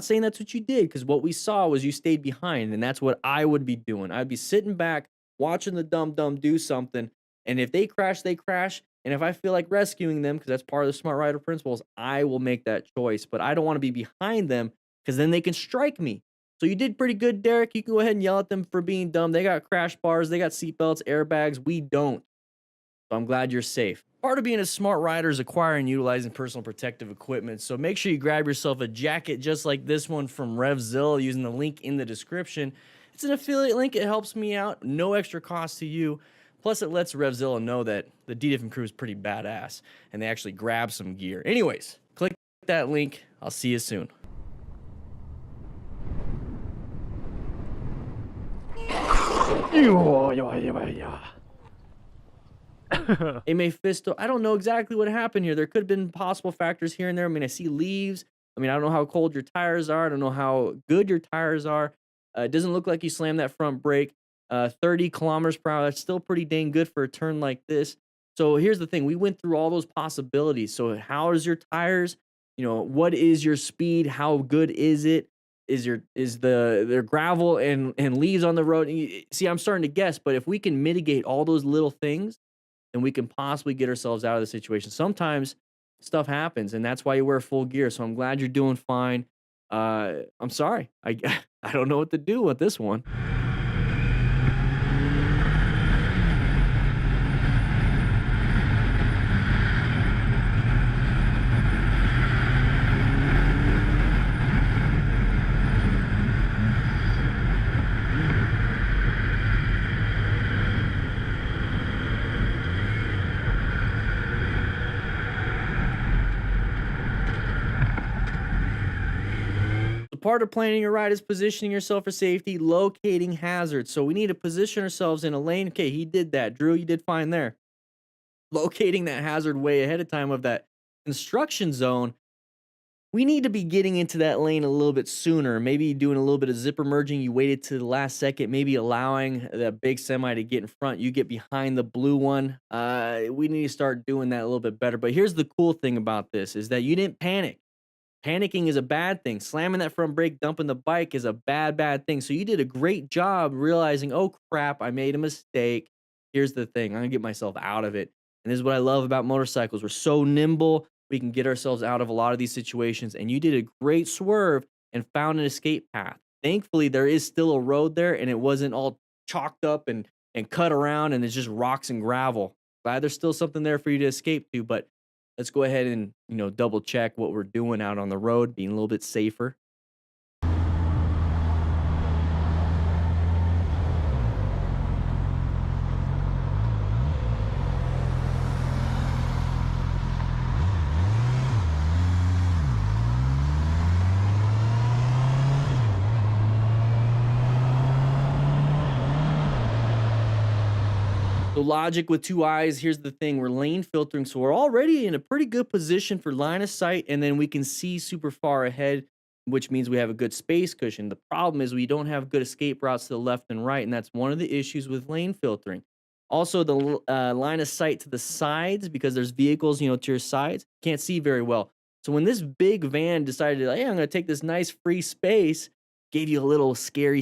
saying that's what you did, because what we saw was you stayed behind, and that's what I would be doing. I'd be sitting back watching the dumb dumb do something, and if they crash, they crash. And if I feel like rescuing them, because that's part of the smart rider principles, I will make that choice. But I don't want to be behind them because then they can strike me. So you did pretty good, Derek. You can go ahead and yell at them for being dumb. They got crash bars, they got seatbelts, airbags. We don't. So I'm glad you're safe. Part of being a smart rider is acquiring and utilizing personal protective equipment. So make sure you grab yourself a jacket just like this one from RevZilla using the link in the description. It's an affiliate link. It helps me out. No extra cost to you. Plus, it lets RevZilla know that the D-Diffin crew is pretty badass and they actually grab some gear. Anyways, click that link. I'll see you soon. Hey, Mephisto, I don't know exactly what happened here. There could have been possible factors here and there. I mean, I see leaves. I mean, I don't know how cold your tires are. I don't know how good your tires are. It doesn't look like you slammed that front brake. 30 kilometers per hour. That's still pretty dang good for a turn like this. So here's the thing. We went through all those possibilities. So how is your tires? You know, what is your speed? How good is it? Is there gravel and leaves on the road? See, I'm starting to guess, but if we can mitigate all those little things, then we can possibly get ourselves out of the situation. Sometimes stuff happens, and that's why you wear full gear. So I'm glad you're doing fine. I'm sorry. I don't know what to do with this one. Part of planning your ride is positioning yourself for safety, locating hazards. So we need to position ourselves in a lane. Okay, he did that. Drew, you did fine there. Locating that hazard way ahead of time of that construction zone. We need to be getting into that lane a little bit sooner. Maybe doing a little bit of zipper merging. You waited to the last second, maybe allowing the big semi to get in front. You get behind the blue one. We need to start doing that a little bit better. But here's the cool thing about this is that you didn't panic. Panicking is a bad thing. Slamming that front brake, dumping the bike is a bad, bad thing. So you did a great job realizing, oh crap, I made a mistake. Here's the thing. I'm gonna get myself out of it. And this is what I love about motorcycles. We're so nimble. We can get ourselves out of a lot of these situations. And you did a great swerve and found an escape path. Thankfully, there is still a road there and it wasn't all chalked up and cut around and it's just rocks and gravel. Glad there's still something there for you to escape to, but let's go ahead and, double check what we're doing out on the road, being a little bit safer. So logic with two eyes, here's the thing, we're lane filtering, so we're already in a pretty good position for line of sight, and then we can see super far ahead, which means we have a good space cushion. The problem is we don't have good escape routes to the left and right, and that's one of the issues with lane filtering. Also, the line of sight to the sides, because there's vehicles, to your sides, can't see very well. So when this big van decided, hey, I'm going to take this nice free space, gave you a little scary.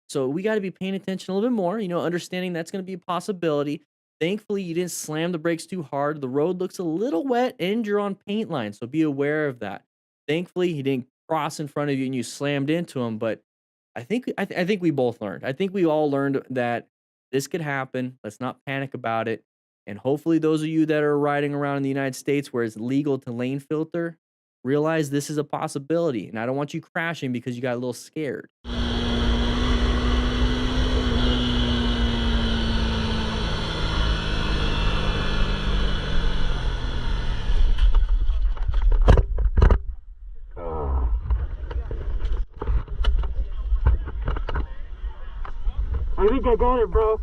So we got to be paying attention a little bit more, understanding that's going to be a possibility. Thankfully, you didn't slam the brakes too hard. The road looks a little wet and you're on paint line, so be aware of that. Thankfully, he didn't cross in front of you and you slammed into him, but I think we both learned. I think we all learned that this could happen. Let's not panic about it. And hopefully those of you that are riding around in the United States where it's legal to lane filter, realize this is a possibility. And I don't want you crashing because you got a little scared. I think I got it, bro.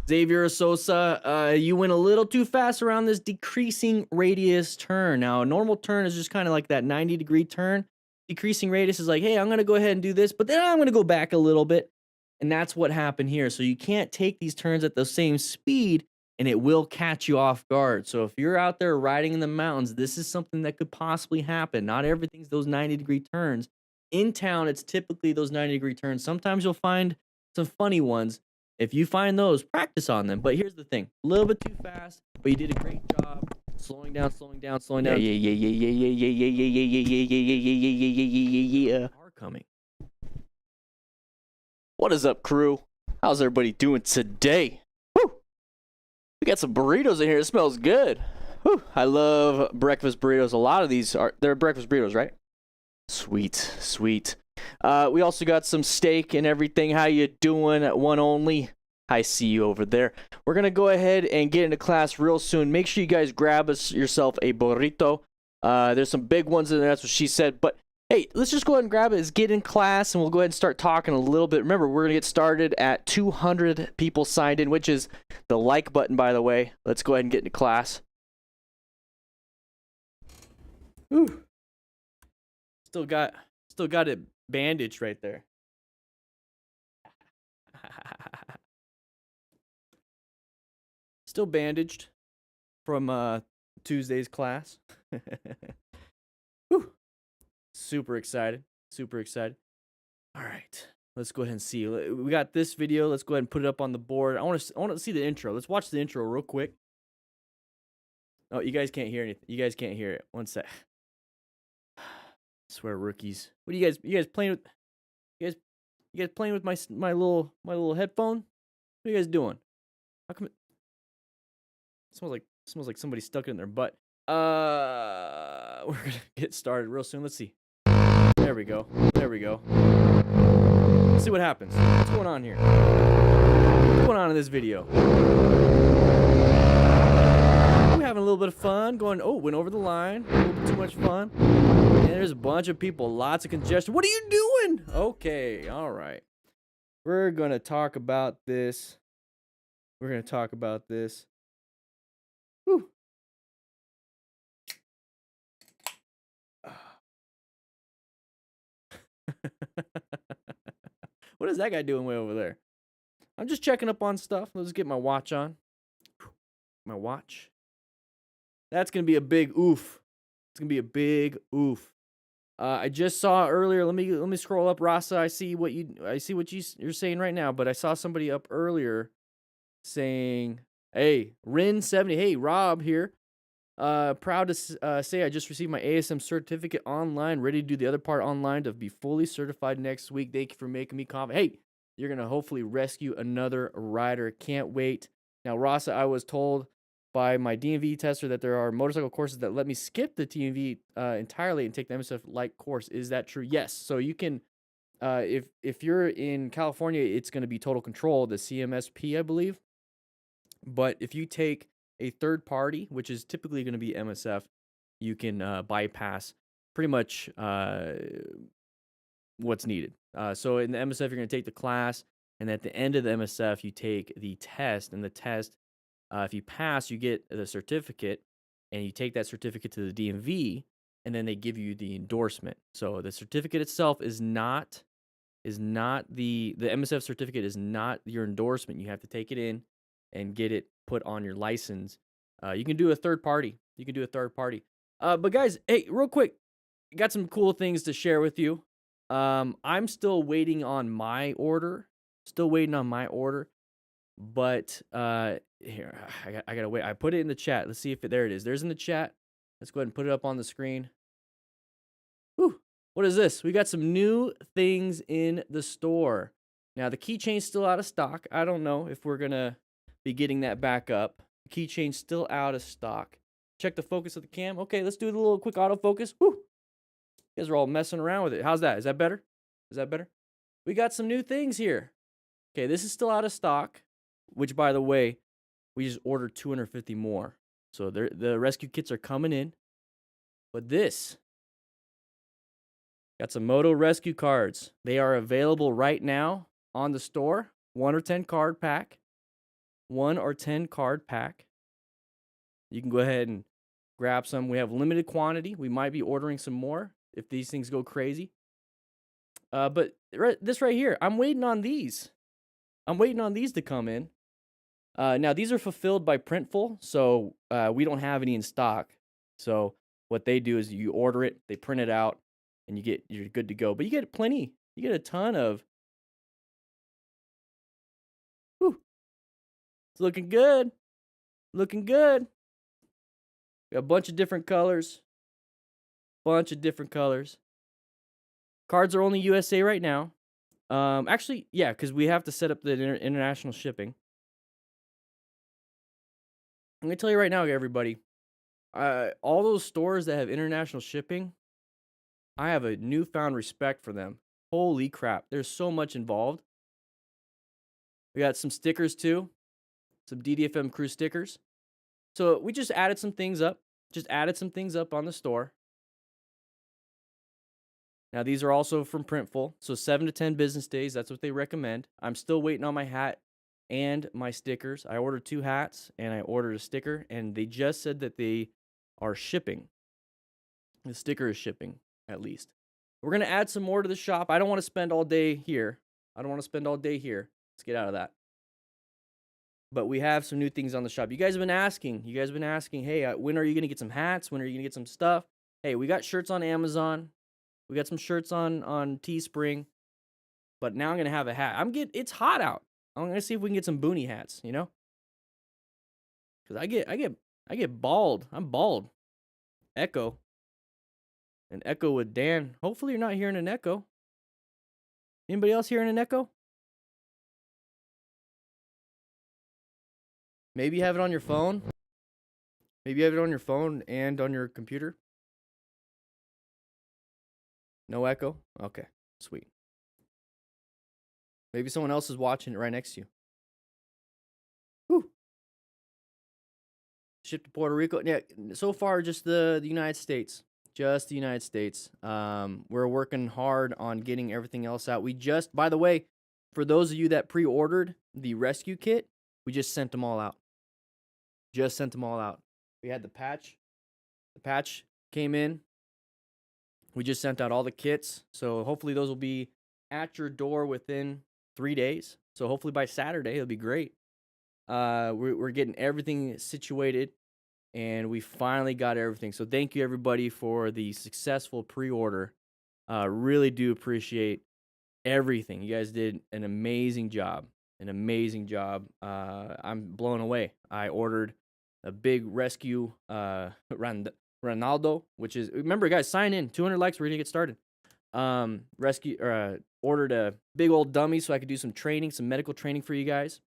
Xavier Sosa, you went a little too fast around this decreasing radius turn. Now, a normal turn is just kind of like that 90-degree turn. Decreasing radius is like, hey, I'm going to go ahead and do this, but then I'm going to go back a little bit. And that's what happened here. So you can't take these turns at the same speed and it will catch you off guard. So if you're out there riding in the mountains, this is something that could possibly happen. Not everything's those 90-degree turns. In town, it's typically those 90-degree turns. Sometimes you'll find some funny ones. If you find those, practice on them. But here's the thing: a little bit too fast, but you did a great job slowing down, slowing down, slowing down. Yeah. Are coming. What is up, crew? How's everybody doing today? Woo! We got some burritos in here. It smells good. Woo! I love breakfast burritos. A lot of these they're breakfast burritos, right? Sweet, sweet. We also got some steak and everything. How you doing? One only. I see you over there. We're gonna go ahead and get into class real soon. Make sure you guys grab yourself a burrito. There's some big ones in there. That's what she said. But hey, let's just go ahead and grab it. Let's get in class, and we'll go ahead and start talking a little bit. Remember, we're gonna get started at 200 people signed in, which is the like button, by the way. Let's go ahead and get into class. Whew. Still got it bandaged right there. Still bandaged from Tuesday's class. Whew. Super excited. Super excited. All right. Let's go ahead and see. We got this video. Let's go ahead and put it up on the board. I want to see the intro. Let's watch the intro real quick. Oh, you guys can't hear anything. You guys can't hear it. One sec. I swear, rookies. What are you guys playing with? You guys playing with my little headphone? What are you guys doing? How come it smells like somebody stuck it in their butt? We're gonna get started real soon. Let's see. There we go. There we go. Let's see what happens. What's going on here? What's going on in this video? We're having a little bit of fun. Went over the line. A little bit too much fun. And there's a bunch of people. Lots of congestion. What are you doing? Okay. All right. We're gonna talk about this. Whew. What is that guy doing way over there? I'm just checking up on stuff. Let's get my watch on. My watch. That's gonna be a big oof. It's gonna be a big oof. I just saw earlier. Let me scroll up, Rasa. I see what you're saying right now. But I saw somebody up earlier saying, "Hey, Rin70. Hey, Rob here. Proud to say I just received my ASM certificate online, ready to do the other part online to be fully certified next week. Thank you for making me confident. Hey, you're gonna hopefully rescue another rider. Can't wait." Now, Rasa, I was told by my DMV tester that there are motorcycle courses that let me skip the DMV entirely and take the MSF like course. Is that true? Yes. So you can, if you're in California, it's going to be total control, the CMSP, I believe. But if you take a third party, which is typically going to be MSF, you can bypass pretty much what's needed. So in the MSF, you're going to take the class, and at the end of the MSF, you take the test, and the test, if you pass, you get the certificate, and you take that certificate to the DMV, and then they give you the endorsement. So the certificate itself is not the MSF certificate is not your endorsement. You have to take it in and get it put on your license. You can do a third party. But guys, hey, real quick, got some cool things to share with you. I'm still waiting on my order. But here, I gotta wait. I put it in the chat. Let's see if there it is. There's in the chat. Let's go ahead and put it up on the screen. Whew. What is this? We got some new things in the store. Now, the keychain's still out of stock. I don't know if we're gonna be getting that back up. The keychain's still out of stock. Check the focus of the cam. Okay, let's do a little quick autofocus. Whew. You guys are all messing around with it. How's that? Is that better? We got some new things here. Okay, this is still out of stock, which, by the way, we just ordered 250 more. So the rescue kits are coming in. But this, got some Moto rescue cards. They are available right now on the store. 1 or 10 card pack. You can go ahead and grab some. We have limited quantity. We might be ordering some more if these things go crazy. But this right here, I'm waiting on these. To come in. Now, these are fulfilled by Printful, so we don't have any in stock. So what they do is you order it, they print it out, and you're good to go. But you get plenty. You get a ton of. Whew, it's looking good. Looking good. Got a bunch of different colors. Bunch of different colors. Cards are only USA right now. Actually, yeah, because we have to set up the international shipping. I'm gonna tell you right now, everybody. All those stores that have international shipping, I have a newfound respect for them. Holy crap, there's so much involved. We got some stickers too, some DDFM crew stickers. So we just added some things up. Just added some things up on the store. Now these are also from Printful, so 7 to 10 business days. That's what they recommend. I'm still waiting on my hat and my stickers. I ordered 2 hats and I ordered a sticker, and they just said that they are shipping. The sticker is shipping, at least. We're gonna add some more to the shop. I don't want to spend all day here. Let's get out of that. But we have some new things on the shop. You guys have been asking. Hey, when are you gonna get some hats? When are you gonna get some stuff? Hey, we got shirts on Amazon. We got some shirts on Teespring. But now I'm gonna have a hat. It's hot out. I'm gonna see if we can get some boonie hats. Cause I get bald. I'm bald. Echo. An echo with Dan. Hopefully you're not hearing an echo. Anybody else hearing an echo? Maybe you have it on your phone. Maybe you have it on your phone and on your computer. No echo? Okay, sweet. Maybe someone else is watching it right next to you. Whew. Shipped to Puerto Rico. Yeah, so far just the United States. Just the United States. We're working hard on getting everything else out. By the way, for those of you that pre-ordered the rescue kit, we just sent them all out. We had the patch. The patch came in. We just sent out all the kits. So hopefully those will be at your door within 3 days. So hopefully by Saturday, it'll be great. We're getting everything situated, and we finally got everything. So thank you, everybody, for the successful pre-order. Really do appreciate everything. You guys did an amazing job. I'm blown away. I ordered a big rescue Ronaldo, which is, remember guys, sign in. 200 likes, we're gonna get started. Ordered a big old dummy so I could do some training, some medical training for you guys.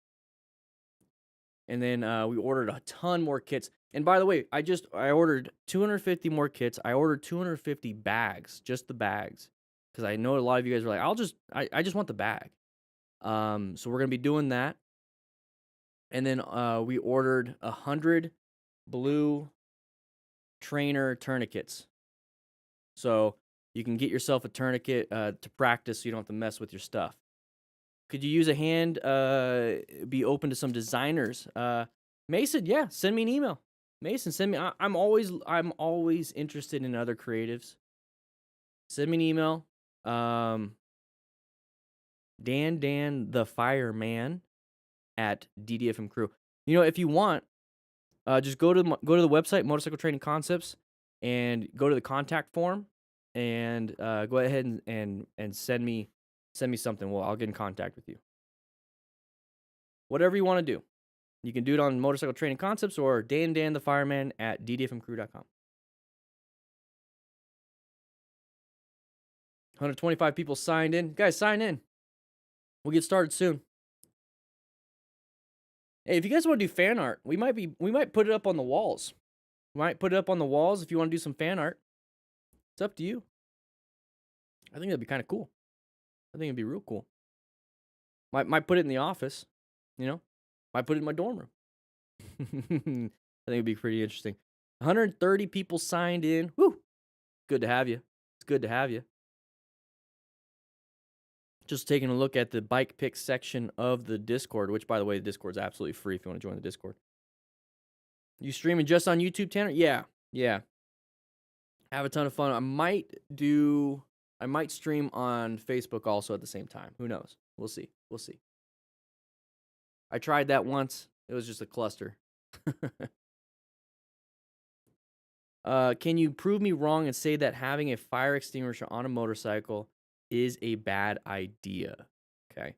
And then we ordered a ton more kits. And by the way, I ordered 250 more kits. I ordered 250 bags, just the bags, because I know a lot of you guys are like, I just want the bag. So we're gonna be doing that. And then we ordered 100 blue trainer tourniquets. So you can get yourself a tourniquet to practice, so you don't have to mess with your stuff. Could you use a hand? Be open to some designers. Mason, yeah, send me an email. Mason, send me. I'm always interested in other creatives. Send me an email. DanDanTheFireman at DDFM Crew. If you want, just go to the website, Motorcycle Training Concepts, and go to the contact form, and go ahead and send me something. I'll get in contact with you. Whatever you want to do. You can do it on Motorcycle Training Concepts or DanDanTheFireman at DDFMcrew.com. 125 people signed in. Guys, sign in. We'll get started soon. Hey, if you guys want to do fan art, we might put it up on the walls. We might put it up on the walls if you want to do some fan art. It's up to you. I think that'd be kind of cool. I think it'd be real cool. Might put it in the office, Might put it in my dorm room. I think it'd be pretty interesting. 130 people signed in. Woo! Good to have you. It's good to have you. Just taking a look at the bike pick section of the Discord, which, by the way, the Discord's absolutely free if you want to join the Discord. You streaming just on YouTube, Tanner? Yeah. Have a ton of fun. I might stream on Facebook also at the same time. Who knows? We'll see. I tried that once. It was just a cluster. Can you prove me wrong and say that having a fire extinguisher on a motorcycle is a bad idea? Okay.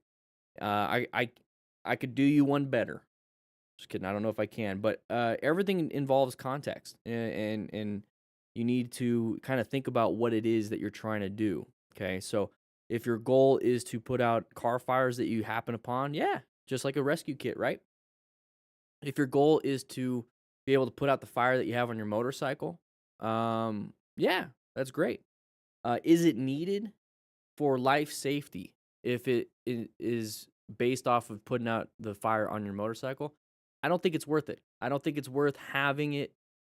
I could do you one better. Just kidding. I don't know if I can, but everything involves context, and you need to kind of think about what it is that you're trying to do. Okay, so if your goal is to put out car fires that you happen upon, yeah, just like a rescue kit, right? If your goal is to be able to put out the fire that you have on your motorcycle, yeah, that's great. Is it needed for life safety if is based off of putting out the fire on your motorcycle? I don't think it's worth it. I don't think it's worth having it,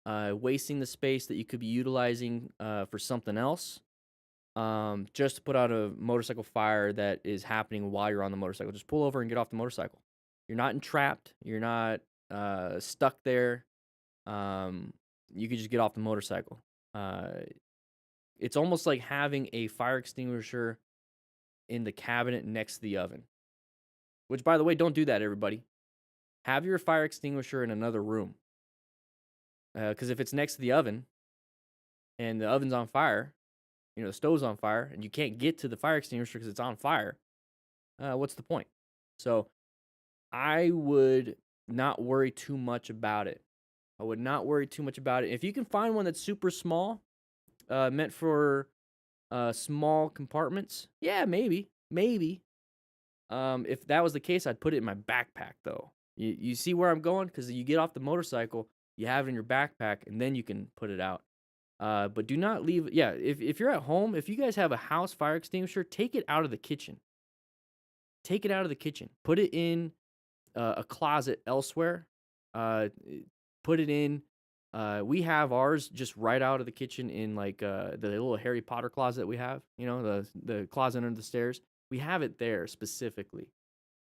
wasting the space that you could be utilizing for something else, just to put out a motorcycle fire that is happening while you're on the motorcycle. Just pull over and get off the motorcycle. You're not entrapped. You're not stuck there. Um, you could just get off the motorcycle. Uh, it's almost like having a fire extinguisher in the cabinet next to the oven. Which, by the way, don't do that, everybody. Have your fire extinguisher in another room. Because if it's next to the oven and the oven's on fire, the stove's on fire, and you can't get to the fire extinguisher because it's on fire, what's the point? So I would not worry too much about it. I would not worry too much about it. If you can find one that's super small, meant for small compartments, yeah, maybe. If that was the case, I'd put it in my backpack, though. You see where I'm going? Because you get off the motorcycle, you have it in your backpack, and then you can put it out. But do not leave. Yeah, if you're at home, if you guys have a house fire extinguisher, take it out of the kitchen. Take it out of the kitchen. Put it in a closet elsewhere. Put it in. We have ours just right out of the kitchen in like the little Harry Potter closet we have. The closet under the stairs. We have it there specifically,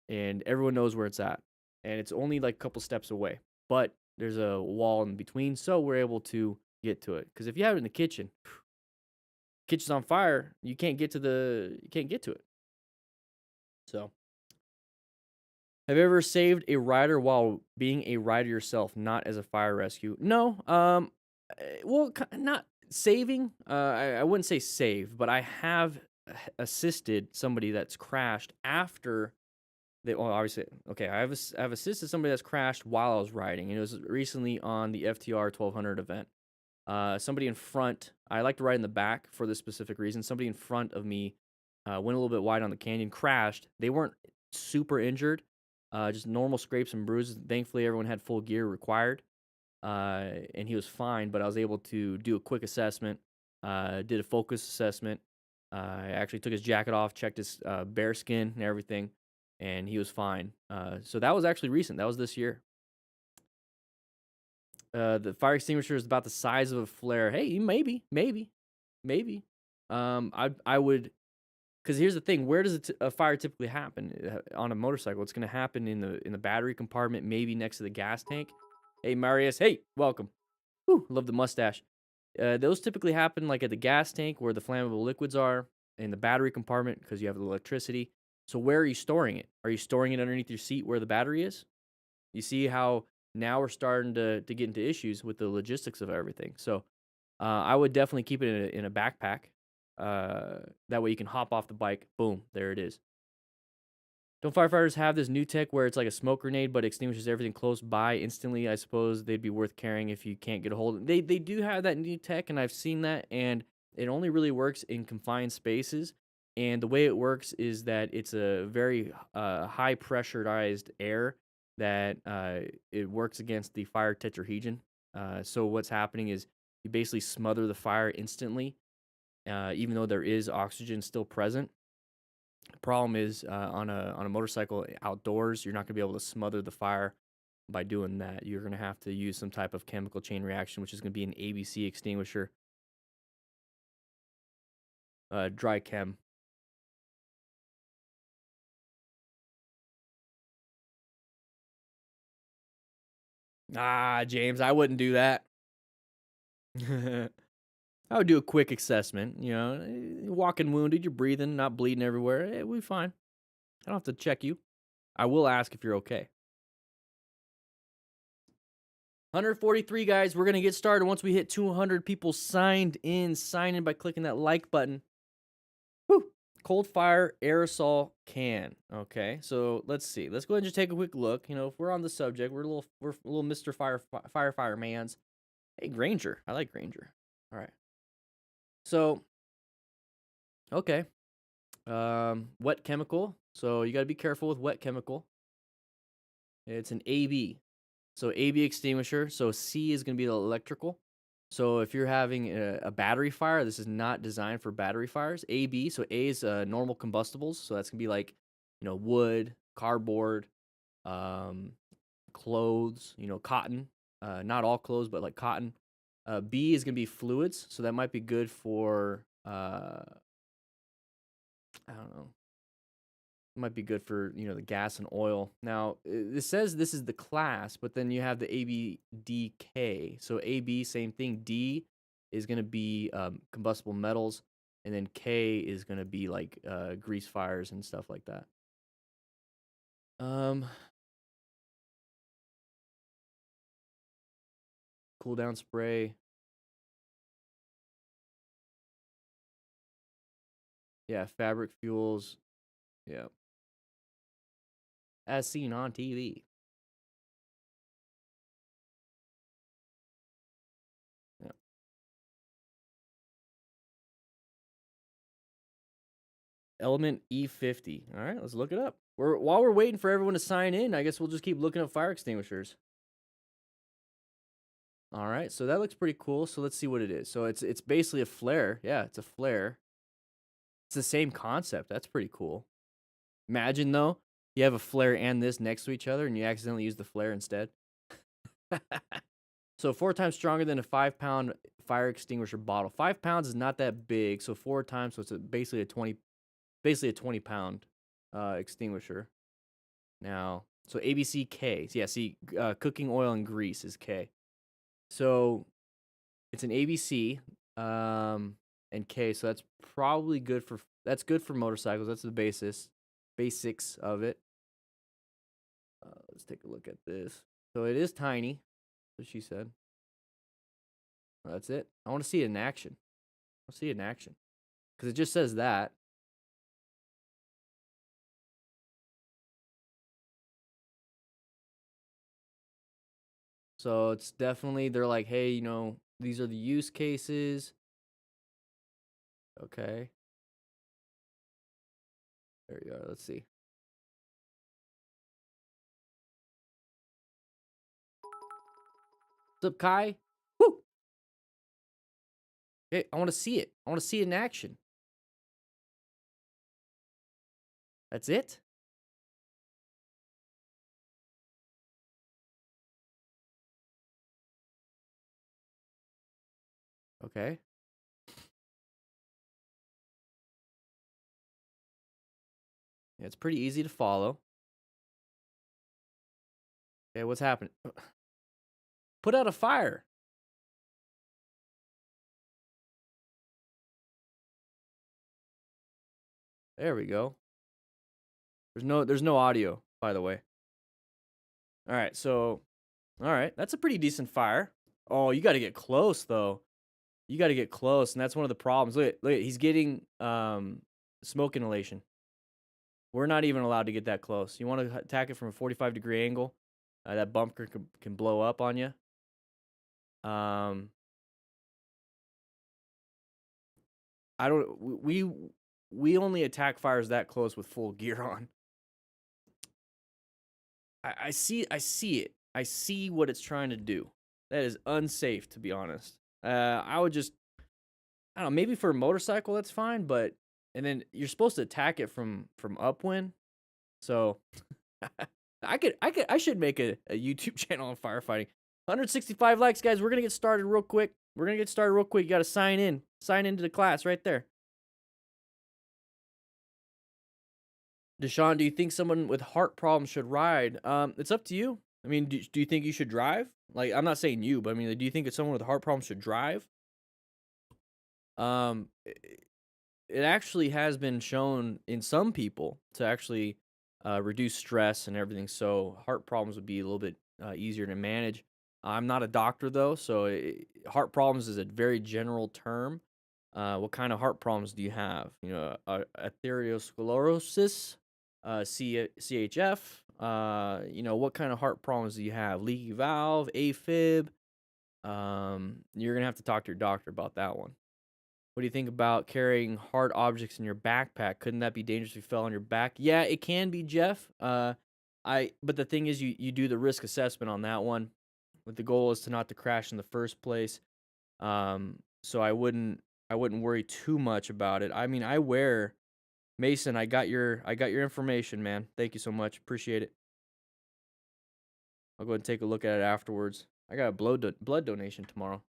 and everyone knows where it's at. And it's only like a couple steps away, but there's a wall in between, so we're able to get to it. Because if you have it in the kitchen's on fire, you can't get to it. So, have you ever saved a rider while being a rider yourself, not as a fire rescue? No. Well, not saving. I wouldn't say save, but I have assisted somebody that's crashed after they. Well, obviously, okay. I've assisted somebody that's crashed while I was riding, and it was recently on the FTR 1200 event. Somebody in front. I like to ride in the back for this specific reason. Somebody in front of me went a little bit wide on the canyon, crashed. They weren't super injured, just normal scrapes and bruises. Thankfully, everyone had full gear required, and he was fine. But I was able to do a quick assessment, did a focus assessment. I actually took his jacket off, checked his bare skin and everything, and he was fine. So that was actually recent. That was this year. The fire extinguisher is about the size of a flare. Hey, maybe. I would, because here's the thing: where does a fire typically happen on a motorcycle? It's going to happen in the battery compartment, maybe next to the gas tank. Hey, Marius. Hey, welcome. Whew, love the mustache. Those typically happen like at the gas tank where the flammable liquids are, in the battery compartment because you have the electricity. So where are you storing it? Are you storing it underneath your seat where the battery is? You see how now we're starting to get into issues with the logistics of everything. So I would definitely keep it in a backpack. That way you can hop off the bike. Boom, there it is. Don't firefighters have this new tech where it's like a smoke grenade but extinguishes everything close by instantly? I suppose they'd be worth carrying if you can't get a hold of it. They do have that new tech, and I've seen that, and it only really works in confined spaces. And the way it works is that it's a very high pressurized air that it works against the fire tetrahedron. So what's happening is you basically smother the fire instantly, even though there is oxygen still present. The problem is on a motorcycle outdoors, you're not going to be able to smother the fire by doing that. You're going to have to use some type of chemical chain reaction, which is going to be an ABC extinguisher, dry chem. Ah, James, I wouldn't do that. I would do a quick assessment. Walking wounded, you're breathing, not bleeding everywhere. We'll be fine. I don't have to check you. I will ask if you're okay. 143, guys. We're going to get started once we hit 200 people signed in. Sign in by clicking that like button. Woo! Cold fire aerosol can. Okay, so let's see. Let's go ahead and just take a quick look. You know, if we're on the subject, we're a little Mr. Firefireman's. Hey, Granger. I like Granger. All right. So, okay. Wet chemical. So you got to be careful with wet chemical. It's an AB. So AB extinguisher. So C is going to be the electrical. So if you're having a battery fire, this is not designed for battery fires. AB. So A is normal combustibles. So that's going to be like, you know, wood, cardboard, clothes, you know, cotton. Not all clothes, but like cotton. B is going to be fluids. So that might be good for, I don't know. Might be good for, you know, the gas and oil. Now, this says this is the class, but then you have the ABDK. So AB, same thing. D is going to be combustible metals, and then K is going to be like grease fires and stuff like that. Cool down spray. Yeah, fabric fuels. Yeah. As seen on TV. Yeah. Element E50. All right, let's look it up. While we're waiting for everyone to sign in, I guess we'll just keep looking up fire extinguishers. All right, so that looks pretty cool. So let's see what it is. So it's basically a flare. Yeah, it's a flare. It's the same concept. That's pretty cool. Imagine though, you have a flare and this next to each other, and you accidentally use the flare instead. So 4 times stronger than a 5-pound fire extinguisher bottle. 5 pounds is not that big, so 4 times, so it's basically a 20-pound extinguisher. Now, so ABC K. Yeah, see, cooking oil and grease is K. So it's an ABC and K, so that's probably good for motorcycles. That's the basics of it. Let's take a look at this. So it is tiny, what she said. That's it. I want to see it in action. I'll see it in action because it just says that. So it's definitely, they're like, hey, you know, these are the use cases. Okay. There you are. Let's see. What's up, Kai? Woo! Hey, I want to see it. I want to see it in action. That's it? Okay. Yeah, it's pretty easy to follow. Okay, what's happening? Put out a fire. There we go. There's no audio, by the way. All right, so that's a pretty decent fire. Oh, you got to get close though. You got to get close, and that's one of the problems. Look, he's getting smoke inhalation. We're not even allowed to get that close. You want to attack it from a 45-degree angle. That bumper can blow up on you. I don't. We only attack fires that close with full gear on. I see it. I see what it's trying to do. That is unsafe, to be honest. I would just, I don't know, maybe for a motorcycle that's fine, but and then you're supposed to attack it from upwind. So I should make a YouTube channel on firefighting. 165 likes, guys. We're gonna get started real quick. You gotta sign in. Sign into the class right there. Deshaun, do you think someone with heart problems should ride? It's up to you. I mean, do you think you should drive? Like, I'm not saying you, but I mean, do you think that someone with heart problems should drive? It actually has been shown in some people to actually reduce stress and everything. So heart problems would be a little bit easier to manage. I'm not a doctor though, so heart problems is a very general term. What kind of heart problems do you have? You know, atherosclerosis, CHF. You know, what kind of heart problems do you have? Leaky valve, AFib. You're gonna have to talk to your doctor about that one. What do you think about carrying hard objects in your backpack? Couldn't that be dangerous if you fell on your back? Yeah, it can be, Jeff. But the thing is, you do the risk assessment on that one. But the goal is to not to crash in the first place. So I wouldn't worry too much about it. I mean, I wear Mason. I got your information, man. Thank you so much. Appreciate it. I'll go ahead and take a look at it afterwards. I got a blood donation tomorrow.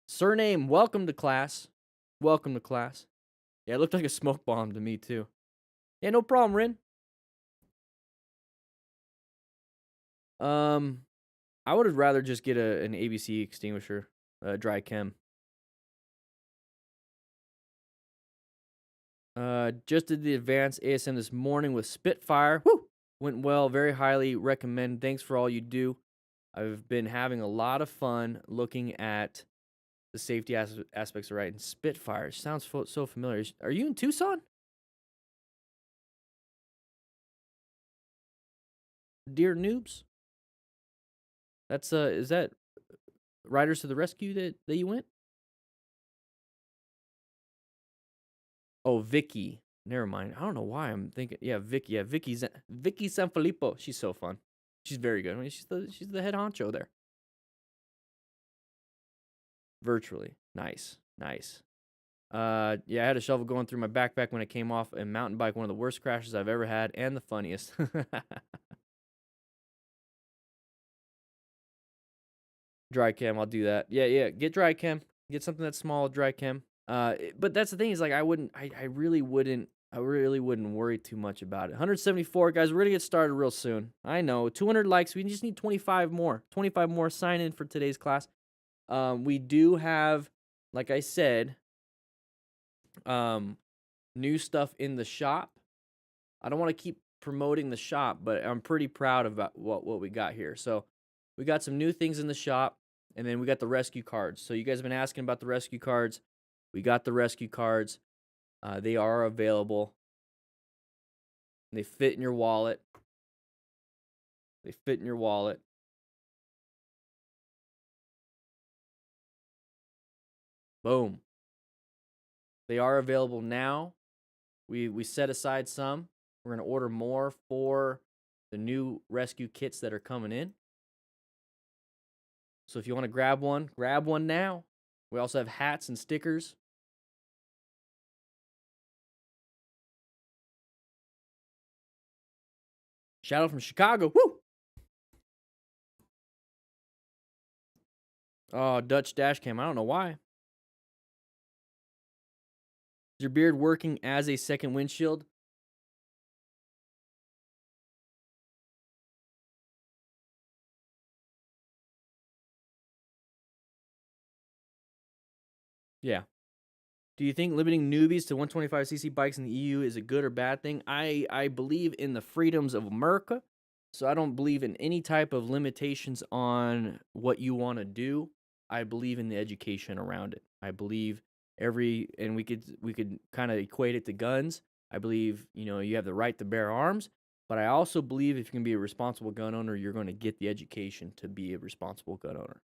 Surname, welcome to class. Welcome to class. Yeah, it looked like a smoke bomb to me too. Yeah, no problem, Rin. I would rather just get an ABC extinguisher, dry chem. Just did the advanced ASM this morning with Spitfire. Woo! Went well. Very highly recommend. Thanks for all you do. I've been having a lot of fun looking at the safety aspects of writing Spitfire. Sounds so familiar. Are you in Tucson? Dear noobs? That's is that Riders to the Rescue that you went? Oh, Vicky. Never mind. I don't know why I'm thinking. Yeah, Vicky. Yeah, Vicky Sanfilippo. She's so fun. She's very good. I mean, she's the head honcho there. Virtually. Nice. Nice. Yeah, I had a shovel going through my backpack when I came off a mountain bike. One of the worst crashes I've ever had, and the funniest. Dry chem, I'll do that. Yeah. Get dry chem. Get something that's small, dry chem. But that's the thing is like I really wouldn't worry too much about it. 174 guys, we're gonna get started real soon. I know 200 likes. We just need 25 more. 25 more sign in for today's class. We do have, like I said, new stuff in the shop. I don't want to keep promoting the shop, but I'm pretty proud about what we got here. So we got some new things in the shop, and then we got the rescue cards. So you guys have been asking about the rescue cards. We got the rescue cards. They are available. They fit in your wallet. They fit in your wallet. Boom. They are available now. We set aside some. We're going to order more for the new rescue kits that are coming in. So if you want to grab one now. We also have hats and stickers. Shout out from Chicago. Woo! Oh, Dutch dash cam. I don't know why. Is your beard working as a second windshield? Yeah. Do you think limiting newbies to 125cc bikes in the EU is a good or bad thing? I believe in the freedoms of America, so I don't believe in any type of limitations on what you want to do. I believe in the education around it. I believe and we could kind of equate it to guns. I believe, you have the right to bear arms, but I also believe if you can be a responsible gun owner, you're going to get the education to be a responsible gun owner.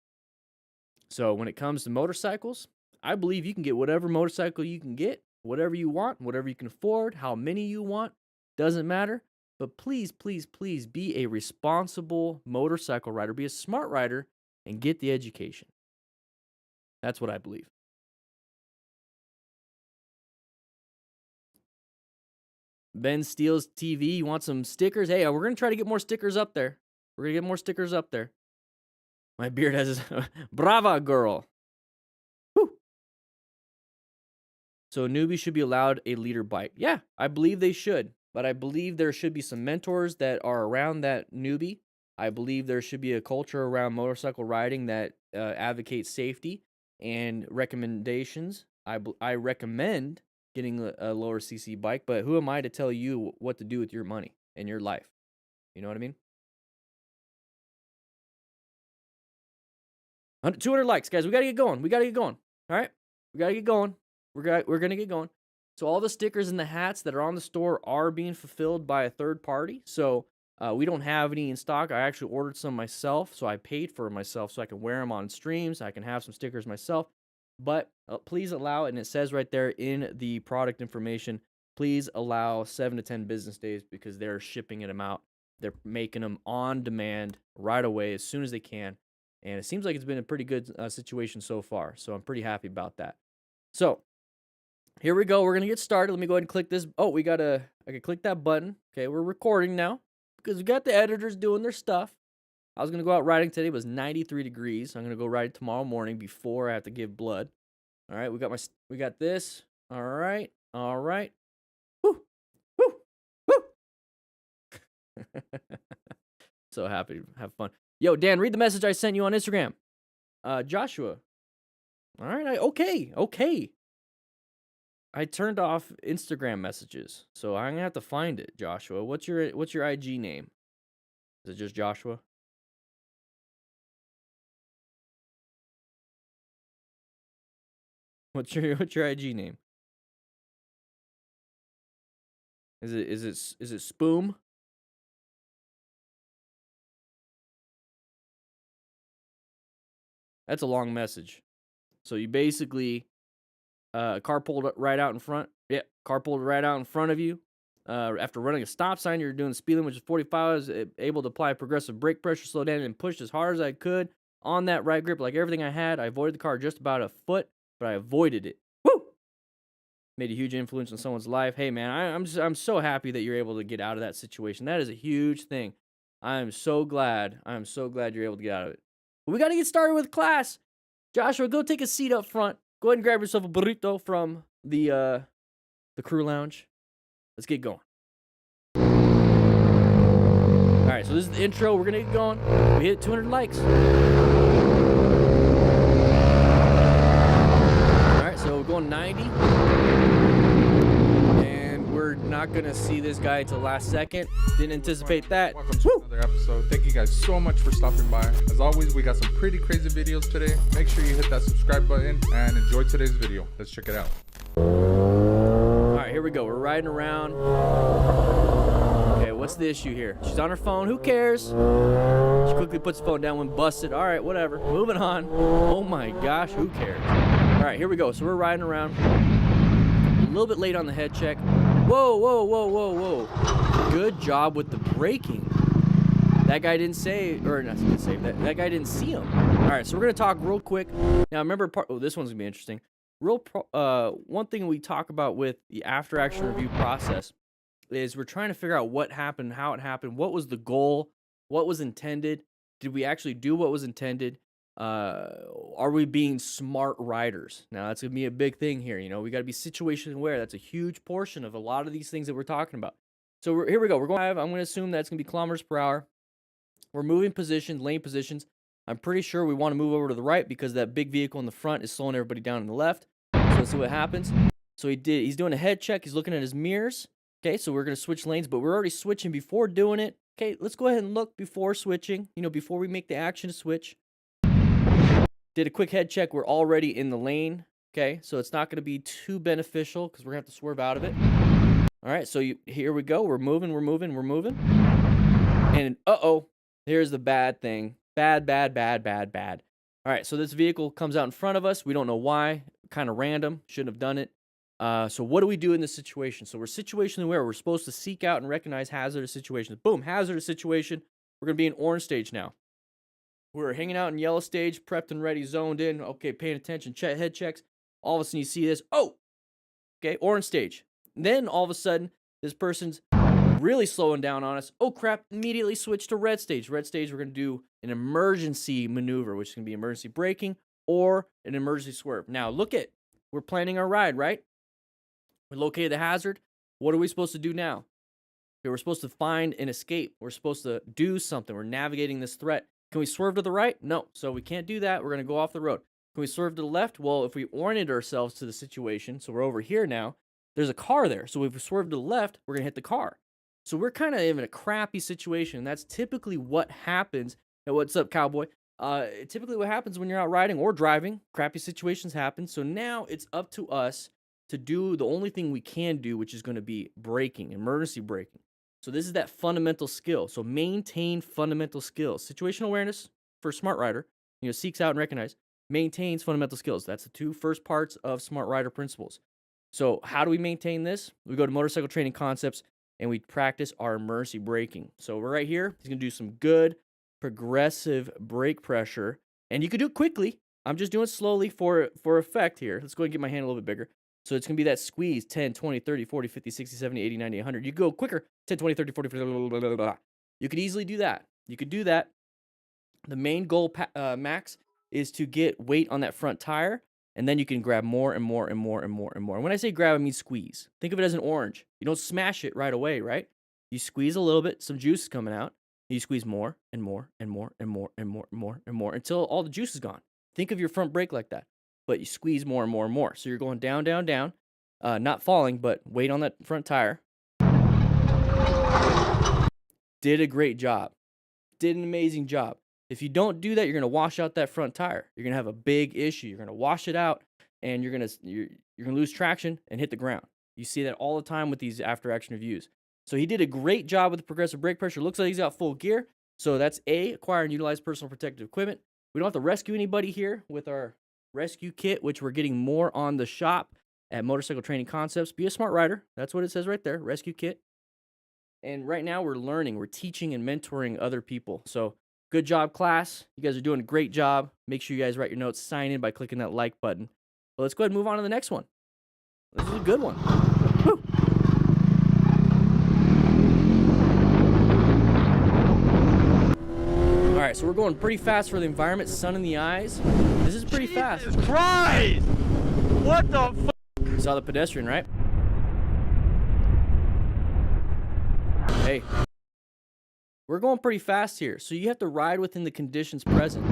So when it comes to motorcycles, I believe you can get whatever motorcycle you can get, whatever you want, whatever you can afford, how many you want, doesn't matter. But please, please, please be a responsible motorcycle rider, be a smart rider, and get the education. That's what I believe. Ben Steele's TV, you want some stickers? Hey, we're going to try to get more stickers up there. We're going to get more stickers up there. My beard has Brava girl. Whew. So a newbie should be allowed a leader bike. Yeah, I believe they should. But I believe there should be some mentors that are around that newbie. I believe there should be a culture around motorcycle riding that advocates safety and recommendations. I recommend getting a lower CC bike, but who am I to tell you what to do with your money and your life? You know what I mean? 200 likes, guys. We got to get going. We got to get going. All right? We got to get going. We're going to get going. So all the stickers and the hats that are on the store are being fulfilled by a third party. So we don't have any in stock. I actually ordered some myself, so I paid for them myself so I can wear them on streams. I can have some stickers myself. But please allow, and it says right there in the product information, please allow 7 to 10 business days because they're shipping them out. They're making them on demand right away as soon as they can. And it seems like it's been a pretty good situation so far. So I'm pretty happy about that. So here we go. We're going to get started. Let me go ahead and click this. Oh, I can click that button. Okay, we're recording now because we got the editors doing their stuff. I was going to go out riding today. It was 93 degrees. I'm going to go ride tomorrow morning before I have to give blood. All right, we got this. All right. Woo, woo, woo. So happy to have fun. Yo, Dan, read the message I sent you on Instagram. Joshua. All right, okay. I turned off Instagram messages, so I'm gonna have to find it, Joshua. What's your IG name? Is it just Joshua? What's your IG name? Is it Spoom? That's a long message. So you basically car pulled right out in front. Yeah, car pulled right out in front of you. After running a stop sign, you're doing speed limit, which is 45. I was able to apply progressive brake pressure, slow down, and push as hard as I could on that right grip. Like everything I had, I avoided the car just about a foot, but I avoided it. Woo! Made a huge influence on someone's life. Hey, man, I'm so happy that you're able to get out of that situation. That is a huge thing. I'm so glad you're able to get out of it. But we got to get started with class. Joshua, go take a seat up front. Go ahead and grab yourself a burrito from the crew lounge. Let's get going. All right, so this is the intro. We're gonna get going. We hit 200 likes. All right, so we're going 90, and we're not gonna see this guy till last second. Didn't anticipate that. Welcome to another episode. Thank you guys so much for stopping by. As always, we got some pretty crazy videos today. Make sure you hit that subscribe button and enjoy today's video. Let's check it out. All right, here we go. We're riding around. Okay, what's the issue here? She's on her phone. Who cares? She quickly puts the phone down when busted. All right, whatever. Moving on. Oh my gosh, who cares? All right, here we go. So we're riding around. A little bit late on the head check. Whoa. Good job with the braking. That guy didn't save, or not save, that guy didn't see him. All right, so we're going to talk real quick. Now, remember, this one's going to be interesting. One thing we talk about with the after action review process is we're trying to figure out what happened, how it happened, what was the goal, what was intended, did we actually do what was intended, are we being smart riders? Now that's gonna be a big thing here. We got to be situation aware. That's a huge portion of a lot of these things that we're talking about. So here we go. We're going. I'm going to assume that's going to be kilometers per hour. We're moving positions, lane positions. I'm pretty sure we want to move over to the right because that big vehicle in the front is slowing everybody down in the left. So let's see what happens. So he's doing a head check. He's looking at his mirrors. Okay, so we're going to switch lanes, but we're already switching before doing it. Okay, let's go ahead and look before switching, before we make the action to switch. Did a quick head check. We're already in the lane. Okay, so it's not going to be too beneficial because we're going to have to swerve out of it. All right, so here we go. We're moving. And here's the bad thing. Bad. All right, so this vehicle comes out in front of us. We don't know why. Kind of random. Shouldn't have done it. So what do we do in this situation? So we're situationally aware. We're supposed to seek out and recognize hazardous situations. Boom, hazardous situation. We're going to be in orange stage now. We're hanging out in yellow stage, prepped and ready, zoned in. Okay, paying attention, head checks. All of a sudden you see this. Oh, okay, orange stage. Then all of a sudden, this person's really slowing down on us. Oh crap, immediately switch to red stage. Red stage, we're going to do an emergency maneuver, which is going to be emergency braking or an emergency swerve. Now we're planning our ride, right? We located the hazard. What are we supposed to do now? Okay, we're supposed to find an escape. We're supposed to do something. We're navigating this threat. Can we swerve to the right? No. So we can't do that. We're going to go off the road. Can we swerve to the left? Well, if we oriented ourselves to the situation, so we're over here now, there's a car there. So if we swerve to the left, we're going to hit the car. So we're kind of in a crappy situation. That's typically what happens. And what's up, cowboy? Typically what happens when you're out riding or driving, crappy situations happen. So now it's up to us to do the only thing we can do, which is going to be braking, emergency braking. So this is that fundamental skill. So maintain fundamental skills. Situational awareness for a smart rider, seeks out and recognize, maintains fundamental skills. That's the two first parts of smart rider principles. So how do we maintain this? We go to motorcycle training concepts and we practice our emergency braking. So we're right here. He's going to do some good progressive brake pressure, and you can do it quickly. I'm just doing it slowly for effect here. Let's go ahead and get my hand a little bit bigger. So it's going to be that squeeze 10, 20, 30, 40, 50, 60, 70, 80, 90, 100. You go quicker 10, 20, 30, 40, 50, blah, blah, blah, blah. You could easily do that. You could do that. The main goal, max, is to get weight on that front tire, and then you can grab more and more and more and more and more. And when I say grab, I mean squeeze. Think of it as an orange. You don't smash it right away, right? You squeeze a little bit, some juice is coming out. You squeeze more and more and more and more and more and more and more until all the juice is gone. Think of your front brake like that, but you squeeze more and more and more. So you're going down, down, down, not falling, but weight on that front tire. Did a great job. Did an amazing job. If you don't do that, you're going to wash out that front tire. You're going to have a big issue. You're going to wash it out, and you're going to lose traction and hit the ground. You see that all the time with these after action reviews. So he did a great job with the progressive brake pressure. Looks like he's got full gear. So that's A, acquire and utilize personal protective equipment. We don't have to rescue anybody here with our rescue kit, which we're getting more on the shop at Motorcycle Training Concepts. Be a smart rider. That's what it says right there, rescue kit. And right now we're learning, we're teaching and mentoring other people. So good job, class. You guys are doing a great job. Make sure you guys write your notes, sign in by clicking that like button. But let's go ahead and move on to the next one. This is a good one. Woo! All right, so we're going pretty fast for the environment. Sun in the eyes. This is pretty fast. Jesus Christ! What the fuck? You saw the pedestrian, right? Hey. We're going pretty fast here, so you have to ride within the conditions present.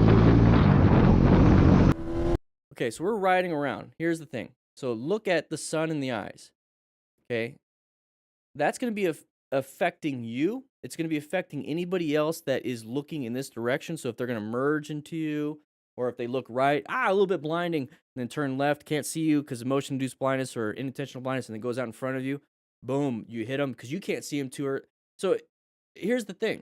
Okay, so we're riding around. Here's the thing. So look at the sun in the eyes. Okay? That's going to be affecting you. It's going to be affecting anybody else that is looking in this direction. So if they're going to merge into you, or if they look right, a little bit blinding, and then turn left, can't see you because of motion-induced blindness or unintentional blindness, and then goes out in front of you, boom, you hit them because you can't see them too early. So here's the thing.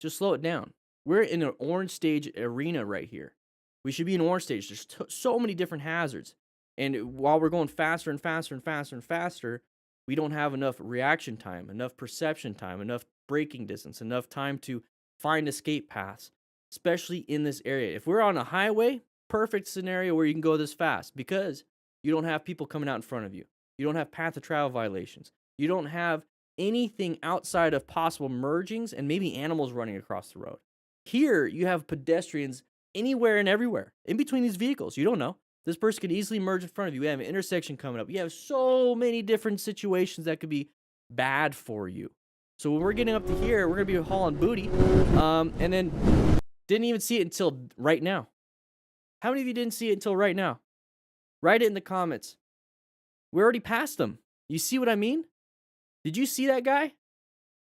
Just slow it down. We're in an orange stage arena right here. We should be in orange stage. There's so many different hazards. And while we're going faster and faster and faster and faster, we don't have enough reaction time, enough perception time, enough braking distance, enough time to find escape paths, especially in this area. If we're on a highway, perfect scenario where you can go this fast because you don't have people coming out in front of you. You don't have path of travel violations. You don't have anything outside of possible mergings and maybe animals running across the road. Here, you have pedestrians anywhere and everywhere in between these vehicles. You don't know. This person could easily merge in front of you. We have an intersection coming up. You have so many different situations that could be bad for you. So when we're getting up to here, we're going to be hauling booty. And then didn't even see it until right now. How many of you didn't see it until right now? Write it in the comments. We're already past them. You see what I mean? Did you see that guy?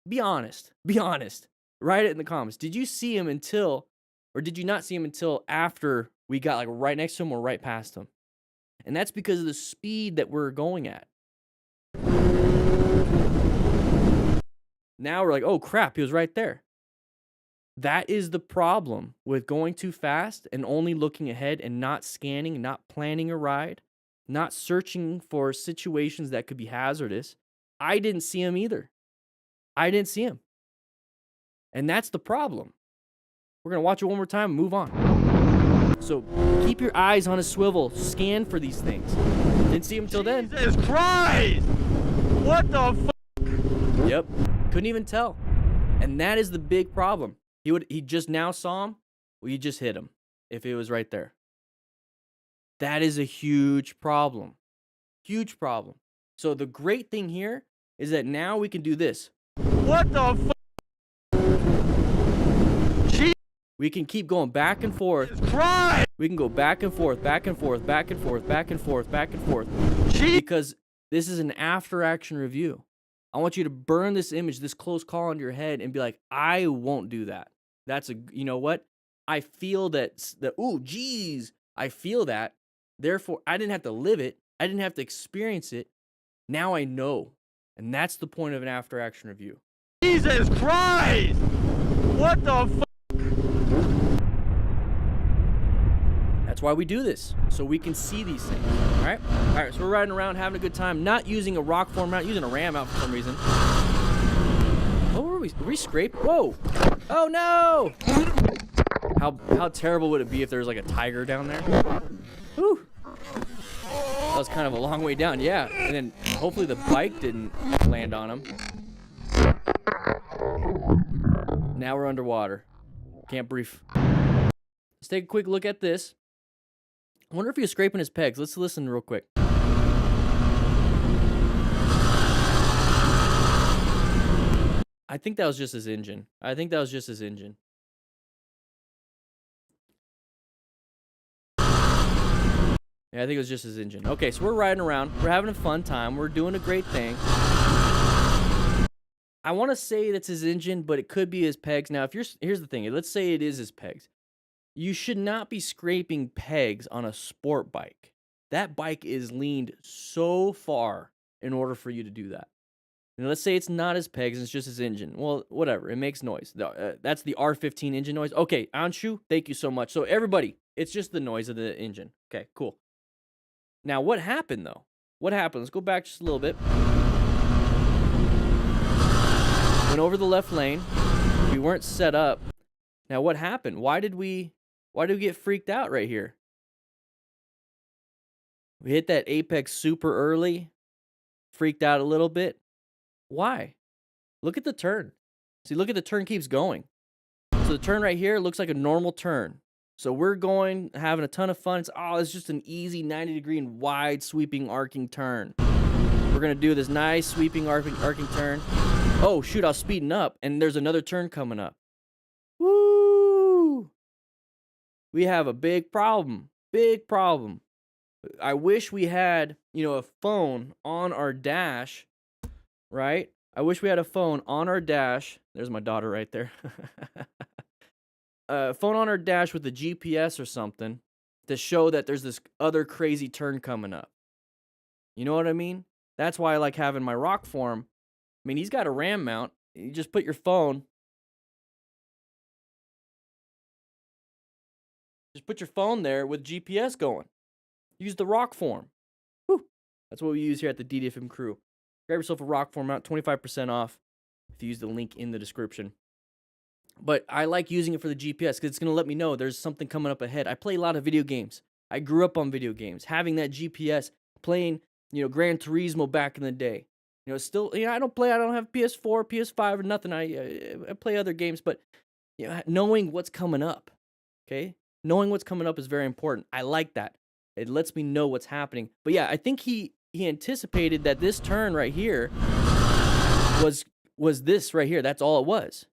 Be honest. Be honest. Write it in the comments. Did you see him until, or did you not see him until after we got like right next to him or right past him? And that's because of the speed that we're going at. Now we're like, oh crap, he was right there. That is the problem with going too fast and only looking ahead and not scanning, not planning a ride, not searching for situations that could be hazardous. I didn't see him either. I didn't see him. And that's the problem. We're going to watch it one more time and move on. So keep your eyes on a swivel. Scan for these things. Didn't see him till then. Jesus Christ! What the fuck? Yep. Couldn't even tell. And that is the big problem. He just now saw him. Well, you just hit him if it was right there. That is a huge problem. Huge problem. So the great thing here is that now we can do this. What the fuck? We can keep going back and forth. Christ! We can go back and forth, back and forth, back and forth, back and forth, back and forth. Because this is an after action review. I want you to burn this image, this close call into your head and be like, I won't do that. You know what? I feel that, ooh, geez, I feel that. Therefore, I didn't have to live it. I didn't have to experience it. Now I know. And that's the point of an after action review. Jesus Christ! What the fuck? That's why we do this, so we can see these things. All right? All right, so we're riding around having a good time, not using a rock form mount, using a ram mount for some reason. Oh, were we scraped? Whoa! Oh no! How terrible would it be if there was like a tiger down there? Whew. That was kind of a long way down, yeah. And then hopefully the bike didn't land on him. Now we're underwater. Can't breathe. Let's take a quick look at this. I wonder if he was scraping his pegs. Let's listen real quick. I think that was just his engine. Yeah, I think it was just his engine. Okay, so we're riding around. We're having a fun time. We're doing a great thing. I want to say that's his engine, but it could be his pegs. Now, here's the thing. Let's say it is his pegs. You should not be scraping pegs on a sport bike. That bike is leaned so far in order for you to do that. And let's say it's not his pegs, it's just his engine. Well, whatever. It makes noise. That's the R15 engine noise. Okay, Anshu, thank you so much. So everybody, it's just the noise of the engine. Okay, cool. Now, what happened, though? What happened? Let's go back just a little bit. Went over the left lane. We weren't set up. Now, what happened? Why did we get freaked out right here? We hit that apex super early. Freaked out a little bit. Why? Look at the turn. See, look at the turn keeps going. So the turn right here looks like a normal turn. So we're going, having a ton of fun. It's just an easy 90-degree and wide sweeping arcing turn. We're going to do this nice sweeping arcing turn. Oh, shoot, I was speeding up, and there's another turn coming up. Woo! We have a big problem. Big problem. I wish we had, a phone on our dash, right? I wish we had a phone on our dash. There's my daughter right there. Phone on our dash with a GPS or something to show that there's this other crazy turn coming up. You know what I mean? That's why I like having my rock form. I mean, he's got a ram mount. You just put your phone. Just put your phone there with GPS going. Use the rock form. Whew. That's what we use here at the DanDanTheFireman crew. Grab yourself a rock form mount, 25% off if you use the link in the description. But I like using it for the GPS because it's going to let me know there's something coming up ahead. I play a lot of video games. I grew up on video games. Having that GPS, playing, Gran Turismo back in the day. Still, I don't have PS4, PS5 or nothing. I play other games, but knowing what's coming up, okay? Knowing what's coming up is very important. I like that. It lets me know what's happening. But yeah, I think he anticipated that this turn right here was this right here. That's all it was.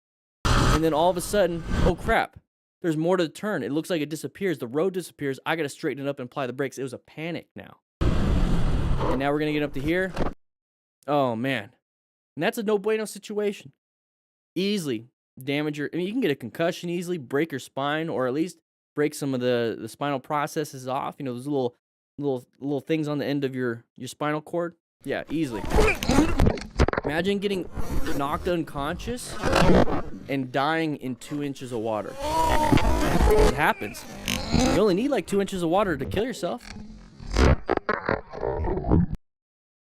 And then all of a sudden, oh crap, there's more to the turn. It looks like it disappears. The road disappears. I got to straighten it up and apply the brakes. It was a panic now. And now we're going to get up to here. Oh, man. And that's a no bueno situation. Easily damage you can get a concussion easily, break your spine, or at least break some of the spinal processes off. Those little things on the end of your spinal cord. Yeah, easily. Imagine getting knocked unconscious and dying in 2 inches of water. It happens. You only need like 2 inches of water to kill yourself.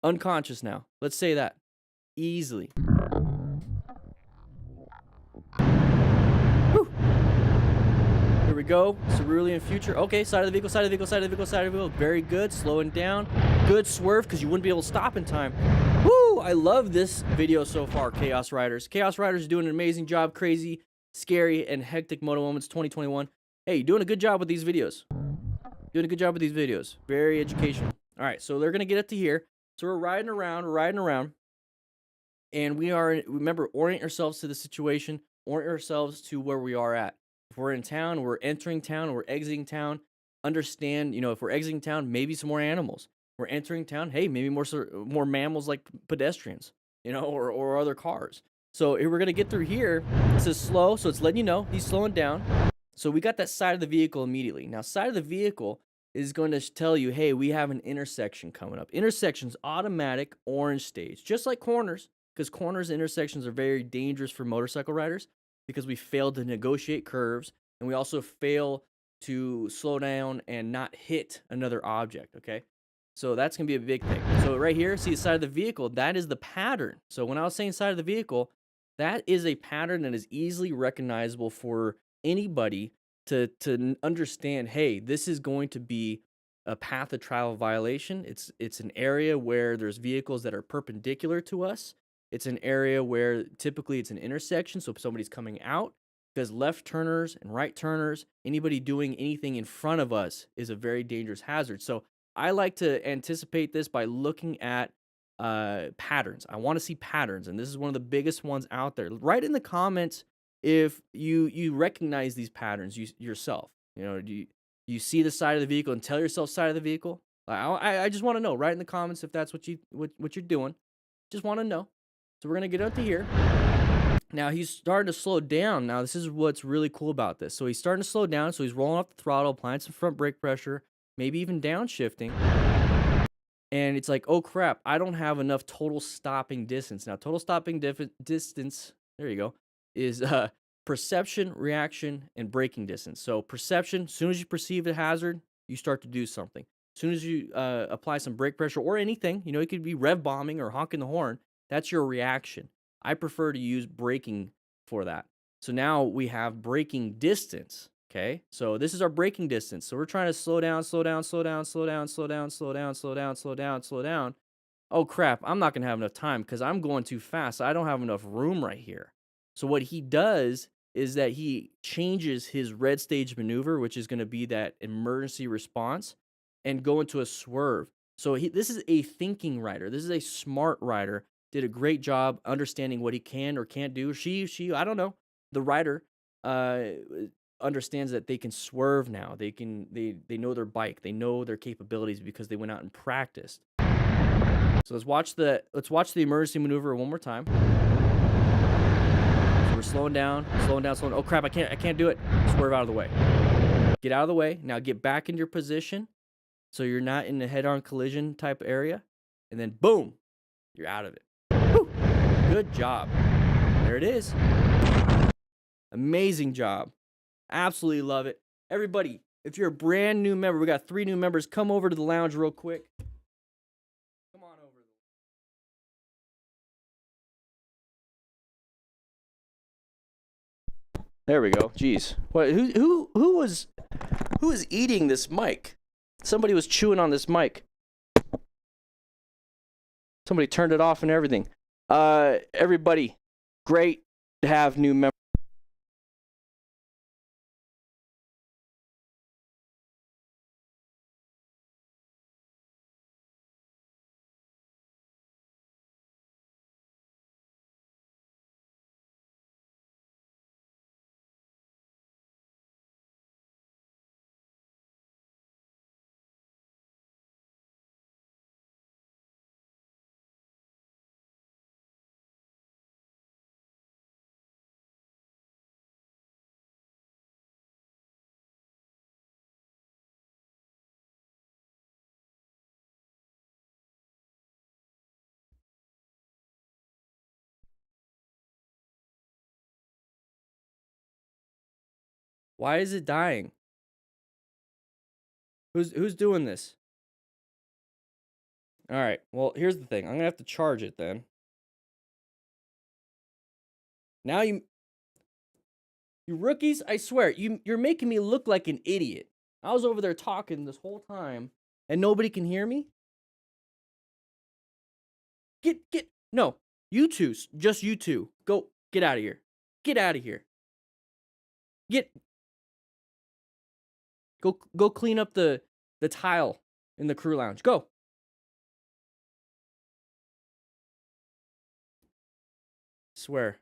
Unconscious now. Let's say that. Easily. Whew. Here we go. Cerulean future. Okay, side of the vehicle, side of the vehicle, side of the vehicle, side of the vehicle. Very good. Slowing down. Good swerve because you wouldn't be able to stop in time. Woo! I love this video so far, Chaos Riders. Chaos Riders are doing an amazing job. Crazy, scary, and hectic moto moments 2021. Hey, doing a good job with these videos. Very educational. All right, so they're going to get up to here. So we're riding around. And remember, orient ourselves to the situation. Orient ourselves to where we are at. If we're in town, we're entering town, we're exiting town. Understand, if we're exiting town, maybe some more animals. We're entering town, hey, maybe more mammals like pedestrians, or other cars. So we're going to get through here. This is slow, so it's letting you know he's slowing down. So we got that side of the vehicle immediately. Now, side of the vehicle is going to tell you, hey, we have an intersection coming up. Intersections, automatic orange stage, just like corners, because corners and intersections are very dangerous for motorcycle riders because we fail to negotiate curves and we also fail to slow down and not hit another object, okay? So that's going to be a big thing. So right here, see the side of the vehicle, that is the pattern. So when I was saying side of the vehicle, that is a pattern that is easily recognizable for anybody to understand, hey, this is going to be a path of travel violation. It's an area where there's vehicles that are perpendicular to us. It's an area where typically it's an intersection, so if somebody's coming out, because left turners and right turners, anybody doing anything in front of us is a very dangerous hazard. So I like to anticipate this by looking at patterns. I want to see patterns, and this is one of the biggest ones out there. Write in the comments if you recognize these patterns yourself. You know, do you see the side of the vehicle and tell yourself side of the vehicle? I just want to know. Write in the comments if that's what you're doing. Just want to know. So we're gonna get up to here. Now he's starting to slow down. Now this is what's really cool about this. So he's starting to slow down. So he's rolling off the throttle, applying some front brake pressure, maybe even downshifting. And it's like, oh crap, I don't have enough total stopping distance. Now total stopping distance, there you go, is perception, reaction, and braking distance. So perception, as soon as you perceive a hazard, you start to do something. As soon as you apply some brake pressure or anything, you know, it could be rev bombing or honking the horn, that's your reaction. I prefer to use braking for that. So now we have braking distance, okay? So this is our braking distance. So we're trying to slow down, slow down, slow down, slow down, slow down, slow down, slow down, slow down, slow down. Oh crap, I'm not gonna have enough time because I'm going too fast. I don't have enough room right here. So what he does is that he changes his red stage maneuver, which is gonna be that emergency response, and go into a swerve. So this is a thinking rider. This is a smart rider. Did a great job understanding what he can or can't do. She, I don't know. The rider understands that they can swerve now. They know their bike. They know their capabilities because they went out and practiced. So let's watch the emergency maneuver one more time. So we're slowing down, slowing down, slowing down. Oh crap, I can't do it. Swerve out of the way. Get out of the way. Now get back in your position so you're not in the head-on collision type area. And then boom, you're out of it. Woo! Good job. There it is. Amazing job. Absolutely love it. Everybody, if you're a brand new member, we got 3 new members. Come over to the lounge real quick. Come on over. There we go. Jeez. What? Who was eating this mic? Somebody was chewing on this mic. Somebody turned it off and everything. Everybody, great to have new members. Why is it dying? Who's doing this? All right. Well, here's the thing. I'm gonna have to charge it then. Now you rookies, I swear, you're making me look like an idiot. I was over there talking this whole time and nobody can hear me. No, you two, just you two. Get out of here. Get out of here. Go clean up the tile in the crew lounge. Go. Swear.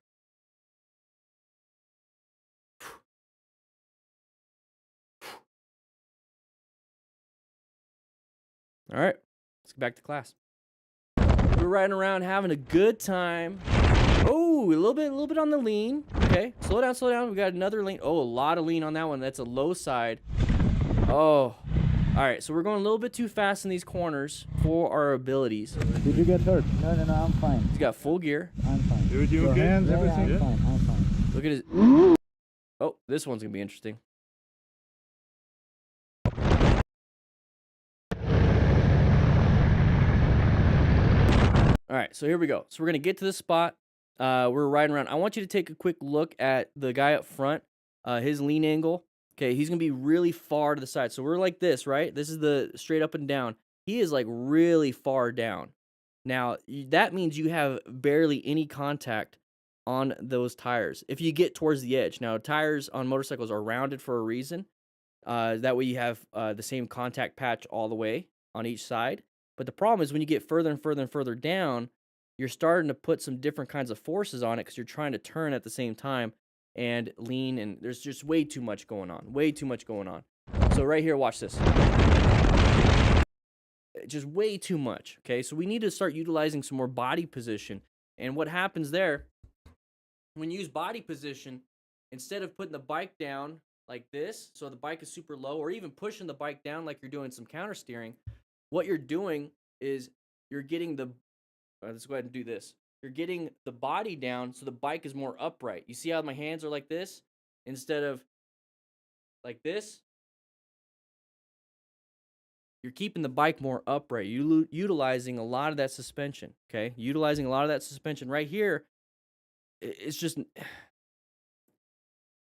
All right, let's get back to class. We're riding around having a good time. Oh, a little bit on the lean. Okay, slow down, slow down. We got another lean. Oh, a lot of lean on that one. That's a low side. Oh, all right. So we're going a little bit too fast in these corners for our abilities. Did you get hurt? No, I'm fine. He's got full gear. I'm fine. Dude, you Your okay? hands, everything? I'm fine. Look at his. Oh, this one's gonna be interesting. All right, so here we go. So we're gonna get to the spot. We're riding around. I want you to take a quick look at the guy up front. His lean angle. Okay, he's gonna be really far to the side. So we're like this, right? This is the straight up and down. He is like really far down. Now that means you have barely any contact on those tires. If you get towards the edge, now tires on motorcycles are rounded for a reason. That way you have the same contact patch all the way on each side. But the problem is when you get further and further and further down, you're starting to put some different kinds of forces on it because you're trying to turn at the same time and lean, and there's just way too much going on. Way too much going on. So right here, watch this. Just way too much, okay? So we need to start utilizing some more body position. And what happens there, when you use body position, instead of putting the bike down like this, so the bike is super low, or even pushing the bike down like you're doing some counter steering, what you're doing is you're getting the, let's go ahead and do this. You're getting the body down so the bike is more upright. You see how my hands are like this instead of like this? You're keeping the bike more upright. You utilizing a lot of that suspension, okay? Utilizing a lot of that suspension right here. It's just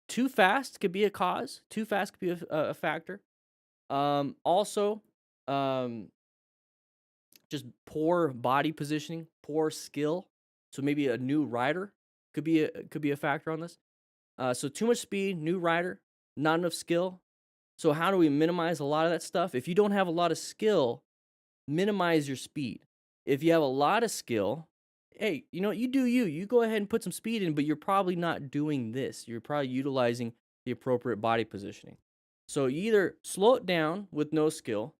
too fast could be a cause. Too fast could be a factor. Also, just poor body positioning, poor skill. So maybe a new rider could be a factor on this. So too much speed, new rider, not enough skill. So how do we minimize a lot of that stuff? If you don't have a lot of skill, minimize your speed. If you have a lot of skill, hey, you know, you do you. You go ahead and put some speed in, but you're probably not doing this. You're probably utilizing the appropriate body positioning. So you either slow it down with no skill,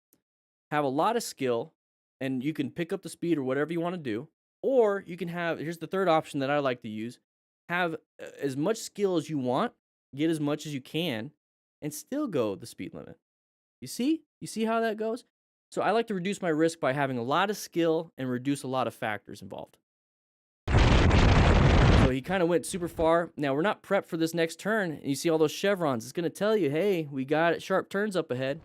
have a lot of skill, and you can pick up the speed or whatever you want to do. Or you can have, here's the third option that I like to use, have as much skill as you want, get as much as you can, and still go the speed limit. You see? You see how that goes? So I like to reduce my risk by having a lot of skill and reduce a lot of factors involved. So he kind of went super far. Now we're not prepped for this next turn. And you see all those chevrons. It's going to tell you, hey, we got sharp turns up ahead.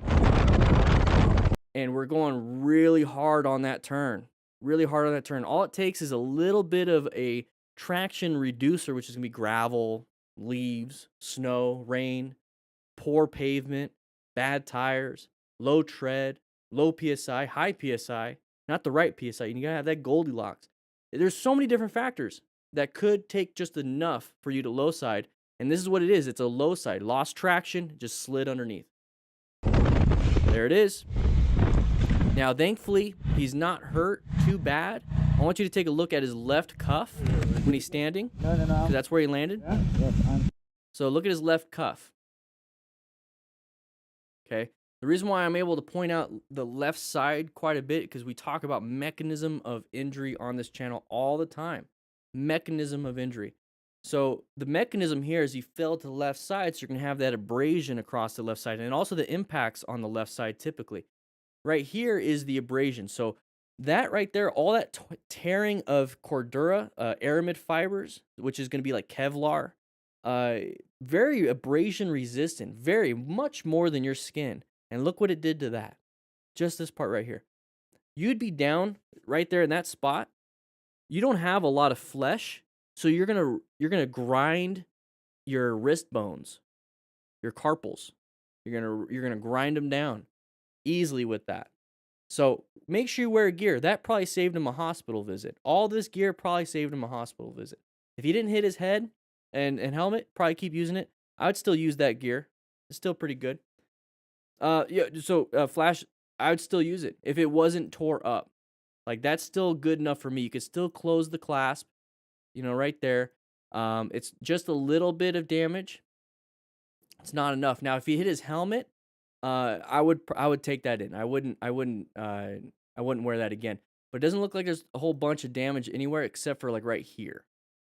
And we're going really hard on that turn. Really hard on that turn. All it takes is a little bit of a traction reducer, which is going to be gravel, leaves, snow, rain, poor pavement, bad tires, low tread, low PSI, high PSI, not the right PSI. You got to have that Goldilocks. There's so many different factors that could take just enough for you to low side. And this is what it is. It's a low side. Lost traction, just slid underneath. There it is. Now, thankfully, he's not hurt too bad. I want you to take a look at his left cuff when he's standing. No. Because that's where he landed. Yeah? Yes, So look at his left cuff. Okay. The reason why I'm able to point out the left side quite a bit, because we talk about mechanism of injury on this channel all the time. Mechanism of injury. So the mechanism here is he fell to the left side, so you're going to have that abrasion across the left side, and also the impacts on the left side typically. Right here is the abrasion. So that right there, all that tearing of cordura, aramid fibers, which is going to be like Kevlar, very abrasion resistant, very much more than your skin. And look what it did to that. Just this part right here. You'd be down right there in that spot. You don't have a lot of flesh, so you're gonna grind your wrist bones, your carpals. You're gonna grind them down easily with that. So make sure you wear gear. That probably saved him a hospital visit. All this gear probably saved him a hospital visit. If he didn't hit his head and helmet, probably keep using it. I would still use that gear. It's still pretty good. Flash, I would still use it if it wasn't tore up. Like, that's still good enough for me. You could still close the clasp, you know, right there. It's just a little bit of damage. It's not enough. Now, if he hit his helmet, I would take that in. I wouldn't wear that again. But it doesn't look like there's a whole bunch of damage anywhere except for like right here.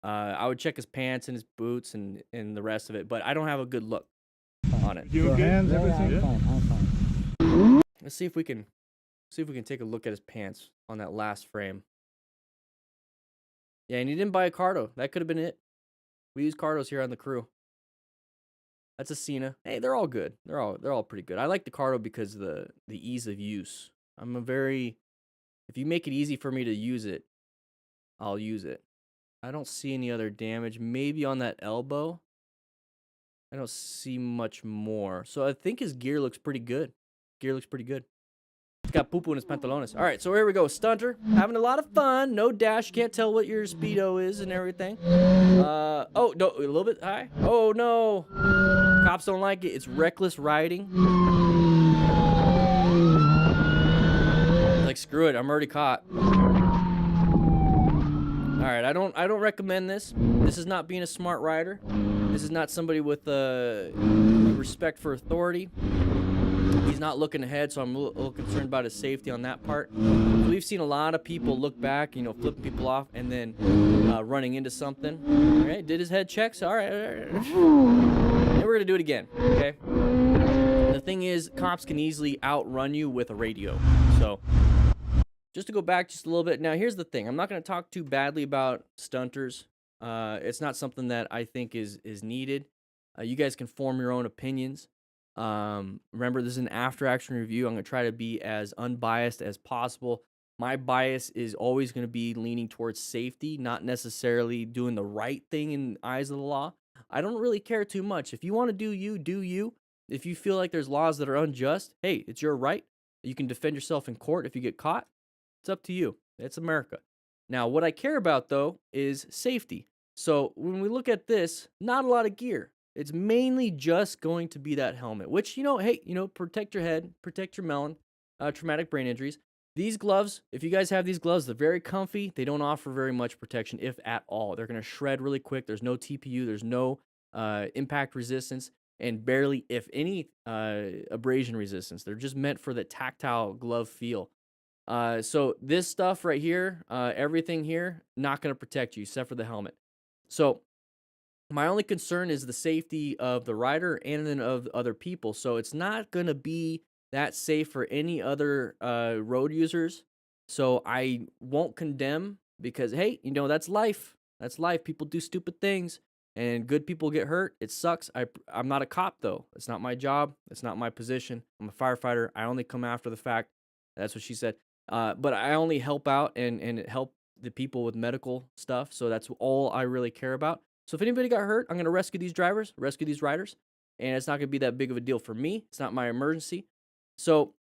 I would check his pants and his boots and the rest of it, but I don't have a good look on it. You Your okay? hands, everything? I'm fine. I'm fine. Let's see if we can take a look at his pants on that last frame. Yeah, and he didn't buy a Cardo. That could have been it. We use Cardos here on the crew. That's a Cena. Hey, they're all good. They're all pretty good. I like the Cardo because of the ease of use. If you make it easy for me to use it, I'll use it. I don't see any other damage. Maybe on that elbow. I don't see much more. So I think his gear looks pretty good. He's got poo-poo in his pantalones. All right, so here we go. Stunter. Having a lot of fun. No dash. Can't tell what your speedo is and everything. Oh, no, a little bit high. Oh, no. Cops don't like it. It's reckless riding. Like, screw it. I'm already caught. All right, I don't recommend this. This is not being a smart rider. This is not somebody with respect for authority. He's not looking ahead, so I'm a little concerned about his safety on that part. We've seen a lot of people look back, flipping people off and then running into something. All right, did his head checks. All right. And we're gonna do it again. Okay. The thing is, cops can easily outrun you with a radio. So just to go back just a little bit. Now, here's the thing. I'm not going to talk too badly about stunters. It's not something that I think is needed. You guys can form your own opinions. Remember, this is an after-action review. I'm going to try to be as unbiased as possible. My bias is always going to be leaning towards safety, not necessarily doing the right thing in the eyes of the law. I don't really care too much. If you want to do you, do you. If you feel like there's laws that are unjust, hey, it's your right. You can defend yourself in court if you get caught. It's up to you. It's America. Now, what I care about, though, is safety. So when we look at this, not a lot of gear. It's mainly just going to be that helmet, which, hey, protect your head, protect your melon, traumatic brain injuries. These gloves, if you guys have these gloves, they're very comfy. They don't offer very much protection, if at all. They're going to shred really quick. There's no TPU. There's no impact resistance, and barely, if any, abrasion resistance. They're just meant for the tactile glove feel. So this stuff right here, everything here, not going to protect you except for the helmet. So my only concern is the safety of the rider and then of other people. So it's not going to be that safe for any other road users. So I won't condemn because, hey, that's life. That's life. People do stupid things and good people get hurt. It sucks. I'm not a cop, though. It's not my job. It's not my position. I'm a firefighter. I only come after the fact. That's what she said. But I only help out and help the people with medical stuff. So that's all I really care about. So if anybody got hurt, I'm going to rescue these drivers, rescue these riders. And it's not going to be that big of a deal for me. It's not my emergency. So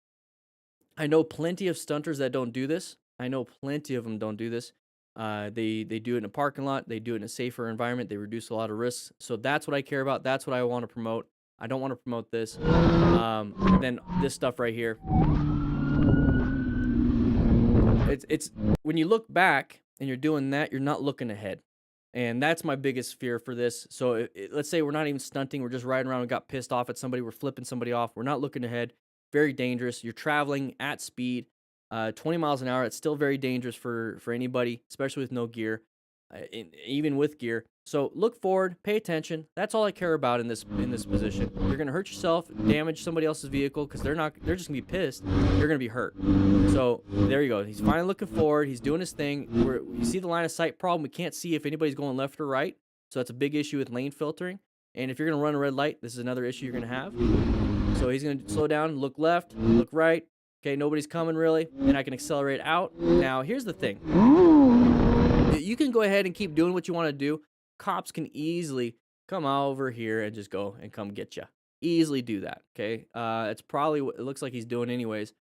I know plenty of stunters that don't do this. I know plenty of them don't do this. They do it in a parking lot. They do it in a safer environment. They reduce a lot of risks. So that's what I care about. That's what I want to promote. I don't want to promote this. And then this stuff right here. It's when you look back and you're doing that, you're not looking ahead. And that's my biggest fear for this. So let's say we're not even stunting. We're just riding around and got pissed off at somebody. We're flipping somebody off. We're not looking ahead. Very dangerous. You're traveling at speed, 20 miles an hour. It's still very dangerous for anybody, especially with no gear, even with gear. So look forward, pay attention. That's all I care about in this position. You're gonna hurt yourself, damage somebody else's vehicle because they're just gonna be pissed. You're gonna be hurt. So there you go. He's finally looking forward. He's doing his thing. You see the line of sight problem. We can't see if anybody's going left or right. So that's a big issue with lane filtering. And if you're gonna run a red light, this is another issue you're gonna have. So he's gonna slow down, look left, look right. Okay, nobody's coming really, and I can accelerate out. Now here's the thing. You can go ahead and keep doing what you want to do. Cops can easily come over here and just go and come get you. Easily do that, okay? It's probably what it looks like he's doing anyways.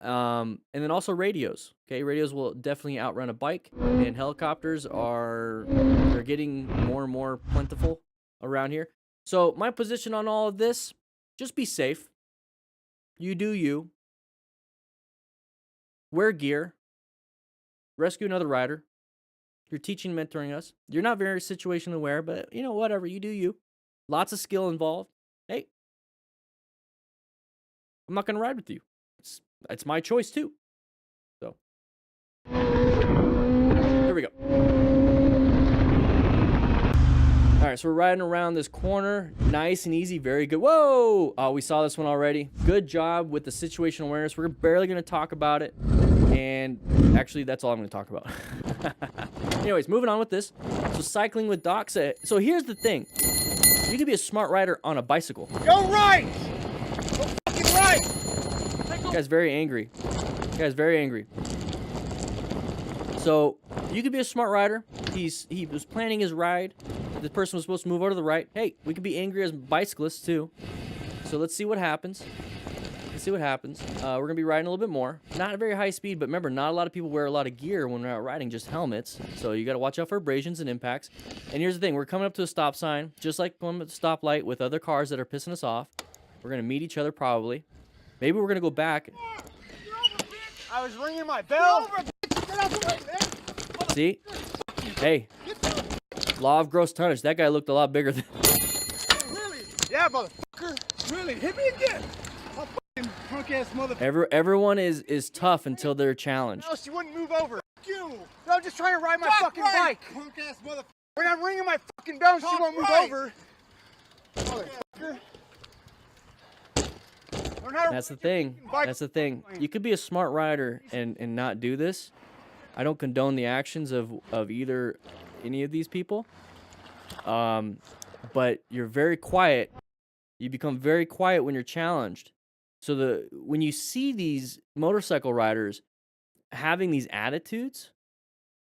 And then also radios, okay? Radios will definitely outrun a bike, and helicopters they're getting more and more plentiful around here. So my position on all of this, just be safe. You do you. Wear gear. Rescue another rider. You're teaching, mentoring us. You're not very situationally aware, but, whatever. You do you. Lots of skill involved. Hey, I'm not going to ride with you. It's my choice, too. So, here we go. right, so we're riding around this corner. Nice and easy. Very good. Whoa! Oh, we saw this one already. Good job with the situational awareness. We're barely going to talk about it. And actually, that's all I'm going to talk about. Anyways, moving on with this. So cycling with Doc. So here's the thing. You could be a smart rider on a bicycle. Go right! Go fucking right! This guy's very angry. This guy's very angry. So you could be a smart rider. He was planning his ride. This person was supposed to move over to the right. Hey, we could be angry as bicyclists too. So let's see what happens. Let's see what happens. We're gonna be riding a little bit more. Not at a very high speed, but remember, not a lot of people wear a lot of gear when they're out riding, just helmets. So you gotta watch out for abrasions and impacts. And here's the thing: we're coming up to a stop sign, just like going at the stoplight with other cars that are pissing us off. We're gonna meet each other probably. Maybe we're gonna go back. I was ringing my bell. See? Hey. Law of gross tonnage. That guy looked a lot bigger than. Really? Yeah, motherfucker. Really? Hit me again. Oh, fucking punk ass motherfucker. Everyone is tough until they're challenged. Else you wouldn't move over. You. No, I'm just trying to ride my fucking bike. Punk ass motherfucker. When I'm ringing my fucking bell, she won't move over. Motherfucker. That's the thing. That's the thing. You could be a smart rider and not do this. I don't condone the actions of either any of these people. But you're very quiet. You become very quiet when you're challenged. So when you see these motorcycle riders having these attitudes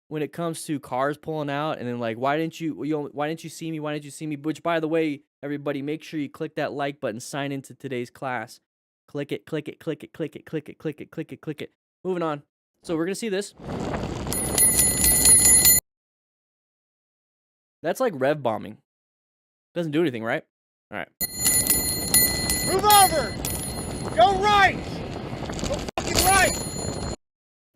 when it comes to cars pulling out and then like, why didn't you see me? Why didn't you see me? Which, by the way, everybody, make sure you click that like button, sign into today's class. Click it, click it, click it, click it, click it, click it, click it, click it. Moving on. So we're gonna see this. That's like rev bombing. Doesn't do anything, right? All right. Move over! Go right! Go fucking right!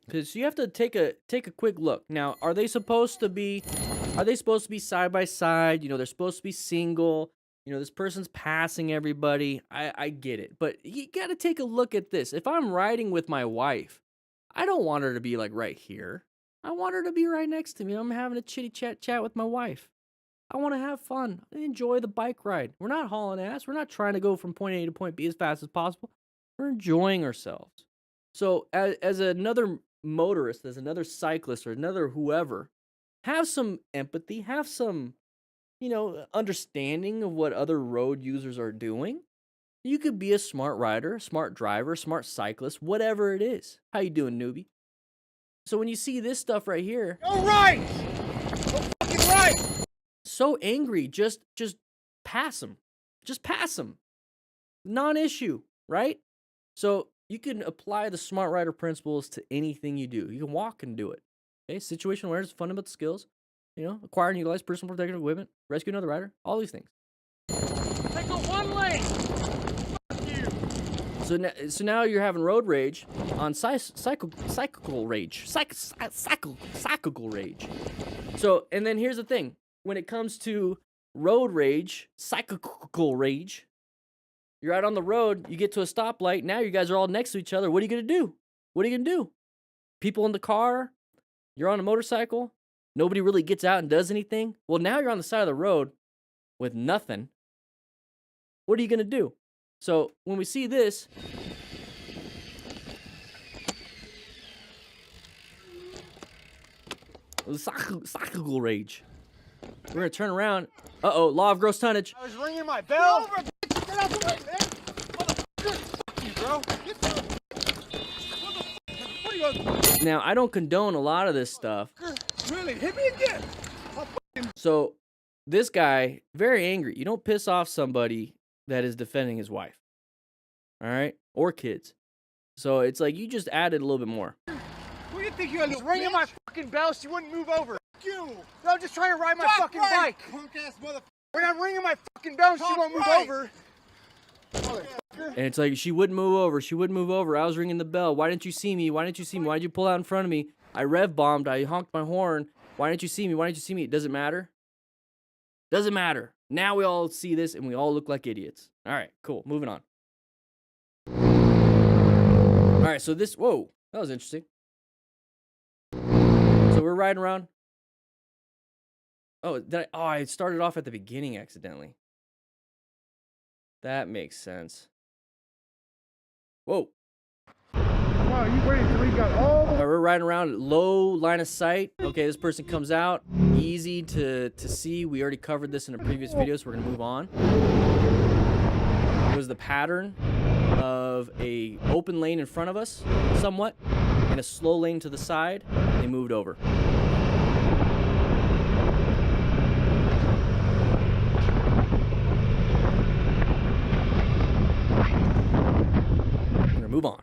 Because you have to take a quick look. Now, are they supposed to be side by side? You know, they're supposed to be single. You know, this person's passing everybody. I get it. But you got to take a look at this. If I'm riding with my wife, I don't want her to be like right here. I want her to be right next to me. I'm having a chitty chat with my wife. I want to have fun. Enjoy the bike ride. We're not hauling ass. We're not trying to go from point A to point B as fast as possible. We're enjoying ourselves. So as another motorist, as another cyclist or another whoever, have some empathy, have some, you know, understanding of what other road users are doing. You could be a smart rider, smart driver, smart cyclist, whatever it is. How you doing, newbie? So when you see this stuff right here, go right! Go fucking right! So angry, just pass them. Just pass them. Non-issue, right? So you can apply the smart rider principles to anything you do. You can walk and do it. Okay, situational awareness, fundamental skills. You know, acquire and utilize personal protective equipment, rescue another rider, all these things. Take a one lane. Fuck you. So now you're having road rage on cyclical rage. Cyclical rage. So, and then here's the thing. When it comes to road rage, cyclical rage, you're out on the road, you get to a stoplight, now you guys are all next to each other. What are you going to do? What are you going to do? People in the car, you're on a motorcycle, nobody really gets out and does anything. Well, now you're on the side of the road with nothing. What are you going to do? So when we see this, cyclical rage. We're going to turn around. Uh-oh, law of gross tonnage. I was ringing my bell. Get out the way, man. Motherfucker. You, bro. Get down. What are you... Now, I don't condone a lot of this stuff. Really? Hit me again. So, this guy, very angry. You don't piss off somebody that is defending his wife. All right? Or kids. So, it's like you just added a little bit more. What do you think you're ringing my fucking bell so you wouldn't move over? You. No, I'm just trying to ride my fucking bike. Punk ass motherfucker. When I'm ringing my fucking bell, she won't move over. And it's like, she wouldn't move over. She wouldn't move over. I was ringing the bell. Why didn't you see me? Why didn't you see me? Why did you pull out in front of me? I rev bombed. I honked my horn. Why didn't you see me? Why didn't you see me? Does it matter? Doesn't matter. Now we all see this and we all look like idiots. All right, cool. Moving on. All right, so this, whoa, that was interesting. So we're riding around. Oh, I started off at the beginning accidentally. That makes sense. Whoa. Wow, you waited till he got all the way. We're riding around low line of sight. Okay, this person comes out. Easy to see. We already covered this in a previous video, so we're going to move on. It was the pattern of a open lane in front of us, somewhat, and a slow lane to the side. They moved over. We're going to move on.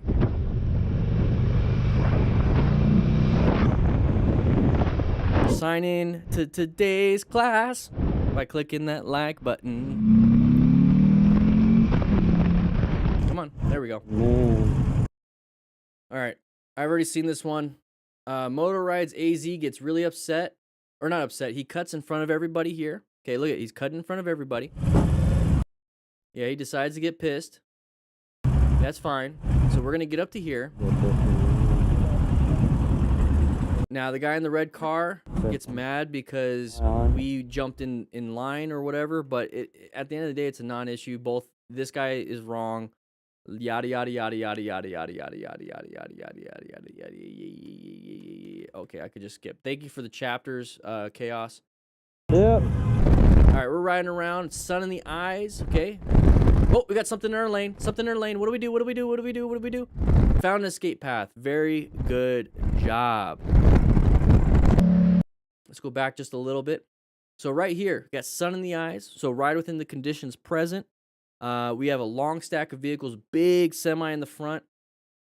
Sign in to today's class by clicking that like button. Come on, there we go. Man. All right, I've already seen this one. Motor Rides AZ gets really upset, or not upset. He cuts in front of everybody here. Okay, look at, he's cutting in front of everybody. Yeah, he decides to get pissed. That's fine. So we're gonna get up to here. Now the guy in the red car gets mad because we jumped in line or whatever, but at the end of the day, it's a non-issue. Both, this guy is wrong. Yada yada yada yada yada yada yada yada yada yada yada yada yada yada. Okay, I could just skip. Thank you for the chapters, Chaos. Yep. All right, we're riding around, sun in the eyes. Okay. Oh, we got something in our lane. Something in our lane. What do we do? What do we do? What do we do? What do we do? Found an escape path. Very good job. Let's go back just a little bit. So right here, we got sun in the eyes. So ride within the conditions present. We have a long stack of vehicles, big semi in the front.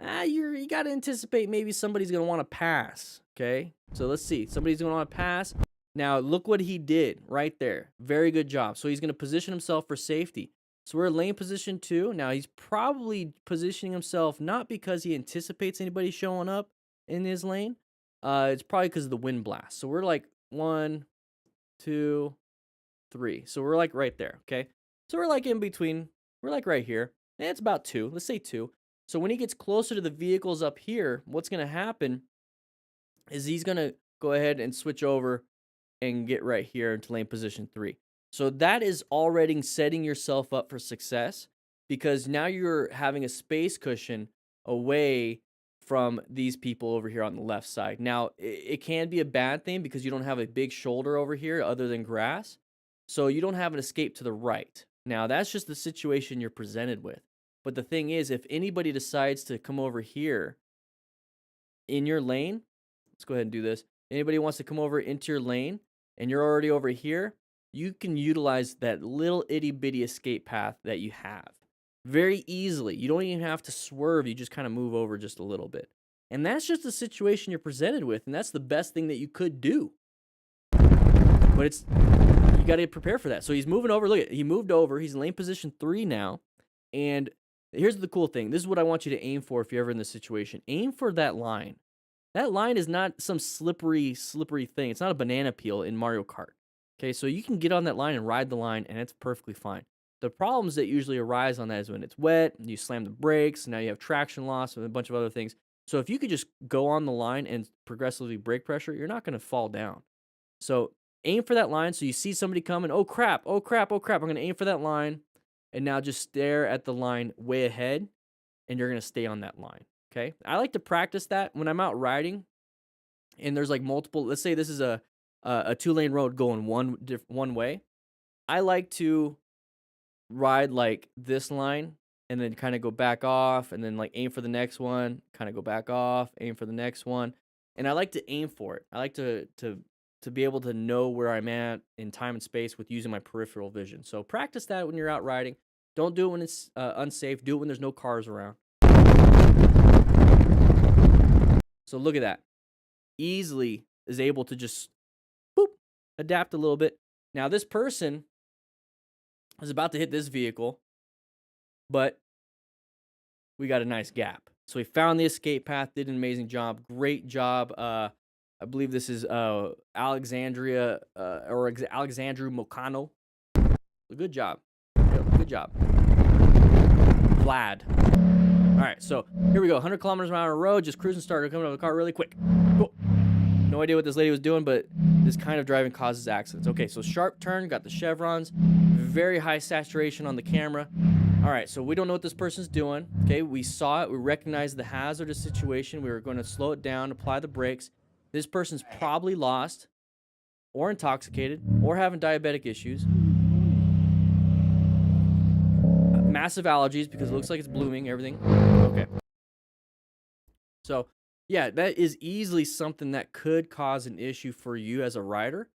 You got to anticipate maybe somebody's going to want to pass. Okay, so let's see. Somebody's going to want to pass. Now, look what he did right there. Very good job. So he's going to position himself for safety. So we're in lane position 2. Now, he's probably positioning himself not because he anticipates anybody showing up in his lane. It's probably because of the wind blast. So we're like 1, 2, 3. So we're like right there, okay? So we're like in between. We're like right here. And it's about 2. Let's say 2. So when he gets closer to the vehicles up here, what's going to happen is he's going to go ahead and switch over and get right here into lane position 3. So that is already setting yourself up for success because now you're having a space cushion away from these people over here on the left side. Now, it can be a bad thing because you don't have a big shoulder over here other than grass. So you don't have an escape to the right. Now, that's just the situation you're presented with. But the thing is, if anybody decides to come over here in your lane, let's go ahead and do this. Anybody wants to come over into your lane and you're already over here, you can utilize that little itty bitty escape path that you have very easily. You don't even have to swerve. You just kind of move over just a little bit. And that's just the situation you're presented with. And that's the best thing that you could do. But you got to prepare for that. So he's moving over. Look at, he moved over. He's in lane position 3 now. And here's the cool thing. This is what I want you to aim for if you're ever in this situation. Aim for that line. That line is not some slippery thing. It's not a banana peel in Mario Kart. Okay, so you can get on that line and ride the line, and it's perfectly fine. The problems that usually arise on that is when it's wet, and you slam the brakes, now you have traction loss, and a bunch of other things. So if you could just go on the line and progressively brake pressure, you're not going to fall down. So aim for that line. So you see somebody coming, oh crap, oh crap, oh crap. I'm going to aim for that line, and now just stare at the line way ahead, and you're going to stay on that line. Okay, I like to practice that when I'm out riding, and there's like multiple. Let's say this is a 2-lane road going one way. I like to ride like this line and then kind of go back off and then like aim for the next one, kind of go back off, aim for the next one. And I like to aim for it. I like to be able to know where I'm at in time and space with using my peripheral vision. So practice that when you're out riding. Don't do it when it's unsafe. Do it when there's no cars around. So look at that. Easily is able to just adapt a little bit. Now this person is about to hit this vehicle, but we got a nice gap. So he found the escape path, did an amazing job. Great job. I believe this is Alexandria or Alexandru Mocano. Good job. Good job. Vlad. All right, so here we go. 100 kilometers an hour road, just cruising, started coming out of the car really quick. Cool. No idea what this lady was doing, but this kind of driving causes accidents. Okay, so sharp turn, got the chevrons, very high saturation on the camera. All right, so we don't know what this person's doing. Okay, we saw it. We recognized the hazardous situation. We were going to slow it down, apply the brakes. This person's probably lost or intoxicated or having diabetic issues. Massive allergies because it looks like it's blooming, everything. Okay. So, yeah, that is easily something that could cause an issue for you as a rider.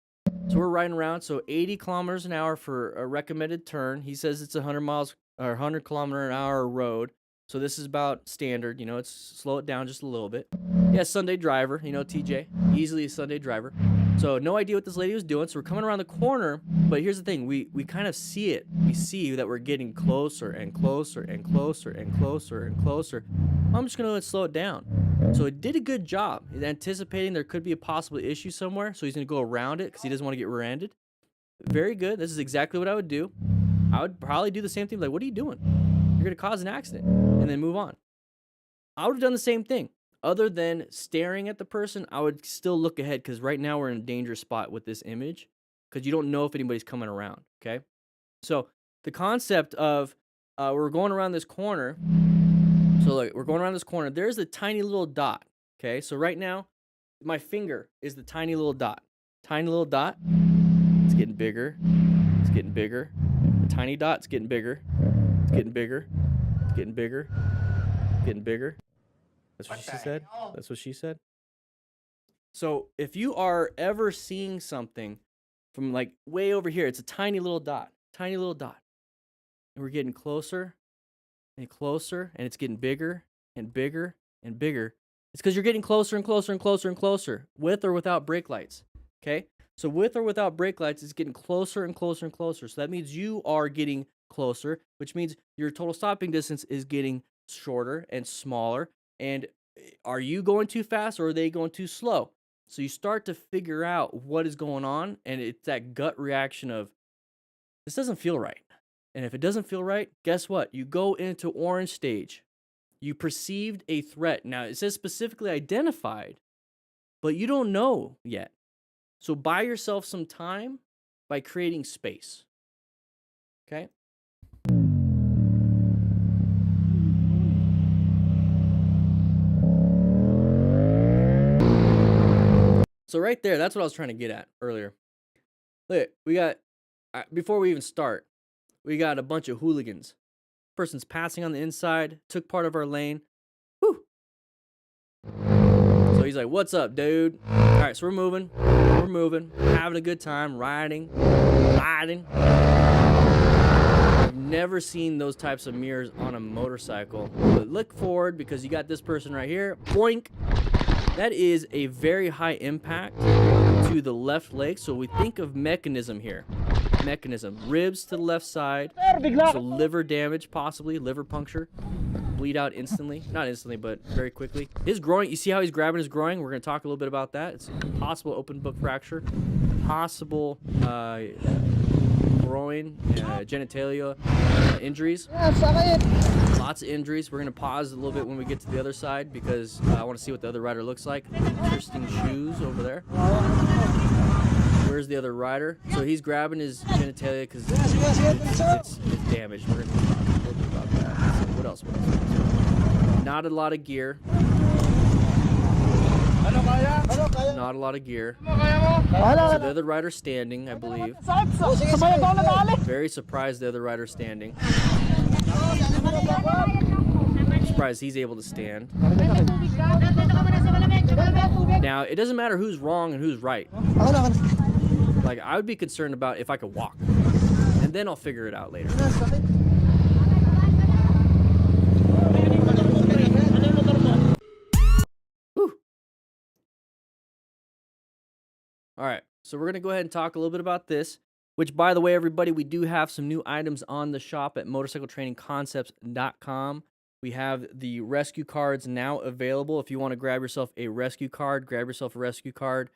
So we're riding around. So 80 kilometers an hour for a recommended turn. He says it's 100 miles or 100 kilometer an hour road. So this is about standard. You know, it's slow it down just a little bit. Yeah, Sunday driver. You know, TJ, easily a Sunday driver. So no idea what this lady was doing. So we're coming around the corner. But here's the thing: we kind of see it. We see that we're getting closer and closer and closer and closer and closer. I'm just gonna slow it down. So it did a good job. He's anticipating there could be a possible issue somewhere, so he's gonna go around it because he doesn't want to get rear-ended. Very good. This is exactly what I would do. I would probably do the same thing. Like, what are you doing? You're gonna cause an accident, and then move on. I would have done the same thing. Other than staring at the person, I would still look ahead because right now we're in a dangerous spot with this image because you don't know if anybody's coming around. Okay, so the concept of we're going around this corner. So look, we're going around this corner. There's a tiny little dot. Okay, so right now, my finger is the tiny little dot. Tiny little dot. It's getting bigger. It's getting bigger. The tiny dot's getting bigger. It's getting bigger. It's getting bigger. It's getting bigger. That's what she said. That's what she said. So if you are ever seeing something from like way over here, it's a tiny little dot. Tiny little dot. And we're getting closer and closer, and it's getting bigger and bigger and bigger. It's because you're getting closer and closer and closer and closer, with or without brake lights. Okay? So with or without brake lights, it's getting closer and closer and closer. So that means you are getting closer, which means your total stopping distance is getting shorter and smaller. And are you going too fast or are they going too slow? So you start to figure out what is going on, and it's that gut reaction of, this doesn't feel right. And if it doesn't feel right, guess what? You go into orange stage. You perceived a threat. Now, it says specifically identified, but you don't know yet. So buy yourself some time by creating space. Okay? So right there, that's what I was trying to get at earlier. Look, we got, before we even start, we got a bunch of hooligans. Person's passing on the inside, took part of our lane. Whew. So he's like, what's up, dude? All right, so we're moving, having a good time, riding. I've never seen those types of mirrors on a motorcycle. But look forward, because you got this person right here. Boink. That is a very high impact to the left leg. So we think of mechanism here. Mechanism. Ribs to the left side. So liver damage, possibly. Liver puncture. Bleed out instantly. Not instantly, but very quickly. His groin, you see how he's grabbing his groin? We're going to talk a little bit about that. It's possible open book fracture. Possible groin, genitalia injuries. Lots of injuries. We're going to pause a little bit when we get to the other side because I want to see what the other rider looks like. Interesting shoes over there. Where's the other rider? So he's grabbing his genitalia because it's damaged. We're going to talk a little bit about that. So what else? Not a lot of gear. Not a lot of gear. So the other rider's standing, I believe. Very surprised the other rider's standing. I'm surprised he's able to stand. Now, it doesn't matter who's wrong and who's right. Like, I would be concerned about if I could walk. And then I'll figure it out later. Whew. All right, so we're going to go ahead and talk a little bit about this. Which, by the way, everybody, we do have some new items on the shop at motorcycletrainingconcepts.com. We have the rescue cards now available. If you want to grab yourself a rescue card, grab yourself a rescue card.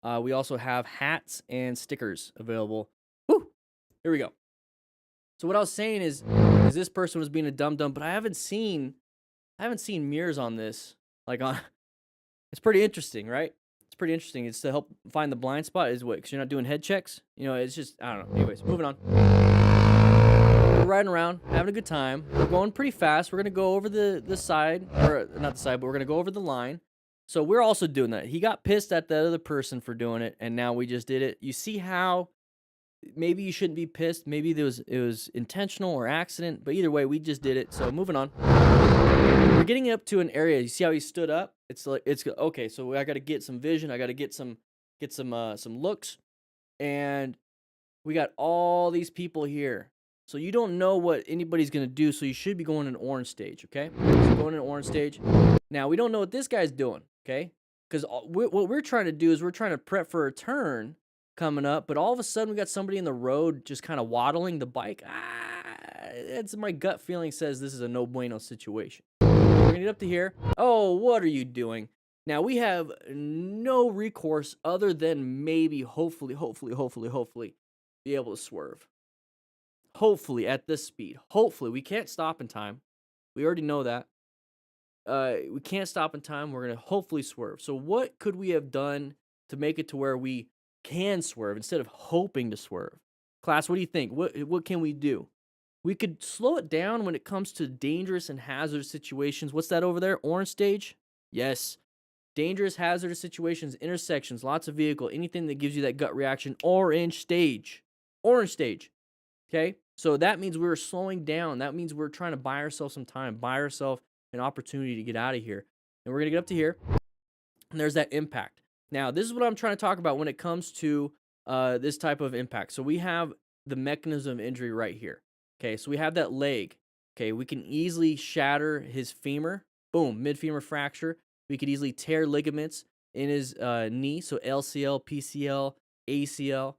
We also have hats and stickers available. Woo! Here we go. So what I was saying is this person was being a dum-dum, but I haven't seen mirrors on this. Like, it's pretty interesting, right? It's pretty interesting. It's to help find the blind spot is what? Because you're not doing head checks. You know, it's just, I don't know. Anyways, moving on. We're riding around, having a good time. We're going pretty fast. We're going to go over the side, or not the side, but we're going to go over the line. So we're also doing that. He got pissed at the other person for doing it, and now we just did it. You see how maybe you shouldn't be pissed. Maybe it was intentional or accident, but either way, we just did it. So moving on. We're getting up to an area. You see how he stood up? It's like it's okay. So I got to get some vision. I got to get some looks, and we got all these people here. So you don't know what anybody's gonna do. So you should be going in orange stage. Okay, so going in orange stage. Now we don't know what this guy's doing. Okay, because what we're trying to do is we're trying to prep for a turn coming up, but all of a sudden we got somebody in the road just kind of waddling the bike. It's my gut feeling says this is a no bueno situation. We're gonna get up to here. Oh, what are you doing? Now we have no recourse other than maybe, hopefully, be able to swerve. Hopefully at this speed. Hopefully we can't stop in time. We already know that. We can't stop in time. We're gonna hopefully swerve. So what could we have done to make it to where we can swerve instead of hoping to swerve? Class, what do you think? What can we do? We could slow it down when it comes to dangerous and hazardous situations. What's that over there? Orange stage? Yes. Dangerous, hazardous situations, intersections, lots of vehicle, anything that gives you that gut reaction. Orange stage. Orange stage. Okay? So that means we're slowing down. That means we're trying to buy ourselves some time, buy ourselves an opportunity to get out of here. And we're going to get up to here. And there's that impact. Now, this is what I'm trying to talk about when it comes to this type of impact. So we have the mechanism of injury right here. Okay, so we have that leg. Okay, we can easily shatter his femur. Boom, mid-femur fracture. We could easily tear ligaments in his knee. So LCL, PCL, ACL.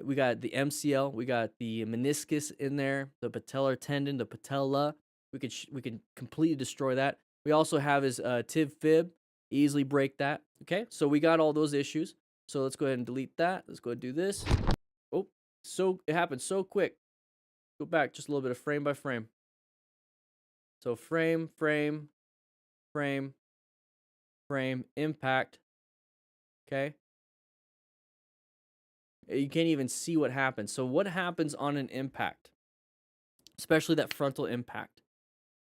We got the MCL. We got the meniscus in there. The patellar tendon, the patella. We could completely destroy that. We also have his tib fib. Easily break that. Okay, so we got all those issues. So let's go ahead and delete that. Let's go ahead and do this. Oh, so it happened so quick. Go back just a little bit of frame by frame. So frame, impact. Okay. You can't even see what happens. So what happens on an impact? Especially that frontal impact.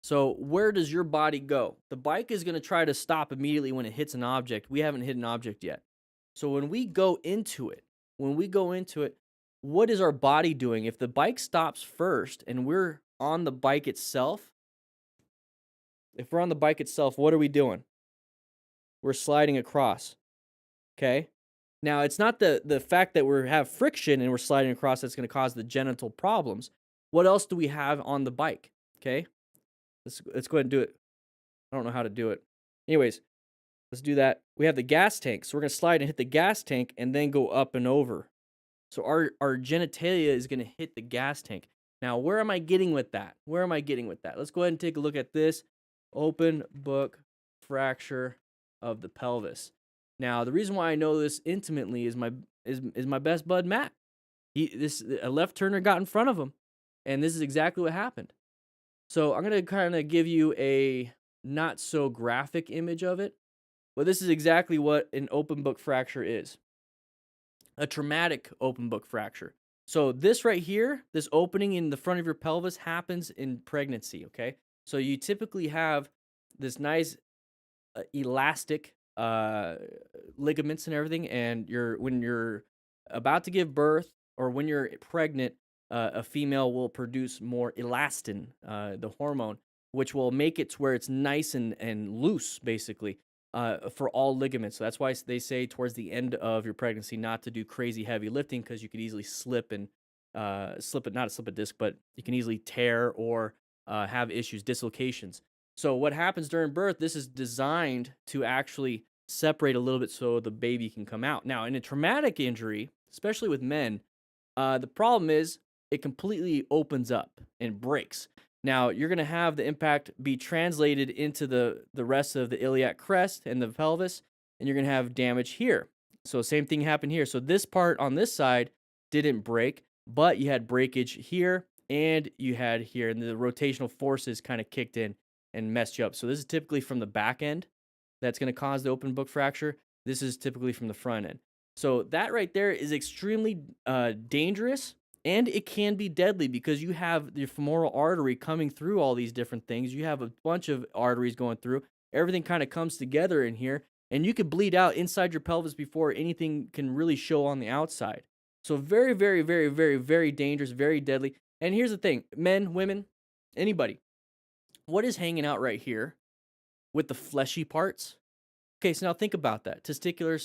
So where does your body go? The bike is going to try to stop immediately when it hits an object. We haven't hit an object yet. So when we go into it, what is our body doing? If the bike stops first and we're on the bike itself, what are we doing? We're sliding across. Okay? Now, it's not the fact that we have friction and we're sliding across that's going to cause the genital problems. What else do we have on the bike? Okay? Let's go ahead and do it. I don't know how to do it. Anyways, let's do that. We have the gas tank. So we're going to slide and hit the gas tank and then go up and over. So our genitalia is going to hit the gas tank. Now, where am I getting with that? Let's go ahead and take a look at this. Open book fracture of the pelvis. Now, the reason why I know this intimately is my best bud Matt. A left turner got in front of him, and this is exactly what happened. So I'm going to kind of give you a not so graphic image of it, but this is exactly what an open book fracture is. A traumatic open book fracture. So this right here, this opening in the front of your pelvis happens in pregnancy, okay? So you typically have this nice elastic ligaments and everything, and when you're about to give birth or when you're pregnant, a female will produce more elastin, the hormone, which will make it to where it's nice and loose, basically. For all ligaments. So that's why they say towards the end of your pregnancy not to do crazy heavy lifting, because you could easily slip a disc, but you can easily tear or have issues, dislocations. So what happens during birth, this is designed to actually separate a little bit so the baby can come out. Now, in a traumatic injury, especially with men, the problem is it completely opens up and breaks. Now, you're going to have the impact be translated into the rest of the iliac crest and the pelvis, and you're going to have damage here. So same thing happened here. So this part on this side didn't break, but you had breakage here and you had here, and the rotational forces kind of kicked in and messed you up. So this is typically from the back end that's going to cause the open book fracture. This is typically from the front end. So that right there is extremely dangerous, and it can be deadly because you have the femoral artery coming through all these different things. You have a bunch of arteries going through. Everything kind of comes together in here, and you could bleed out inside your pelvis before anything can really show on the outside. So very, very, very, very, very dangerous, very deadly. And here's the thing, men, women, anybody, what is hanging out right here with the fleshy parts? Okay, so now think about that. Testicular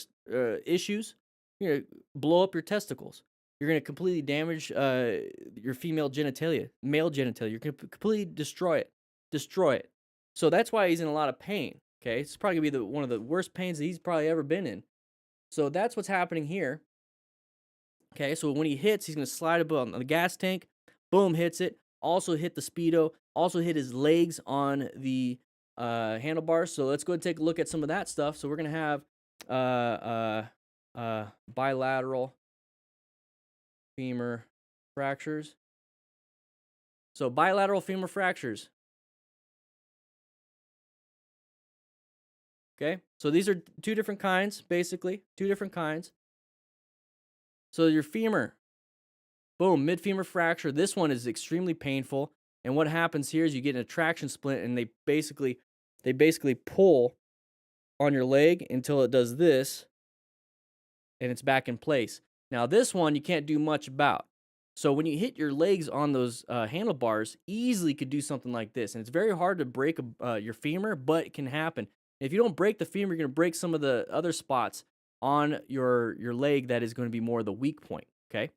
issues, you're going to blow up your testicles. You're going to completely damage your female genitalia, male genitalia. You're going to completely destroy it. So that's why he's in a lot of pain, okay? It's probably going to be one of the worst pains that he's probably ever been in. So that's what's happening here. Okay, so when he hits, he's going to slide up on the gas tank. Boom, hits it. Also hit the speedo. Also hit his legs on the handlebars. So let's go and take a look at some of that stuff. So we're going to have bilateral femur fractures. So bilateral femur fractures. Okay, so these are two different kinds, basically. Two different kinds. So your femur, boom, mid-femur fracture. This one is extremely painful. And what happens here is you get an attraction splint, and they basically pull on your leg until it does this, and it's back in place. Now this one you can't do much about. So when you hit your legs on those handlebars, easily could do something like this. And it's very hard to break your femur, but it can happen. If you don't break the femur, you're going to break some of the other spots on your leg that is going to be more the weak point, okay?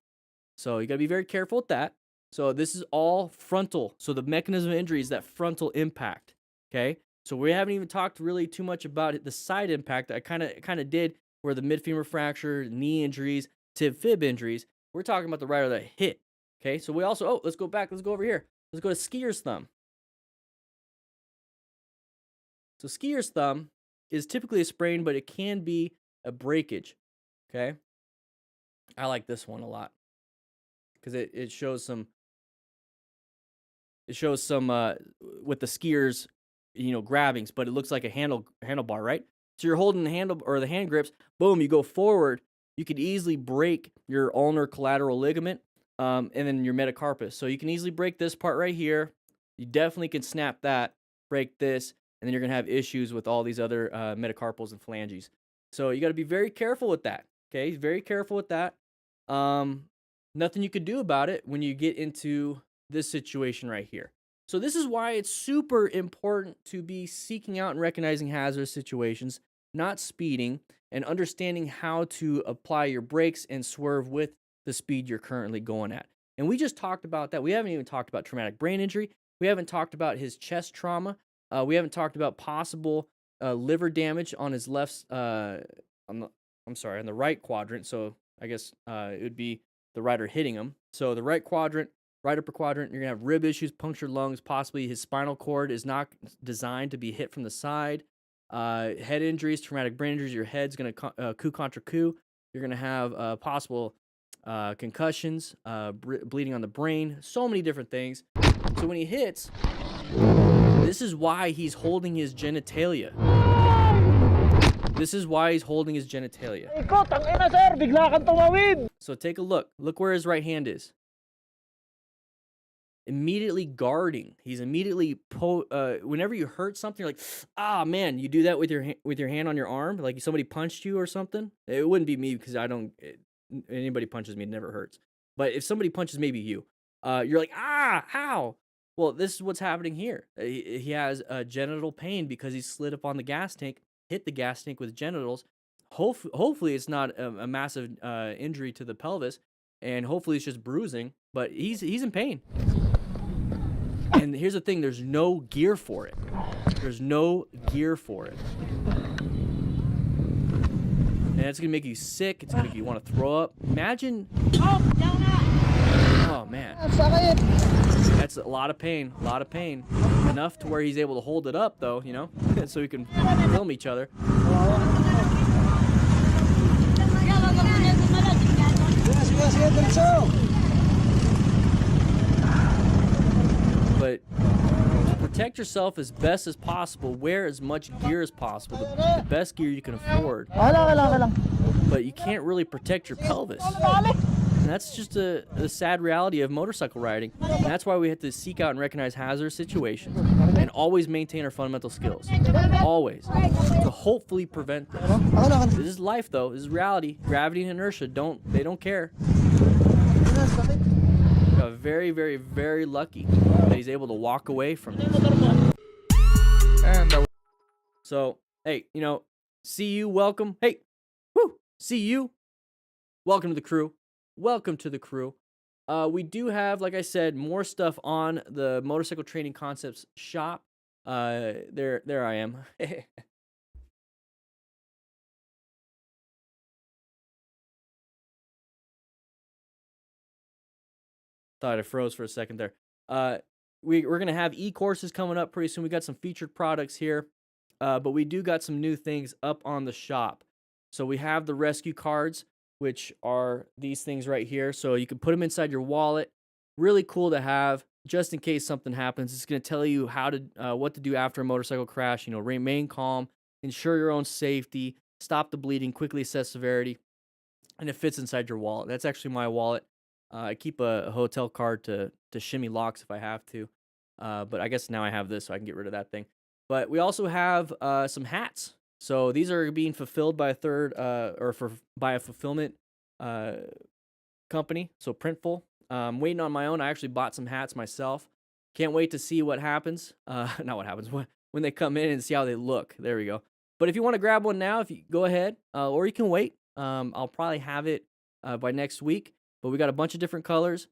So you got to be very careful with that. So this is all frontal. So the mechanism of injury is that frontal impact, okay? So we haven't even talked really too much about it. The side impact I kind of did, where the mid-femur fracture, knee injuries, tib-fib injuries. We're talking about the right or that hit, okay? So we also, let's go back. Let's go over here. Let's go to skier's thumb. So skier's thumb is typically a sprain, but it can be a breakage, okay? I like this one a lot because it shows some with the skiers, grabbings, but it looks like a handlebar, right? So you're holding the handle or the hand grips, boom, you go forward, you could easily break your ulnar collateral ligament, and then your metacarpus. So you can easily break this part right here. You definitely can snap that, break this, and then you're going to have issues with all these other metacarpals and phalanges. So you got to be very careful with that, okay? Very careful with that. Nothing you could do about it when you get into this situation right here. So this is why it's super important to be seeking out and recognizing hazardous situations, not speeding, and understanding how to apply your brakes and swerve with the speed you're currently going at. And we just talked about that. We haven't even talked about traumatic brain injury. We haven't talked about his chest trauma. We haven't talked about possible liver damage on his left, on the right quadrant. So I guess it would be the rider hitting him. So the right quadrant, right upper quadrant, you're going to have rib issues, punctured lungs, possibly his spinal cord is not designed to be hit from the side. Head injuries, traumatic brain injuries, your head's going to coup contre coup. You're going to have possible concussions, bleeding on the brain, so many different things. So when he hits, this is why he's holding his genitalia. This is why he's holding his genitalia. So take a look. Look where his right hand is. Immediately guarding. He's immediately whenever you hurt something, you're like, ah, man, you do that with your hand on your arm, like somebody punched you or something. It wouldn't be me because anybody punches me, it never hurts. But if somebody punches maybe you, you're like, ah, how? Well, this is what's happening here. He has genital pain because he slid up on the gas tank, hit the gas tank with genitals. Hopefully it's not a massive injury to the pelvis, and hopefully it's just bruising, but he's in pain. And here's the thing, there's no gear for it. There's no gear for it. And it's going to make you sick. It's going to make you want to throw up. Imagine. Oh, man. That's a lot of pain. A lot of pain. Enough to where he's able to hold it up, though, so we can film each other. But to protect yourself as best as possible. Wear as much gear as possible, the best gear you can afford. But you can't really protect your pelvis. And that's just a sad reality of motorcycle riding. And that's why we have to seek out and recognize hazardous situations and always maintain our fundamental skills. Always. To hopefully prevent this. This is life, though. This is reality. Gravity and inertia they don't care. Got very, very, very lucky that he's able to walk away from this. And So, hey, you know, see you, welcome. Hey, whoo, see you. Welcome to the crew. Welcome to the crew. We do have, like I said, more stuff on the Motorcycle Training Concepts shop. There I am. Thought I froze for a second there. We're gonna have e-courses coming up pretty soon. We got some featured products here, but we do got some new things up on the shop. So we have the rescue cards, which are these things right here. So you can put them inside your wallet. Really cool to have, just in case something happens. It's going to tell you how to, what to do after a motorcycle crash. You know, remain calm, ensure your own safety, stop the bleeding, quickly assess severity, and it fits inside your wallet. That's actually my wallet. I keep a hotel card to shimmy locks if I have to, but I guess now I have this, so I can get rid of that thing. But we also have some hats. So these are being fulfilled by by a fulfillment company. So Printful. I'm waiting on my own. I actually bought some hats myself. Can't wait to see what happens. Not what happens, when they come in and see how they look. There we go. But if you want to grab one now, if you go ahead, or you can wait. I'll probably have it by next week. But we got a bunch of different colors.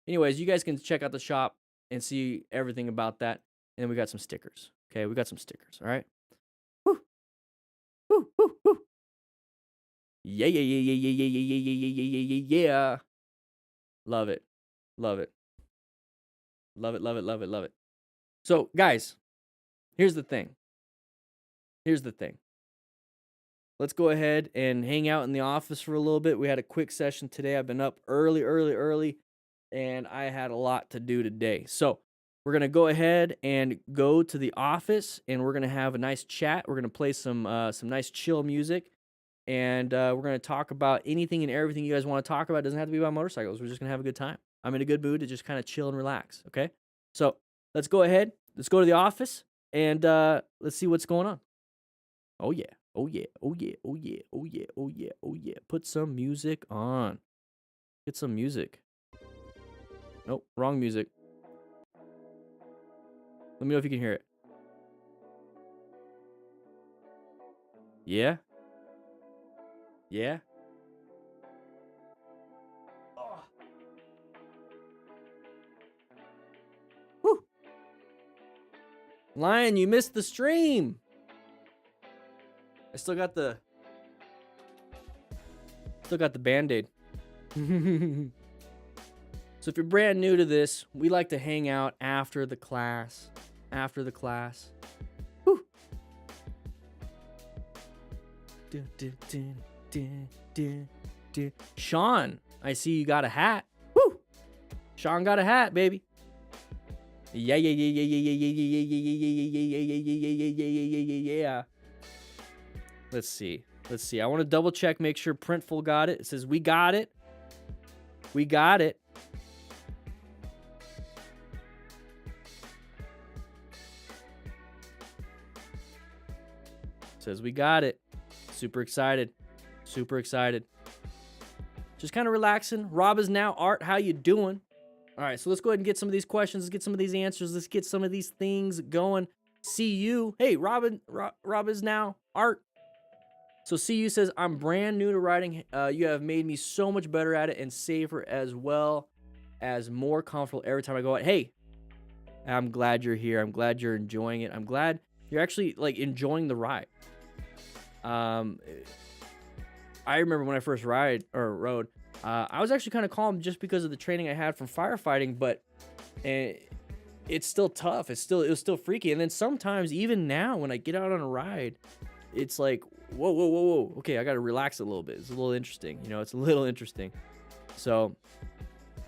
Anyways, you guys can check out the shop and see everything about that. And then we got some stickers. Okay, we got some stickers. All right. Woo. Woo, woo, woo. Yeah. Love it. Love it. Love it, love it, love it, love it. So, guys, here's the thing. Let's go ahead and hang out in the office for a little bit. We had a quick session today. I've been up early, and I had a lot to do today. So, we're going to go ahead and go to the office, and we're going to have a nice chat. We're going to play some nice chill music, and we're going to talk about anything and everything you guys want to talk about. It doesn't have to be about motorcycles. We're just going to have a good time. I'm in a good mood to just kind of chill and relax, okay? So let's go ahead. Let's go to the office, and let's see what's going on. Oh, yeah. Oh, yeah. Oh, yeah. Oh, yeah. Oh, yeah. Oh, yeah. Oh, yeah. Put some music on. Get some music. Nope, wrong music. Let me know if you can hear it. Yeah? Yeah? Oh. Woo! Lion, you missed the stream. I still got the Band-Aid. So if you're brand new to this, we like to hang out after the class. Woo. Sean, I see you got a hat. Woo! Sean got a hat, baby. Yeah. Let's see. I want to double check, make sure Printful got it. It says we got it. It says we got it. Super excited. Just kind of relaxing. Rob is now Art. How you doing? All right, so let's go ahead and get some of these questions. Let's get some of these answers. Let's get some of these things going. See you. Hey, Rob is now Art. So CU says, I'm brand new to riding. You have made me so much better at it and safer, as well as more comfortable every time I go out. Hey, I'm glad you're here. I'm glad you're enjoying it. I'm glad you're actually like enjoying the ride. I remember when I first rode, I was actually kind of calm just because of the training I had from firefighting, but it's still tough. It was still freaky. And then sometimes, even now, when I get out on a ride, it's like, whoa. Okay, I got to relax a little bit. It's a little interesting. It's a little interesting. So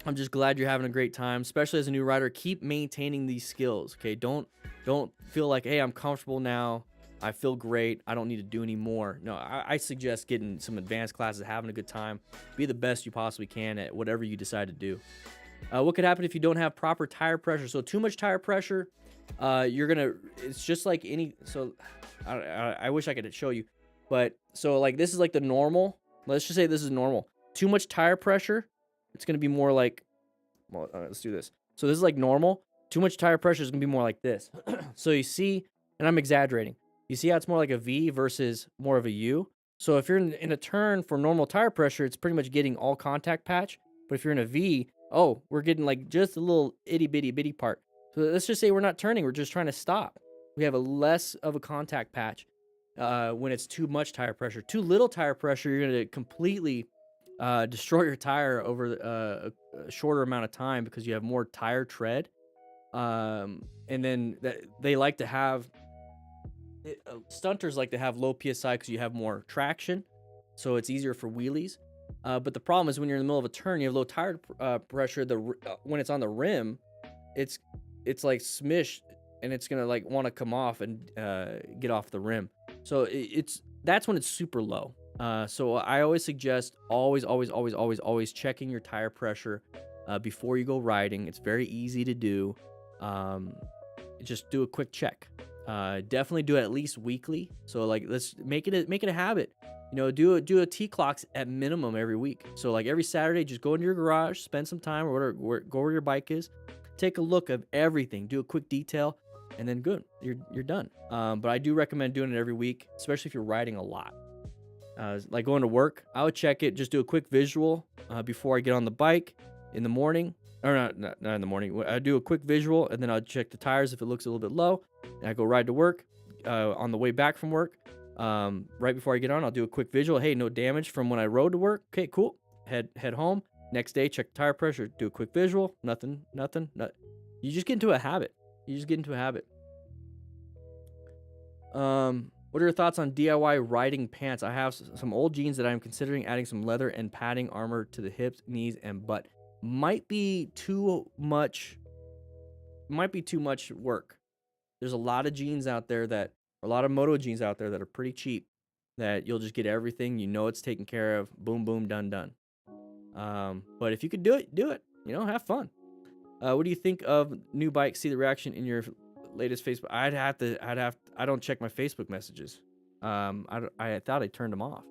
I'm just glad you're having a great time, especially as a new rider. Keep maintaining these skills, okay? Don't feel like, hey, I'm comfortable now. I feel great. I don't need to do any more. No, I suggest getting some advanced classes, having a good time. Be the best you possibly can at whatever you decide to do. What could happen if you don't have proper tire pressure? So too much tire pressure, it's just like any, so I wish I could show you, but so like this is like the normal. Let's just say this is normal. Too much tire pressure, it's going to be more like, well, let's do this. So this is like normal. Too much tire pressure is going to be more like this. So you see, and I'm exaggerating. You see how it's more like a V versus more of a U? So if you're in a turn for normal tire pressure, it's pretty much getting all contact patch. But if you're in a V, oh, we're getting like just a little itty bitty part. So let's just say we're not turning. We're just trying to stop. We have a less of a contact patch when it's too much tire pressure. Too little tire pressure, you're going to completely destroy your tire over a shorter amount of time because you have more tire tread. And then they like to have stunters like to have low PSI because you have more traction, so it's easier for wheelies. But the problem is when you're in the middle of a turn, you have low tire pressure. When it's on the rim, it's like smish, and it's gonna like want to come off and get off the rim. So that's when it's super low. So I always suggest always checking your tire pressure before you go riding. It's very easy to do. Just do a quick check. Definitely do it at least weekly. So like let's make it a habit. You know, do a T-clocks at minimum every week. So like every Saturday, just go into your garage, spend some time or whatever, go where your bike is, take a look of everything, do a quick detail, and then good, you're done. But I do recommend doing it every week, especially if you're riding a lot. Like going to work, I would check it, just do a quick visual before I get on the bike in the morning. Or not in the morning. I do a quick visual, and then I'll check the tires if it looks a little bit low. And I go ride to work. On the way back from work, right before I get on, I'll do a quick visual. Hey, no damage from when I rode to work. Okay, cool. Head home. Next day, check the tire pressure. Do a quick visual. Nothing. You just get into a habit. What are your thoughts on DIY riding pants? I have some old jeans that I'm considering adding some leather and padding armor to the hips, knees, and butt. Might be too much work. There's a lot of jeans out there a lot of moto jeans out there that are pretty cheap that you'll just get everything. You know it's taken care of. Boom, boom, done. But if you could do it, you know, have fun. What do you think of new bike? See the reaction in your latest Facebook. I don't check my Facebook messages. I thought I turned them off.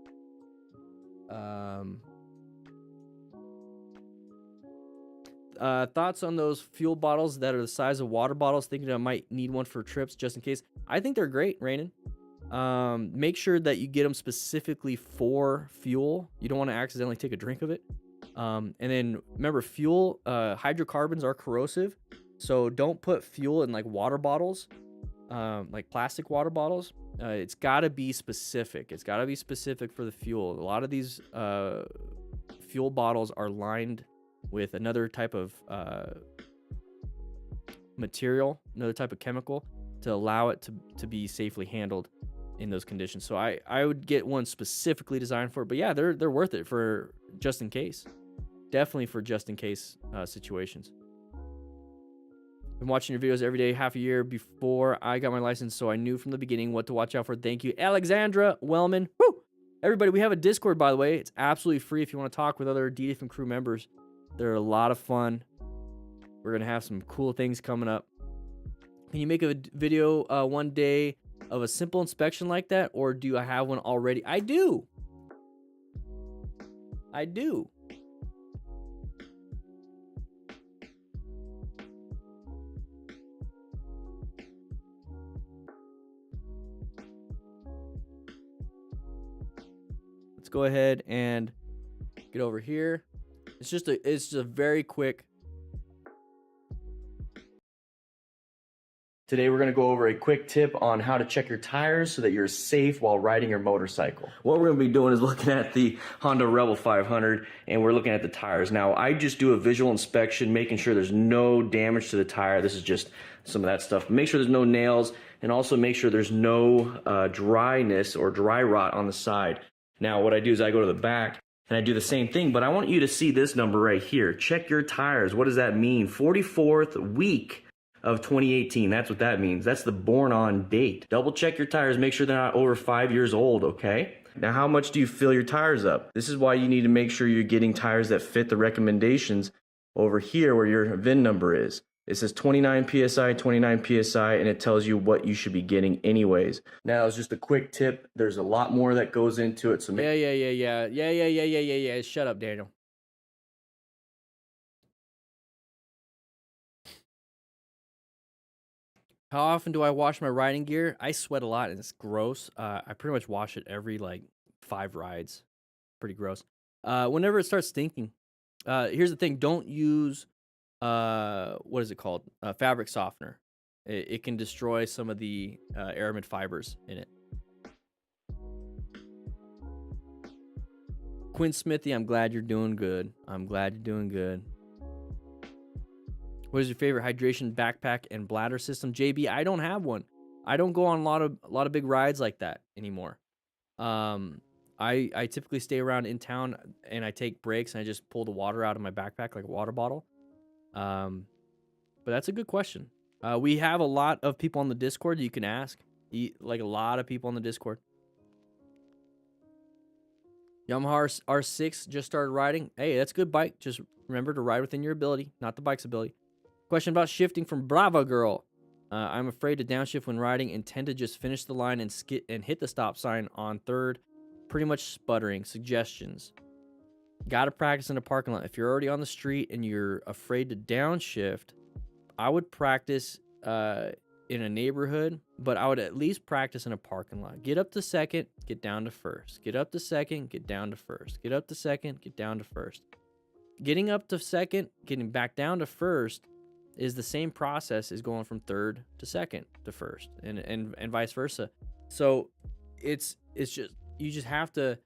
Thoughts on those fuel bottles that are the size of water bottles? Thinking I might need one for trips just in case. I think they're great, Rainin. Make sure that you get them specifically for fuel. You don't want to accidentally take a drink of it. And then remember, fuel, hydrocarbons are corrosive. So don't put fuel in like water bottles, like plastic water bottles. It's got to be specific. It's got to be specific for the fuel. A lot of these fuel bottles are lined with another type of material, another type of chemical to allow it to be safely handled in those conditions. So I would get one specifically designed for it. But yeah, they're worth it for just in case. Definitely for just in case situations. Been watching your videos every day, half a year before I got my license, so I knew from the beginning what to watch out for. Thank you, Alexandra Wellman. Woo! Everybody, we have a Discord, by the way. It's absolutely free if you want to talk with other DDFM crew members. They're a lot of fun. We're going to have some cool things coming up. Can you make a video one day of a simple inspection like that, or do I have one already? I do. Let's go ahead and get over here. It's just a very quick. Today we're going to go over a quick tip on how to check your tires so that you're safe while riding your motorcycle. What we're going to be doing is looking at the Honda Rebel 500 and we're looking at the tires. Now I just do a visual inspection, making sure there's no damage to the tire. This is just some of that stuff. Make sure there's no nails and also make sure there's no dryness or dry rot on the side. Now what I do is I go to the back and I do the same thing, but I want you to see this number right here. Check your tires. What does that mean? 44th week of 2018. That's what that means. That's the born on date. Double check your tires. Make sure they're not over 5 years old, okay? Now, how much do you fill your tires up? This is why you need to make sure you're getting tires that fit the recommendations over here where your VIN number is. It says 29 PSI, 29 PSI, and it tells you what you should be getting anyways. Now, it's just a quick tip. There's a lot more that goes into it. So Yeah. Shut up, Daniel. How often do I wash my riding gear? I sweat a lot and it's gross. I pretty much wash it every like 5 rides. Pretty gross. Whenever it starts stinking. Here's the thing. Don't use, what is it called? Fabric softener. It can destroy some of the aramid fibers in it. Quinn Smithy, I'm glad you're doing good. I'm glad you're doing good. What is your favorite hydration backpack and bladder system? JB, I don't have one. I don't go on a lot of big rides like that anymore. I typically stay around in town and I take breaks and I just pull the water out of my backpack like a water bottle. But that's a good question. We have a lot of people on the Discord you can ask. Like a lot of people on the Discord. Yamaha R6 just started riding. Hey, that's a good bike. Just remember to ride within your ability, not the bike's ability. Question about shifting from Brava Girl. I'm afraid to downshift when riding and tend to just finish the line and hit the stop sign on third. Pretty much sputtering. Suggestions. Got to practice in a parking lot. If you're already on the street and you're afraid to downshift, I would practice in a neighborhood, but I would at least practice in a parking lot. Get up to second, get down to first. Get up to second, get down to first. Get up to second, get down to first. Getting up to second, getting back down to first is the same process as going from third to second to first and vice versa. So it's just, you just have to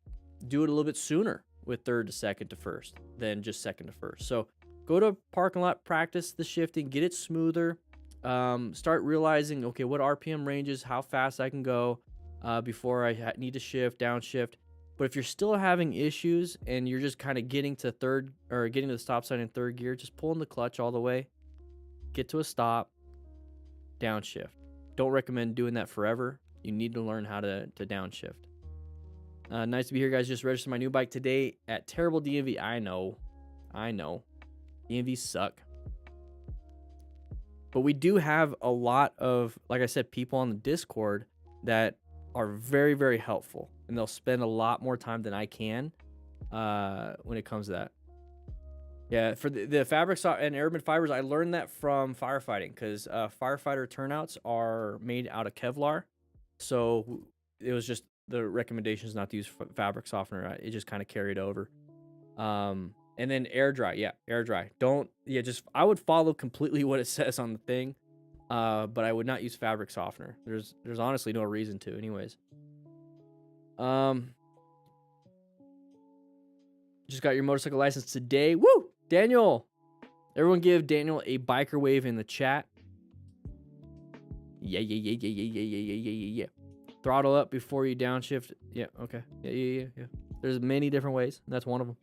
do it a little bit sooner with third to second to first than just second to first. So go to a parking lot, practice the shifting, get it smoother. Start realizing, okay, what RPM ranges, how fast I can go before I need to shift, downshift. But if you're still having issues and you're just kind of getting to third or getting to the stop sign in third gear, just pull in the clutch all the way, get to a stop, downshift. Don't recommend doing that forever. You need to learn how to downshift. Nice to be here, guys. Just registered my new bike today at terrible DMV. I know. DMV suck. But we do have a lot of, like I said, people on the Discord that are very, very helpful. And they'll spend a lot more time than I can when it comes to that. Yeah, for the fabrics and aramid fibers, I learned that from firefighting because firefighter turnouts are made out of Kevlar. So it was just the recommendations not to use fabric softener. It just kind of carried over. And then air dry. Yeah, air dry. I would follow completely what it says on the thing. But I would not use fabric softener. There's honestly no reason to anyways. Just got your motorcycle license today. Woo! Daniel! Everyone give Daniel a biker wave in the chat. Yeah. Throttle up before you downshift. Yeah, okay. Yeah. There's many different ways. That's one of them.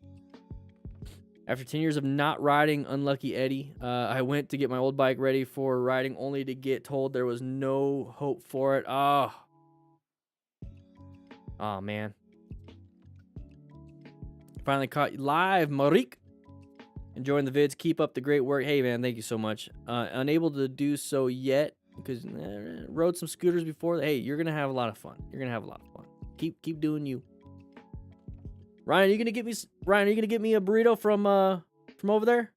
After 10 years of not riding, unlucky Eddie, I went to get my old bike ready for riding only to get told there was no hope for it. Oh, man. Finally caught you live, Marik. Enjoying the vids. Keep up the great work. Hey, man, thank you so much. Unable to do so yet because rode some scooters before. Hey, you're going to have a lot of fun. Keep doing you. Ryan, are you gonna get me a burrito from over there?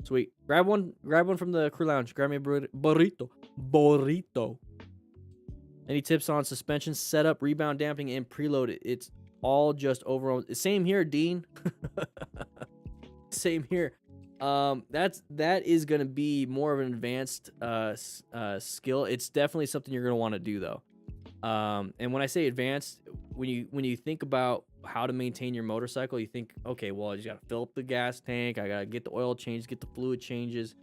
Sweet. Grab one from the crew lounge. Grab me a burrito. Any tips on suspension setup, rebound damping, and preload? It's all just overall. Same here, Dean. Same here. That is gonna be more of an advanced skill. It's definitely something you're gonna want to do though. And when I say advanced, when you think about how to maintain your motorcycle, you think, okay, well, you got to fill up the gas tank. I got to get the oil changed, get the fluid changes,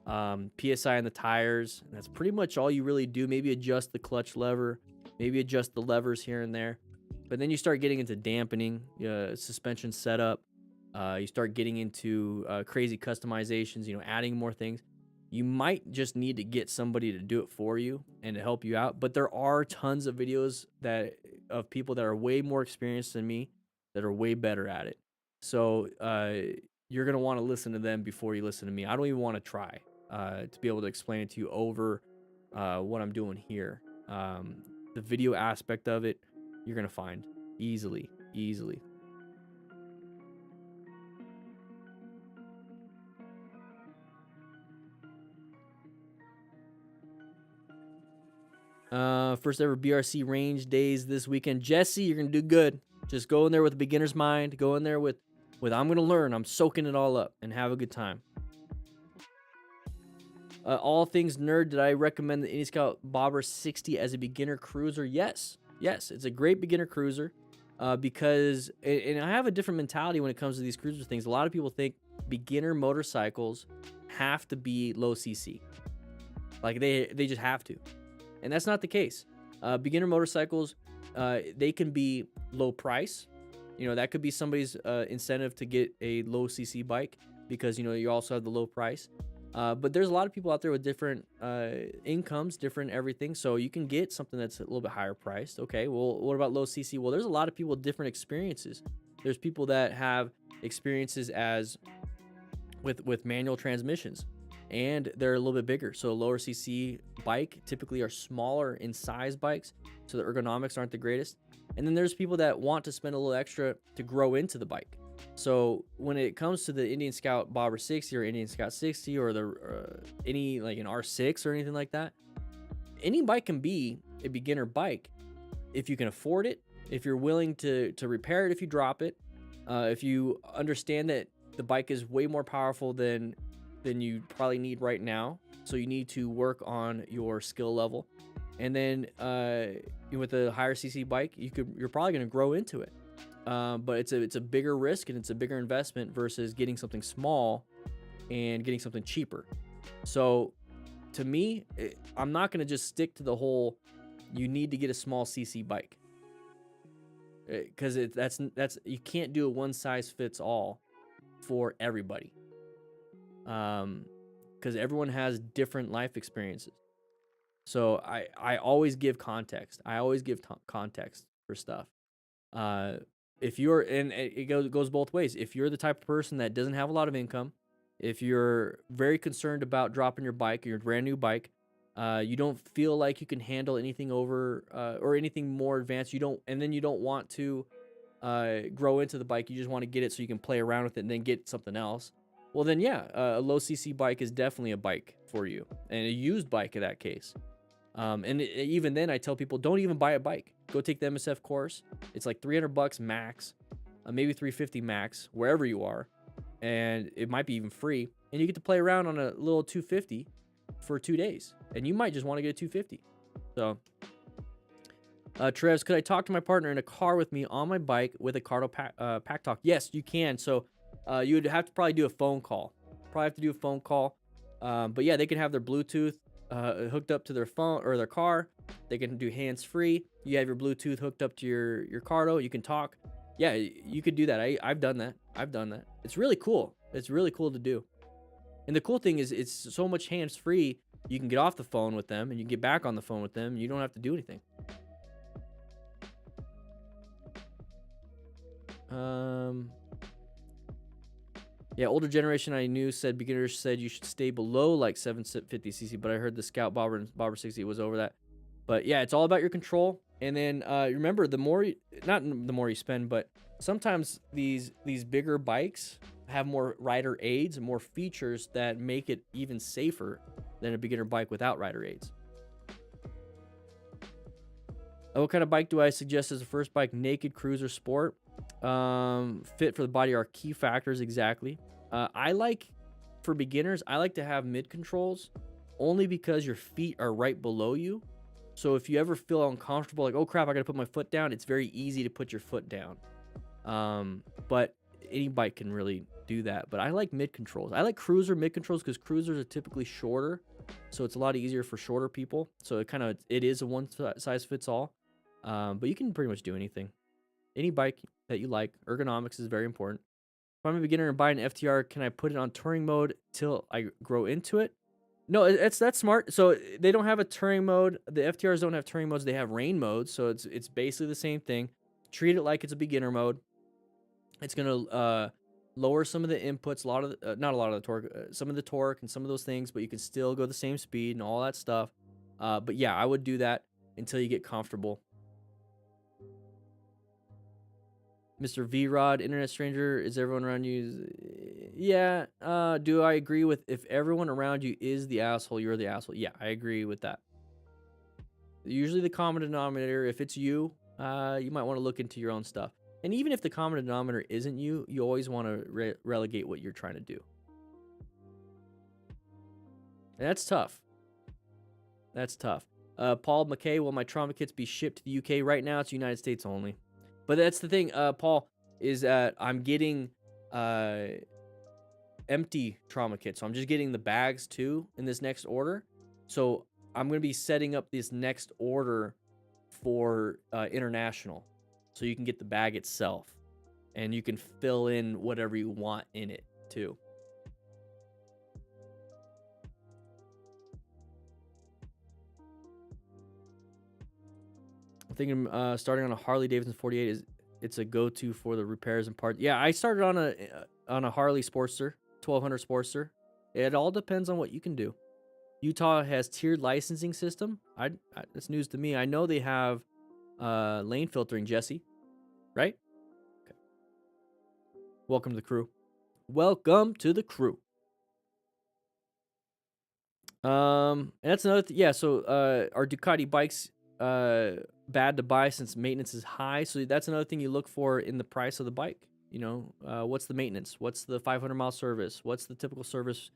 PSI in the tires. And that's pretty much all you really do. Maybe adjust the clutch lever, maybe adjust the levers here and there. But then you start getting into dampening, suspension setup. You start getting into crazy customizations, adding more things. You might just need to get somebody to do it for you and to help you out. But there are tons of videos of people that are way more experienced than me that are way better at it. So you're going to want to listen to them before you listen to me. I don't even want to try to be able to explain it to you over what I'm doing here. The video aspect of it, you're going to find easily. First ever BRC range days this weekend. Jesse, you're going to do good. Just go in there with a beginner's mind. Go in there with I'm going to learn. I'm soaking it all up and have a good time. All things nerd, did I recommend the Indian Scout Bobber 60 as a beginner cruiser? Yes, it's a great beginner cruiser because, and I have a different mentality when it comes to these cruiser things. A lot of people think beginner motorcycles have to be low CC. Like they just have to. And that's not the case. Beginner motorcycles, they can be low price. That could be somebody's incentive to get a low CC bike because, you also have the low price. But there's a lot of people out there with different incomes, different everything. So you can get something that's a little bit higher priced. Okay, well, what about low CC? Well, there's a lot of people with different experiences. There's people that have experiences with manual transmissions, and they're a little bit bigger. So a lower CC bike typically are smaller in size bikes, so the ergonomics aren't the greatest. And then there's people that want to spend a little extra to grow into the bike. So when it comes to the Indian Scout Bobber 60 or Indian Scout 60 or any like an R6 or anything like that, any bike can be a beginner bike if you can afford it, if you're willing to repair it if you drop it, if you understand that the bike is way more powerful than you probably need right now. So you need to work on your skill level. And then with a higher CC bike, you're probably going to grow into it. But it's a bigger risk and it's a bigger investment versus getting something small and getting something cheaper. So to me, I'm not going to just stick to the whole you need to get a small CC bike, because that's you can't do a one size fits all for everybody, because everyone has different life experiences. So I always give context. I always give context for stuff. If you're, and it goes both ways. If you're the type of person that doesn't have a lot of income, if you're very concerned about dropping your bike, your brand new bike, you don't feel like you can handle anything over or anything more advanced, and then you don't want to grow into the bike, you just want to get it so you can play around with it and then get something else. Well then, yeah, a low CC bike is definitely a bike for you, and a used bike in that case. Even then, I tell people, don't even buy a bike. Go take the MSF course. It's like $300 max, maybe $350 max, wherever you are, and it might be even free. And you get to play around on a little 250 for 2 days, and you might just want to get a 250. So, Trevs, could I talk to my partner in a car with me on my bike with a Cardo pack talk? Yes, you can. So, you would have to probably do a phone call. But yeah, they can have their Bluetooth hooked up to their phone or their car. They can do hands-free. You have your Bluetooth hooked up to your Cardo. You can talk. Yeah, you could do that. I've done that. It's really cool. It's really cool to do. And the cool thing is it's so much hands-free. You can get off the phone with them and you can get back on the phone with them. You don't have to do anything. Yeah, older generation I knew said beginners said you should stay below like 750cc, but I heard the Scout Bobber and Bobber 60 was over that. But yeah, it's all about your control. And then remember, not the more you spend, but sometimes these bigger bikes have more rider aids and more features that make it even safer than a beginner bike without rider aids. What kind of bike do I suggest as a first bike? Naked, cruiser, sport. Fit for the body are key factors, exactly. For beginners, I like to have mid controls only because your feet are right below you. So if you ever feel uncomfortable, like, oh crap, I gotta put my foot down, it's very easy to put your foot down. But any bike can really do that. But I like mid controls. I like cruiser mid controls because cruisers are typically shorter, so it's a lot easier for shorter people. So it is a one size fits all. But you can pretty much do anything. any bike that you like. Ergonomics is very important. If I'm a beginner and buy an FTR, can I put it on touring mode till I grow into it? No, that's smart. So they don't have a touring mode. The FTRs don't have touring modes. They have rain modes. So it's basically the same thing. Treat it like it's a beginner mode. It's gonna lower some of the inputs, not a lot of the torque, some of the torque and some of those things, but you can still go the same speed and all that stuff. But yeah, I would do that until you get comfortable. Mr. V-Rod, internet stranger, is everyone around you? Yeah. Do I agree with if everyone around you is the asshole, you're the asshole? Yeah, I agree with that. Usually the common denominator, if it's you, you might want to look into your own stuff. And even if the common denominator isn't you, you always want to relegate what you're trying to do. And that's tough. That's tough. Paul McKay, will my trauma kits be shipped to the UK? Right now, it's United States only. But that's the thing, Paul, is that I'm getting empty trauma kits. So I'm just getting the bags too in this next order. So I'm going to be setting up this next order for international. So you can get the bag itself. And you can fill in whatever you want in it too. I'm thinking starting on a Harley Davidson 48 it's a go-to for the repairs and parts. Yeah, I started on a Harley Sportster, 1200 Sportster. It all depends on what you can do. Utah has tiered licensing system. That's news to me. I know they have lane filtering, Jesse, right? Okay. Welcome to the crew. Welcome to the crew. And that's another yeah, so our Ducati bikes bad to buy since maintenance is high. So that's another thing you look for in the price of the bike. You know, what's the maintenance? What's the 500-mile service? What's the typical service?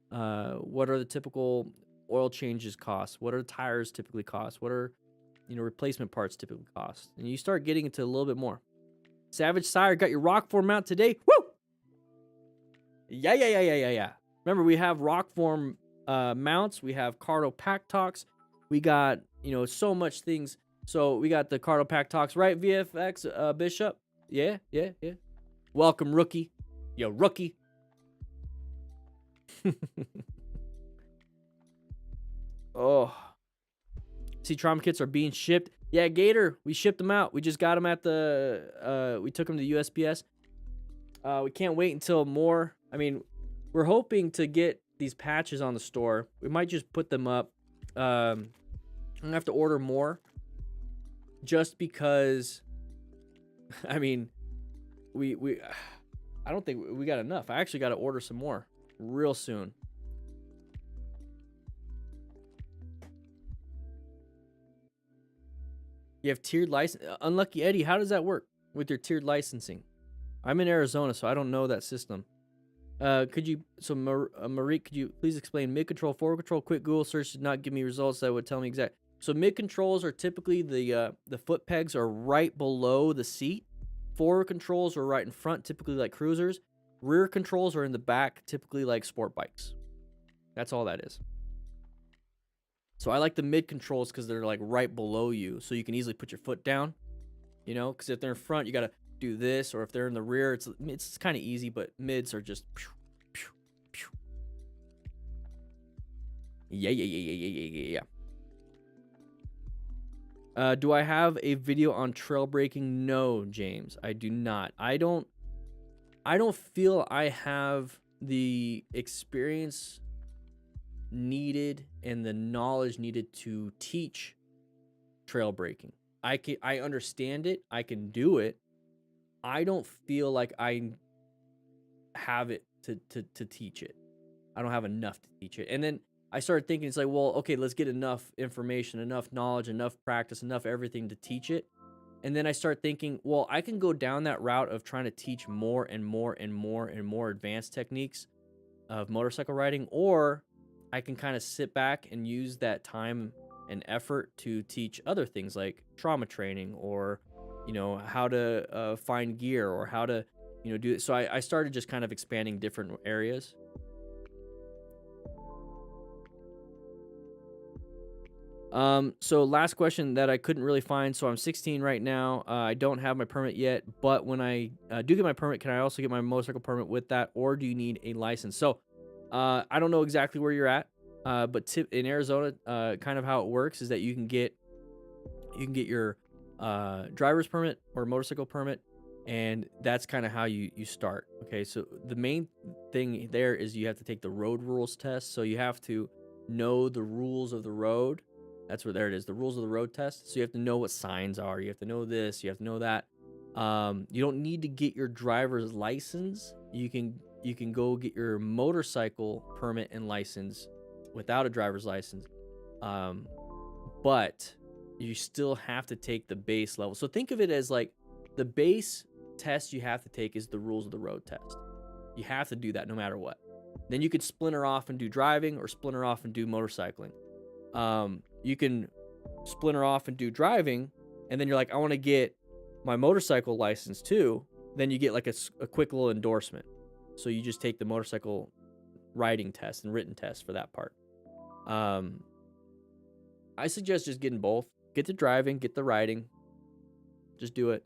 What are the typical oil changes cost? What are tires typically cost? What are, replacement parts typically cost? And you start getting into a little bit more. Savage Sire got your Rockform mount today. Woo! Yeah. Remember, we have Rockform mounts. We have Cardo Pack Talks. We got, so much things. So we got the Cardo Pack Talks, right, VFX Bishop? Yeah. Welcome, rookie. Yo, rookie. Oh. See, trauma kits are being shipped. Yeah, Gator, we shipped them out. We just got them at we took them to USPS. We can't wait until more. I mean, we're hoping to get these patches on the store. We might just put them up. I'm gonna have to order more just because, I mean, I don't think we got enough. I actually got to order some more real soon. You have tiered license. Unlucky Eddie, how does that work with your tiered licensing? I'm in Arizona, so I don't know that system. Marie, could you please explain mid control, forward control? Quick Google search did not give me results that would tell me exact. So mid controls are typically the foot pegs are right below the seat. Forward controls are right in front, typically like cruisers. Rear controls are in the back, typically like sport bikes. That's all that is. So I like the mid controls because they're like right below you, so you can easily put your foot down. Because if they're in front, you gotta do this, or if they're in the rear, it's kind of easy. But mids are just. Yeah. Do I have a video on trail braking? No, James, I do not. I don't feel I have the experience needed and the knowledge needed to teach trail braking. I understand it. I can do it. I don't feel like I have it to teach it. I don't have enough to teach it. And then I started thinking, it's like, well, okay, let's get enough information, enough knowledge, enough practice, enough everything to teach it. And then I start thinking, well, I can go down that route of trying to teach more and more advanced techniques of motorcycle riding, or I can kind of sit back and use that time and effort to teach other things like trauma training, or, how to find gear, or how to, do it. So I started just kind of expanding different areas. So last question that I couldn't really find. So I'm 16 right now. I don't have my permit yet, but when I do get my permit, can I also get my motorcycle permit with that, or do you need a license? So I don't know exactly where you're at, but in Arizona, kind of how it works is that you can get your driver's permit or motorcycle permit, and that's kind of how you start. Okay, so the main thing there is you have to take the road rules test. So you have to know the rules of the road. That's where there it is, the rules of the road test. So you have to know what signs are. You have to know this. You have to know that. You don't need to get your driver's license. You can go get your motorcycle permit and license without a driver's license. But you still have to take the base level. So think of it as like the base test you have to take is the rules of the road test. You have to do that no matter what. Then you could splinter off and do driving, or splinter off and do motorcycling. You can splinter off and do driving, and then you're like, I want to get my motorcycle license too. Then you get like a quick little endorsement. So you just take the motorcycle riding test and written test for that part. I suggest just getting both. Get the driving, get the riding. Just do it.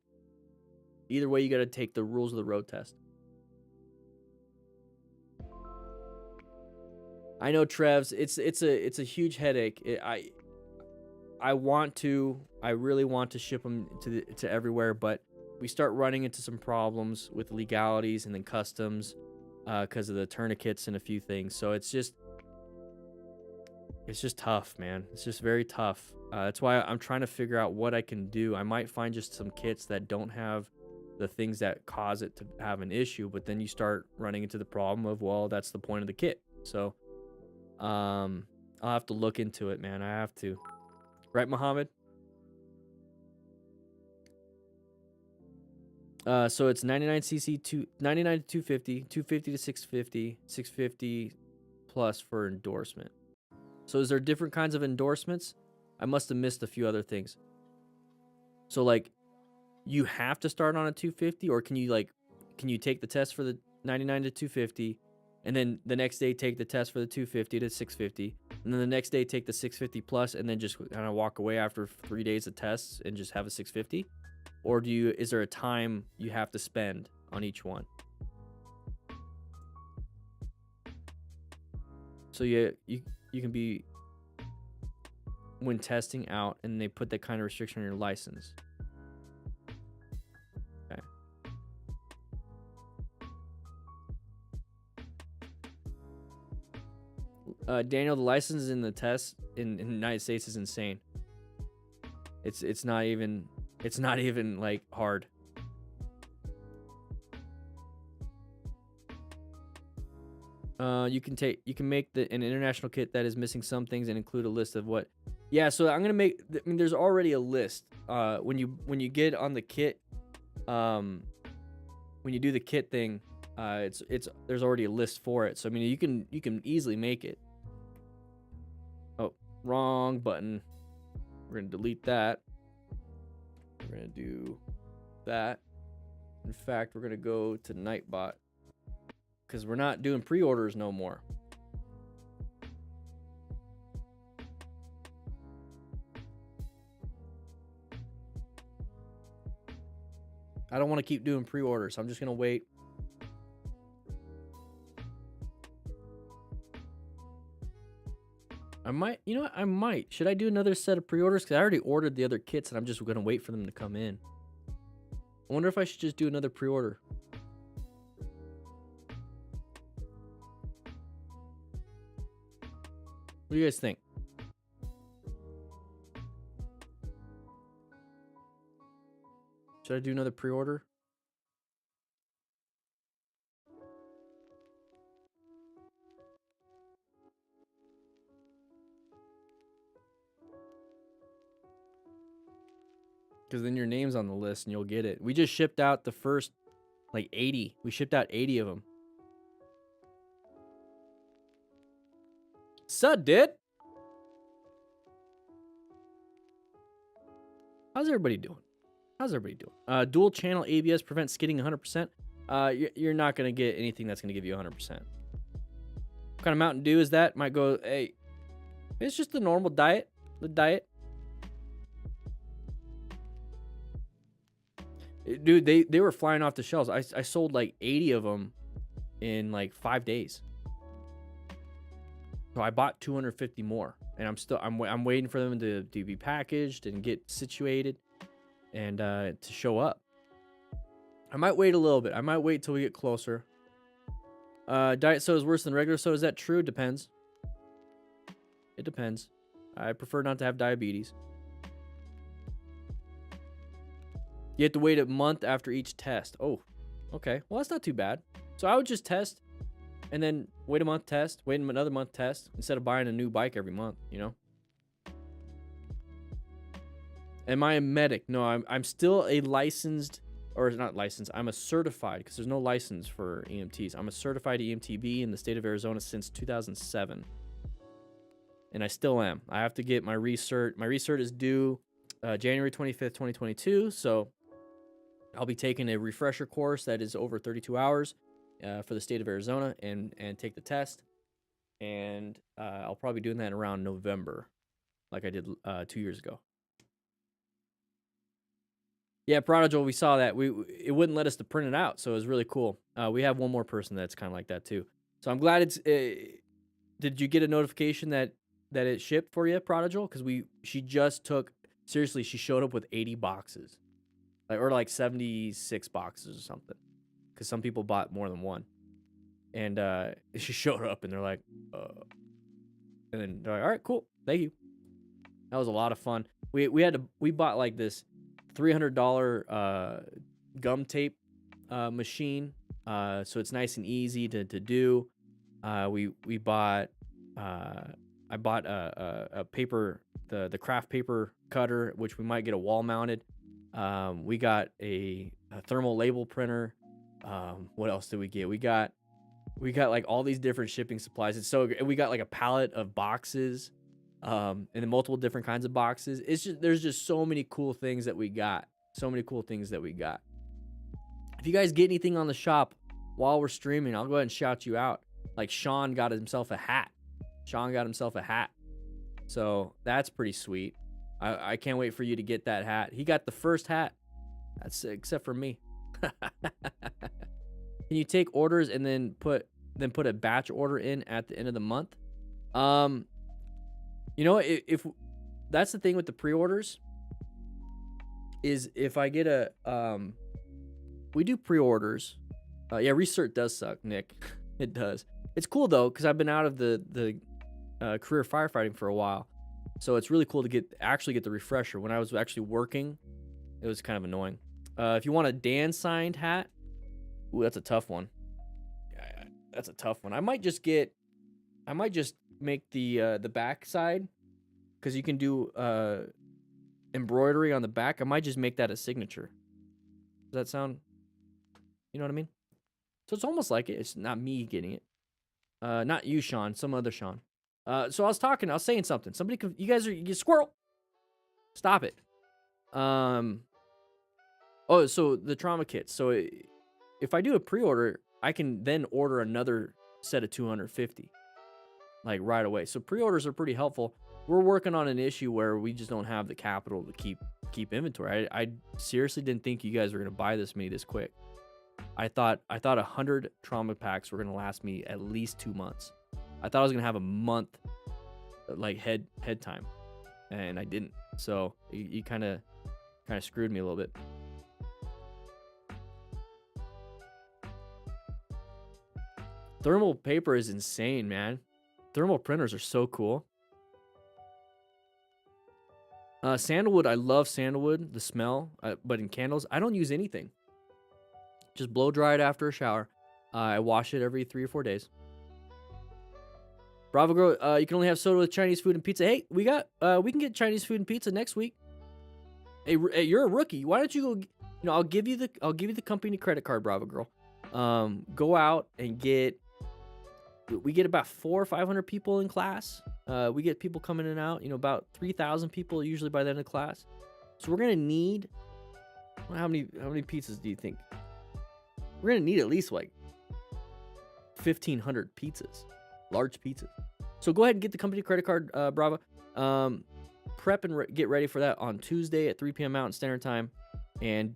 Either way, you got to take the rules of the road test. I know, Trevs. It's a huge headache. I really want to ship them to everywhere, but we start running into some problems with legalities and then customs because of the tourniquets and a few things. So it's just tough, man. It's just very tough. That's why I'm trying to figure out what I can do. I might find just some kits that don't have the things that cause it to have an issue, but then you start running into the problem of, well, that's the point of the kit. So I'll have to look into it, man. I have to. Right, Muhammad? So it's 99cc, 99 to 250, 250 to 650, 650 plus for endorsement. So is there different kinds of endorsements? I must have missed a few other things. So like, you have to start on a 250, or can you take the test for the 99 to 250, and then the next day take the test for the 250 to 650, and then the next day take the 650 plus, and then just kind of walk away after 3 days of tests and just have a 650? Or is there a time you have to spend on each one? So you can be, when testing out, and they put that kind of restriction on your license. Okay. Daniel, the license in the test in the United States is insane. It's not even like hard. You can make an international kit that is missing some things and include a list of what. Yeah, so I'm gonna make. I mean, there's already a list. When you get on the kit, when you do the kit thing, there's already a list for it. So I mean, you can easily make it. Oh, wrong button. We're gonna delete that. We're gonna do that. In fact, we're gonna go to Nightbot because we're not doing pre-orders no more. I don't want to keep doing pre-orders. I'm just gonna wait. I might, you know what? I might. Should I do another set of pre-orders? Because I already ordered the other kits and I'm just gonna wait for them to come in. I wonder if I should just do another pre-order. What do you guys think? Should I do another pre-order? Because then your name's on the list and you'll get it. We just shipped out the first, like, 80. We shipped out 80 of them. Sud, dude. How's everybody doing? Dual channel ABS prevents skidding 100%. You're not going to get anything that's going to give you 100%. What kind of Mountain Dew is that? Might go, hey, it's just the normal diet. the diet. Dude, they were flying off the shelves. I sold like 80 of them in like 5 days. So I bought 250 more, and I'm waiting for them to be packaged and get situated and to show up. I might wait a little bit. I might wait till we get closer. Diet soda is worse than regular soda. Is that true? It depends. It depends. I prefer not to have diabetes. You have to wait a month after each test. Oh, okay. Well, that's not too bad. So I would just test and then wait a month, test, wait another month, test, instead of buying a new bike every month, you know? Am I a medic? No, I'm still a licensed, or not licensed, I'm a certified, because there's no license for EMTs. I'm a certified EMTB in the state of Arizona since 2007. And I still am. I have to get my recert. My recert is due January 25th, 2022. So I'll be taking a refresher course that is over 32 hours for the state of Arizona and take the test. And I'll probably be doing that around November, like I did 2 years ago. Yeah, Prodigal, we saw that. It wouldn't let us to print it out, so it was really cool. We have one more person that's kind of like that too. So I'm glad it's. Did you get a notification that it shipped for you, Prodigal? Because she just took, seriously, she showed up with 80 boxes, like 76 boxes or something. Because some people bought more than one, and she showed up and they're like, and then they're like, all right, cool, thank you. That was a lot of fun. We bought like this $300 gum tape machine, so it's nice and easy to do. We bought I bought a paper, the craft paper cutter, which we might get a wall mounted. We got a thermal label printer. What else did we get? We got like all these different shipping supplies. It's so we got like a pallet of boxes. And then multiple different kinds of boxes. There's just so many cool things that we got. If you guys get anything on the shop while we're streaming, I'll go ahead and shout you out. Like Sean got himself a hat. So that's pretty sweet. I can't wait for you to get that hat. He got the first hat. That's except for me. Can you take orders and then put a batch order in at the end of the month? You know, if that's the thing with the pre-orders, is if I get we do pre-orders. Yeah, recert does suck, Nick. It does. It's cool though, because I've been out of the career firefighting for a while, so it's really cool to actually get the refresher. When I was actually working, it was kind of annoying. If you want a Dan signed hat, ooh, that's a tough one. Yeah, that's a tough one. I might just make the back side, because you can do embroidery on the back. I might just make that a signature. Does that sound, you know what I mean? So it's almost like it. It's not me getting it. Not you, Sean. Some other Sean. So I was saying something. You squirrel. Stop it. Oh, so the trauma kits. So if I do a pre-order, I can then order another set of 250. Like right away. So pre-orders are pretty helpful. We're working on an issue where we just don't have the capital to keep inventory. I seriously didn't think you guys were gonna buy this many this quick. I thought 100 trauma packs were gonna last me at least 2 months. I thought I was gonna have a month like head time, and I didn't. So you kind of screwed me a little bit. Thermal paper is insane, man. Thermal printers are so cool. Sandalwood, I love sandalwood, the smell, but in candles, I don't use anything. Just blow dry it after a shower. I wash it every 3 or 4 days. Bravo Girl, you can only have soda with Chinese food and pizza. Hey, we can get Chinese food and pizza next week. Hey, you're a rookie. Why don't you go? I'll give you the company credit card, Bravo Girl. Go out and get. We get about 400 or 500 people in class. We get people coming in and out. About 3,000 people usually by the end of class. So we're gonna need. How many pizzas do you think? We're gonna need at least like 1,500 pizzas, large pizzas. So go ahead and get the company credit card, Bravo. prep and get ready for that on Tuesday at 3 p.m. Mountain Standard Time. And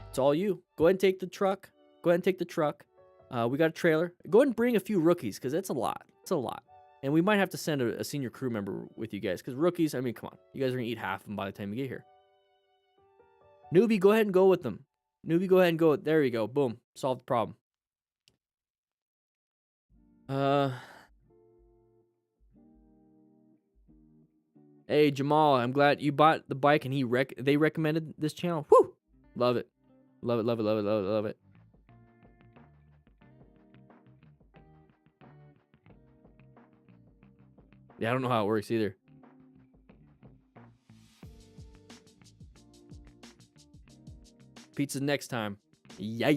it's all you. Go ahead and take the truck. Go ahead and take the truck. We got a trailer. Go ahead and bring a few rookies because it's a lot. It's a lot. And we might have to send a senior crew member with you guys because rookies, I mean, come on. You guys are going to eat half of them by the time you get here. Newbie, go ahead and go with them. Newbie, go ahead and go. There you go. Boom. Solved the problem. Hey, Jamal, I'm glad you bought the bike and they recommended this channel. Woo! Love it. Love it, love it, love it, love it, love it. Yeah, I don't know how it works either. Pizza next time. Yeah.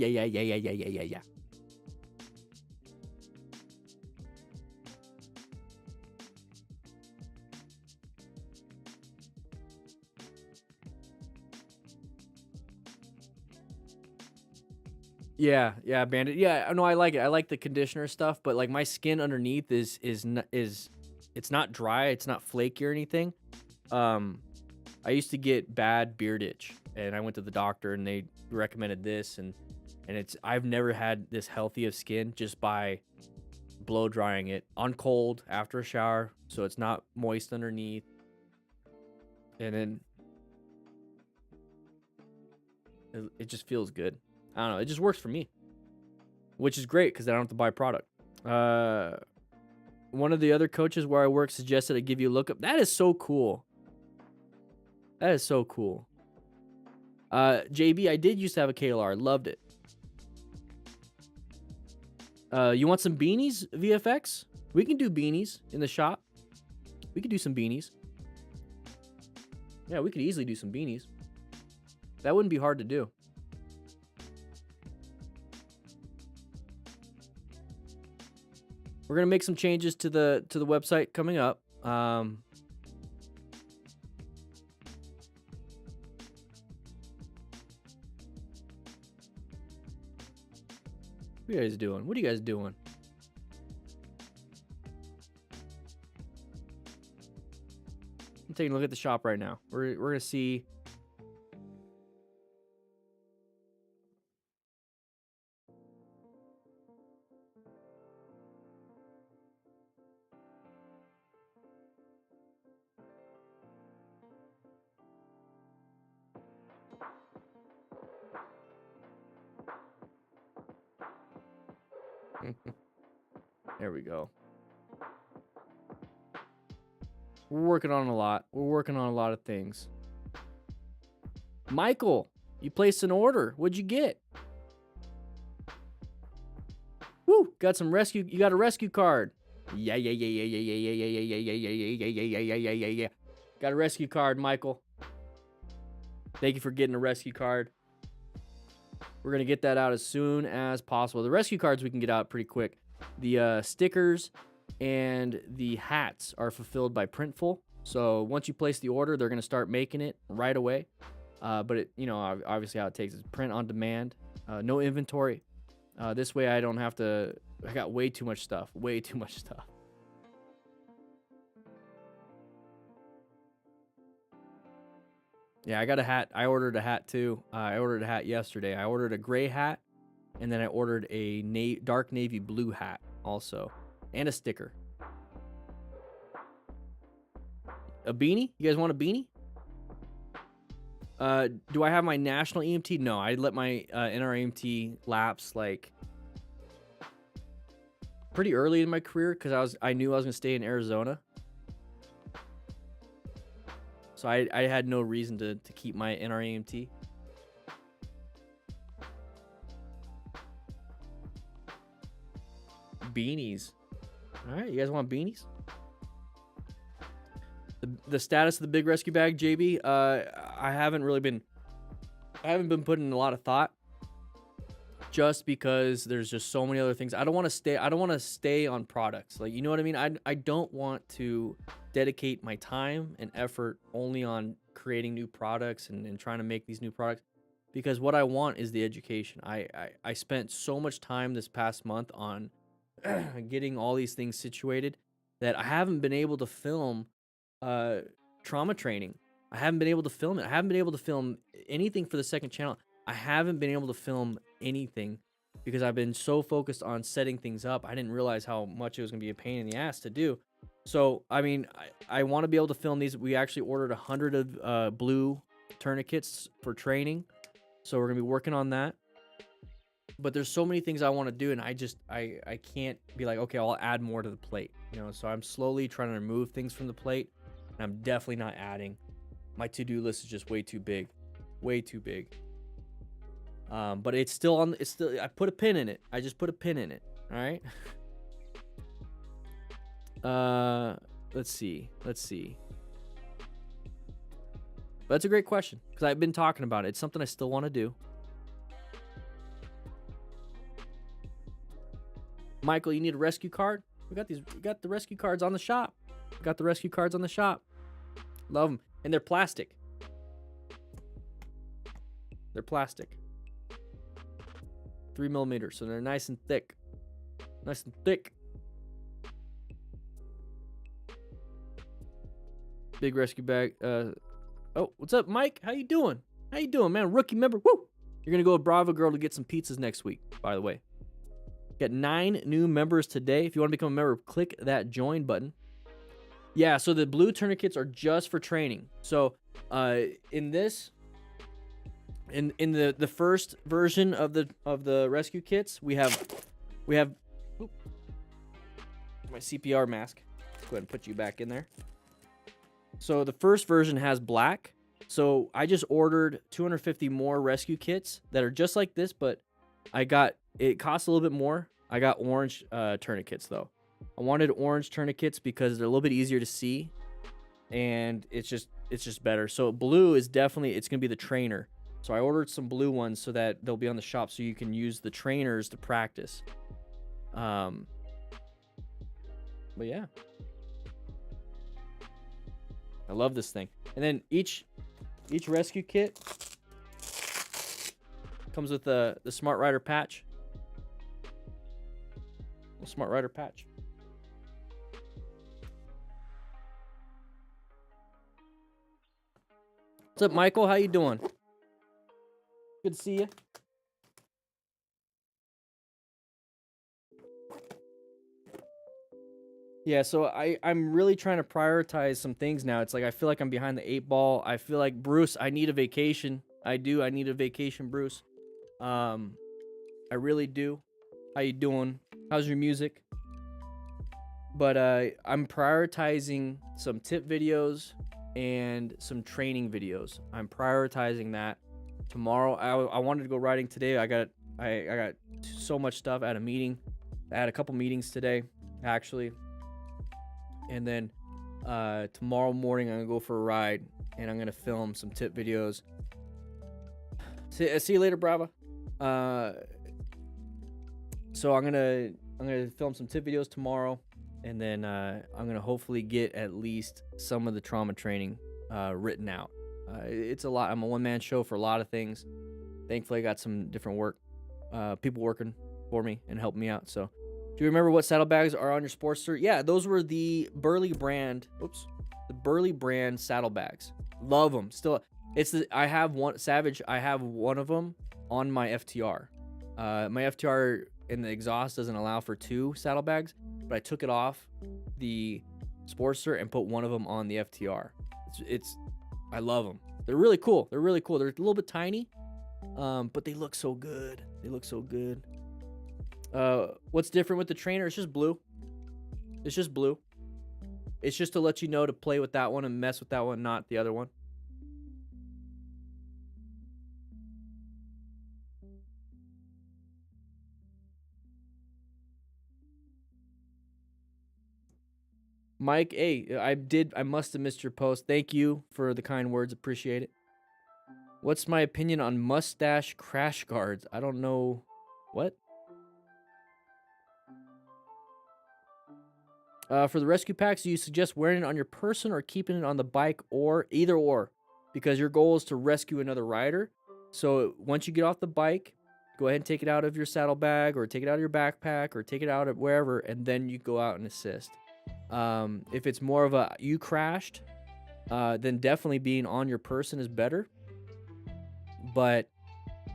Yeah, Bandit. Yeah, no, I like it. I like the conditioner stuff, but like my skin underneath is it's not dry, it's not flaky or anything. I used to get bad beard itch, and I went to the doctor, and they recommended this, and I've never had this healthy of skin just by blow drying it on cold after a shower, so it's not moist underneath, and then it just feels good. I don't know. It just works for me, which is great because I don't have to buy product. One of the other coaches where I work suggested I give you a lookup. That is so cool. That is so cool. JB, I did used to have a KLR. Loved it. You want some beanies, VFX? We can do beanies in the shop. We could do some beanies. Yeah, we could easily do some beanies. That wouldn't be hard to do. We're gonna make some changes to the website coming up. What are you guys doing? What are you guys doing? I'm taking a look at the shop right now. We're gonna see. There we go. We're working on a lot. We're working on a lot of things. Michael, you placed an order. What'd you get? Woo! Got some rescue. You got a rescue card. Yeah. Got a rescue card, Michael. Thank you for getting a rescue card. We're gonna get that out as soon as possible. The rescue cards we can get out pretty quick. The stickers and the hats are fulfilled by Printful. So once you place the order, they're gonna start making it right away. But it, you know, obviously how it takes is print on demand, no inventory. This way I don't have to. I got way too much stuff. Way too much stuff. Yeah, I got a hat. I ordered a hat too. I ordered a hat yesterday. I ordered a gray hat, and then I ordered a dark navy blue hat also, and a sticker. A beanie? You guys want a beanie? Do I have my national EMT? No, I let my NREMT lapse like pretty early in my career because I knew I was gonna stay in Arizona. So I had no reason to keep my NREMT. Beanies. All right, you guys want beanies? The status of the big rescue bag, JB. I haven't been putting a lot of thought, just because there's just so many other things. I don't want to stay on products. Like, you know what I mean? I don't want to dedicate my time and effort only on creating new products and trying to make these new products, because what I want is the education. I spent so much time this past month on getting all these things situated that I haven't been able to film trauma training. I haven't been able to film it. I haven't been able to film anything for the second channel. I haven't been able to film anything because I've been so focused on setting things up. I didn't realize how much it was going to be a pain in the ass to do. So, I mean, I want to be able to film these. We actually ordered 100 of blue tourniquets for training. So we're going to be working on that. But there's so many things I want to do, and I can't be like, okay, I'll add more to the plate. You know, so I'm slowly trying to remove things from the plate, and I'm definitely not adding. My to-do list is just way too big. Way too big. But it's still on. It's still. I put a pin in it. I just put a pin in it. All right. Let's see. That's a great question because I've been talking about it. It's something I still want to do. Michael, you need a rescue card? We got the rescue cards on the shop. Love them, and they're plastic. They're plastic. 3mm, so they're nice and thick. Big rescue bag. Oh, what's up, Mike? How you doing, man? Rookie member. Woo! You're gonna go with Bravo Girl to get some pizzas next week, by the way. Got 9 new members today. If you want to become a member, click that join button. Yeah, so the blue tourniquets are just for training. So in this, in the first version of the rescue kits, we have oop, my CPR mask. Let's go ahead and put you back in there. So the first version has black. So I just ordered 250 more rescue kits that are just like this, but it costs a little bit more. I got orange tourniquets though. I wanted orange tourniquets because they're a little bit easier to see, and it's just better. So blue is definitely, it's gonna be the trainer. So I ordered some blue ones so that they'll be on the shop so you can use the trainers to practice. But yeah, I love this thing. And then each rescue kit comes with the Smart Rider patch. Smart Rider patch. What's up, Michael? How you doing? Good to see you. Yeah, so I'm really trying to prioritize some things now. It's like I feel like I'm behind the 8 ball. I feel like, Bruce, I need a vacation. I need a vacation, Bruce. I really do. How you doing? How's your music? But I'm prioritizing some tip videos and some training videos. I'm prioritizing that. Tomorrow, I wanted to go riding today. I got so much stuff. I had a meeting. I had a couple meetings today, actually. And then tomorrow morning, I'm gonna go for a ride, and I'm gonna film some tip videos. See you later, Brava. So I'm gonna film some tip videos tomorrow, and then I'm gonna hopefully get at least some of the trauma training written out. It's a lot. I'm a one-man show for a lot of things. Thankfully, I got some different people working for me and helping me out. So, do you remember what saddlebags are on your Sportster? Yeah, those were the Burley brand. Oops, the Burley brand saddlebags. Love them. Still, I have one Savage. I have one of them on my FTR. My FTR in the exhaust doesn't allow for 2 saddlebags, but I took it off the Sportster and put one of them on the FTR. I love them. They're really cool. They're a little bit tiny, but they look so good. What's different with the trainer? It's just blue. It's just to let you know to play with that one and mess with that one, not the other one. Mike, hey, I must have missed your post. Thank you for the kind words. Appreciate it. What's my opinion on mustache crash guards? I don't know. What? For the rescue packs, do you suggest wearing it on your person or keeping it on the bike, or either or? Because your goal is to rescue another rider. So once you get off the bike, go ahead and take it out of your saddlebag, or take it out of your backpack, or take it out of wherever, and then you go out and assist. If it's more of a you crashed, then definitely being on your person is better. But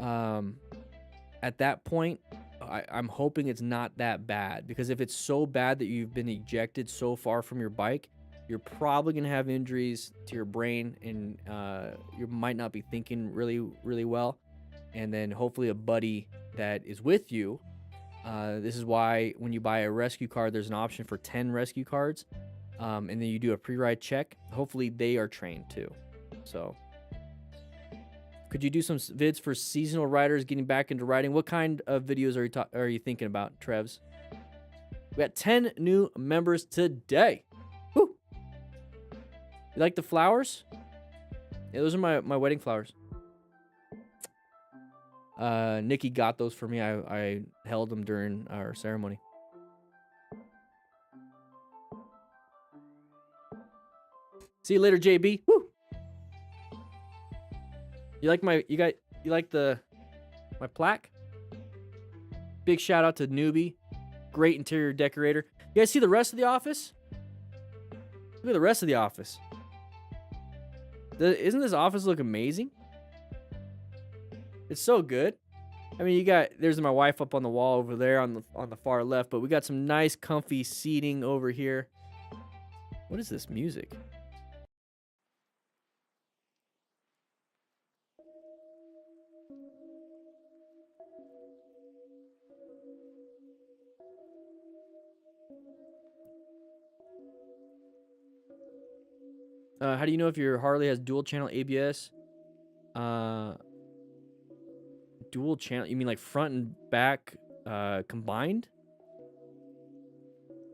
at that point, I'm hoping it's not that bad, because if it's so bad that you've been ejected so far from your bike, you're probably going to have injuries to your brain, and you might not be thinking really well. And then hopefully a buddy that is with you. This is why when you buy a rescue card, there's an option for 10 rescue cards. And then you do a pre-ride check. Hopefully they are trained too. So could you do some vids for seasonal riders getting back into riding? What kind of videos are you thinking about, Trevs? We got 10 new members today. Woo! You like the flowers? Yeah, those are my wedding flowers. Nikki got those for me. I held them during our ceremony. See you later, JB. Woo! You like my my plaque? Big shout out to Newbie. Great interior decorator. You guys see the rest of the office? Look at the rest of the office. Isn't this office look amazing? It's so good. I mean, there's my wife up on the wall over there on the far left, but we got some nice comfy seating over here. What is this music? How do you know if your Harley has dual channel ABS? Dual channel? You mean like front and back combined?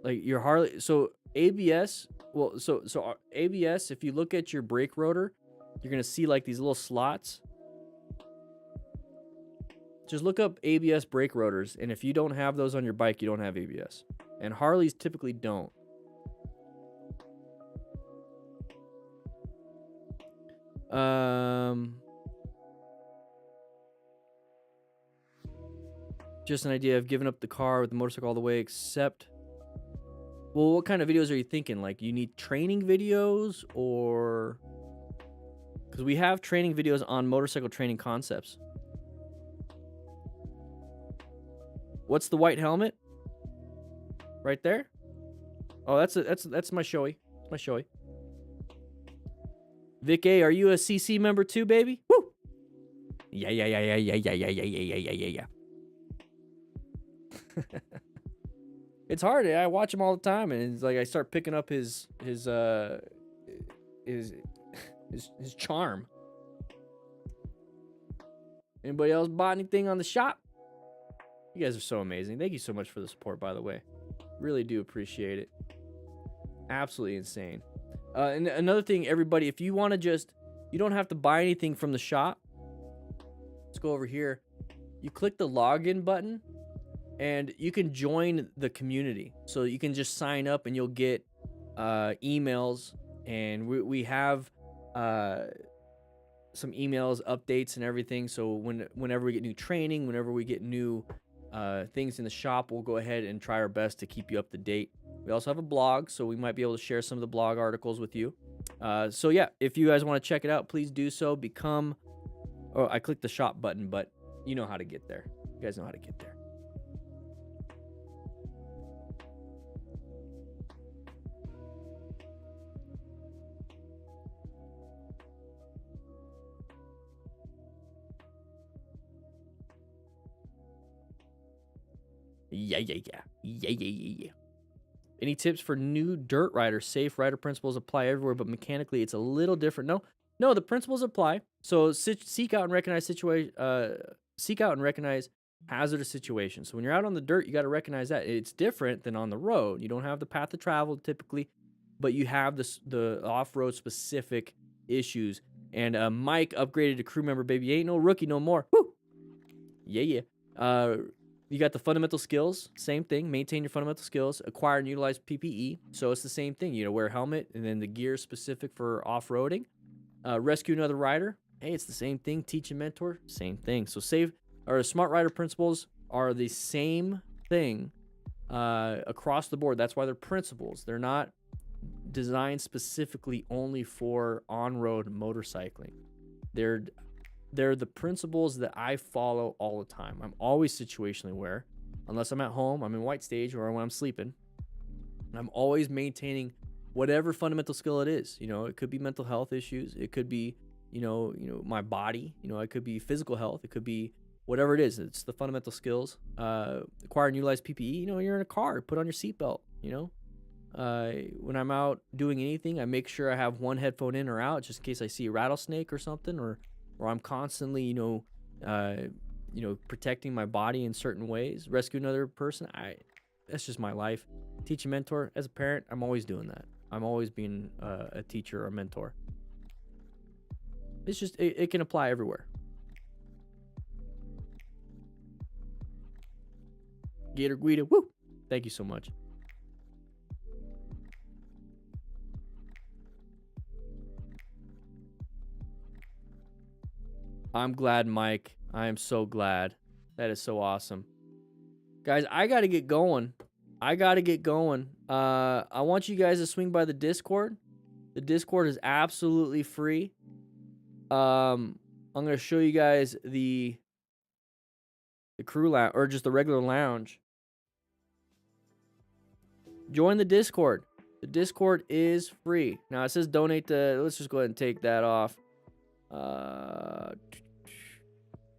Like your Harley? So ABS. Well, so ABS. If you look at your brake rotor, you're gonna see like these little slots. Just look up ABS brake rotors, and if you don't have those on your bike, you don't have ABS. And Harleys typically don't. Just an idea of giving up the car with the motorcycle all the way, except... Well, what kind of videos are you thinking? Like, you need training videos, or... Because we have training videos on motorcycle training concepts. What's the white helmet? Right there? Oh, that's my showy. That's my showy. Vic A, are you a CC member too, baby? Woo! Yeah. It's hard. I watch him all the time, and it's like I start picking up his charm. Anybody else bought anything on the shop? You guys are so amazing. Thank you so much for the support, by the way. Really do appreciate it. Absolutely insane. And another thing, everybody, if you want to you don't have to buy anything from the shop. Let's go over here. You click the login button, and you can join the community. So you can just sign up, and you'll get emails. And we have some emails, updates, and everything. So whenever we get new training, whenever we get new things in the shop, we'll go ahead and try our best to keep you up to date. We also have a blog, so we might be able to share some of the blog articles with you. So yeah, if you guys want to check it out, please do so. Oh, I clicked the shop button, but you know how to get there. You guys know how to get there. Yeah. Any tips for new dirt riders? Safe rider principles apply everywhere, but mechanically it's a little different. No, the principles apply. So seek out and recognize hazardous situations. So when you're out on the dirt, you got to recognize that it's different than on the road. You don't have the path of travel typically, but you have the off-road specific issues. And Mike upgraded to crew member, baby. Ain't no rookie no more. Woo! Yeah. You got the fundamental skills, same thing. Maintain your fundamental skills. Acquire and utilize PPE. So it's the same thing. You know, wear a helmet, and then the gear specific for off-roading. Rescue another rider. Hey, it's the same thing. Teach and mentor. Same thing. So smart rider principles are the same thing across the board. That's why they're principles. They're not designed specifically only for on-road motorcycling. They're the principles that I follow all the time. I'm always situationally aware. Unless I'm at home, I'm in white stage, or when I'm sleeping. I'm always maintaining whatever fundamental skill it is. You know, it could be mental health issues. It could be, my body. You know, it could be physical health. It could be whatever it is. It's the fundamental skills. Acquire and utilize PPE. You know, you're in a car, put on your seatbelt. You know, when I'm out doing anything, I make sure I have one headphone in or out, just in case I see a rattlesnake or something, or I'm constantly, protecting my body in certain ways. Rescue another person. That's just my life. Teach a mentor. As a parent, I'm always doing that. I'm always being a teacher or a mentor. It's just, it can apply everywhere. Gator Guida, woo! Thank you so much. I'm glad, Mike. I am so glad. That is so awesome. Guys, I got to get going. I want you guys to swing by the Discord. The Discord is absolutely free. I'm going to show you guys the crew lounge, or just the regular lounge. Join the Discord. The Discord is free. Now it says donate to, let's just go ahead and take that off.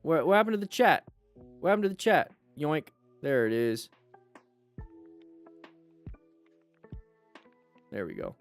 What happened to the chat? What happened to the chat? Yoink. There it is. There we go.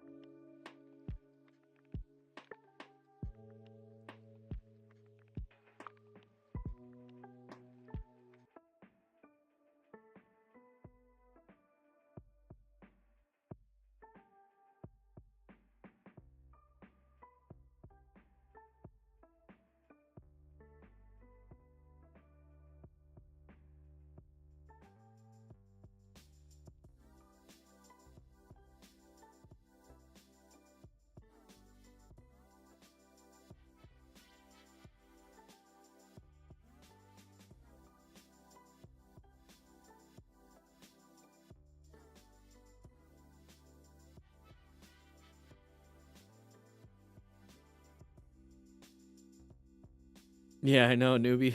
Yeah, I know, newbie.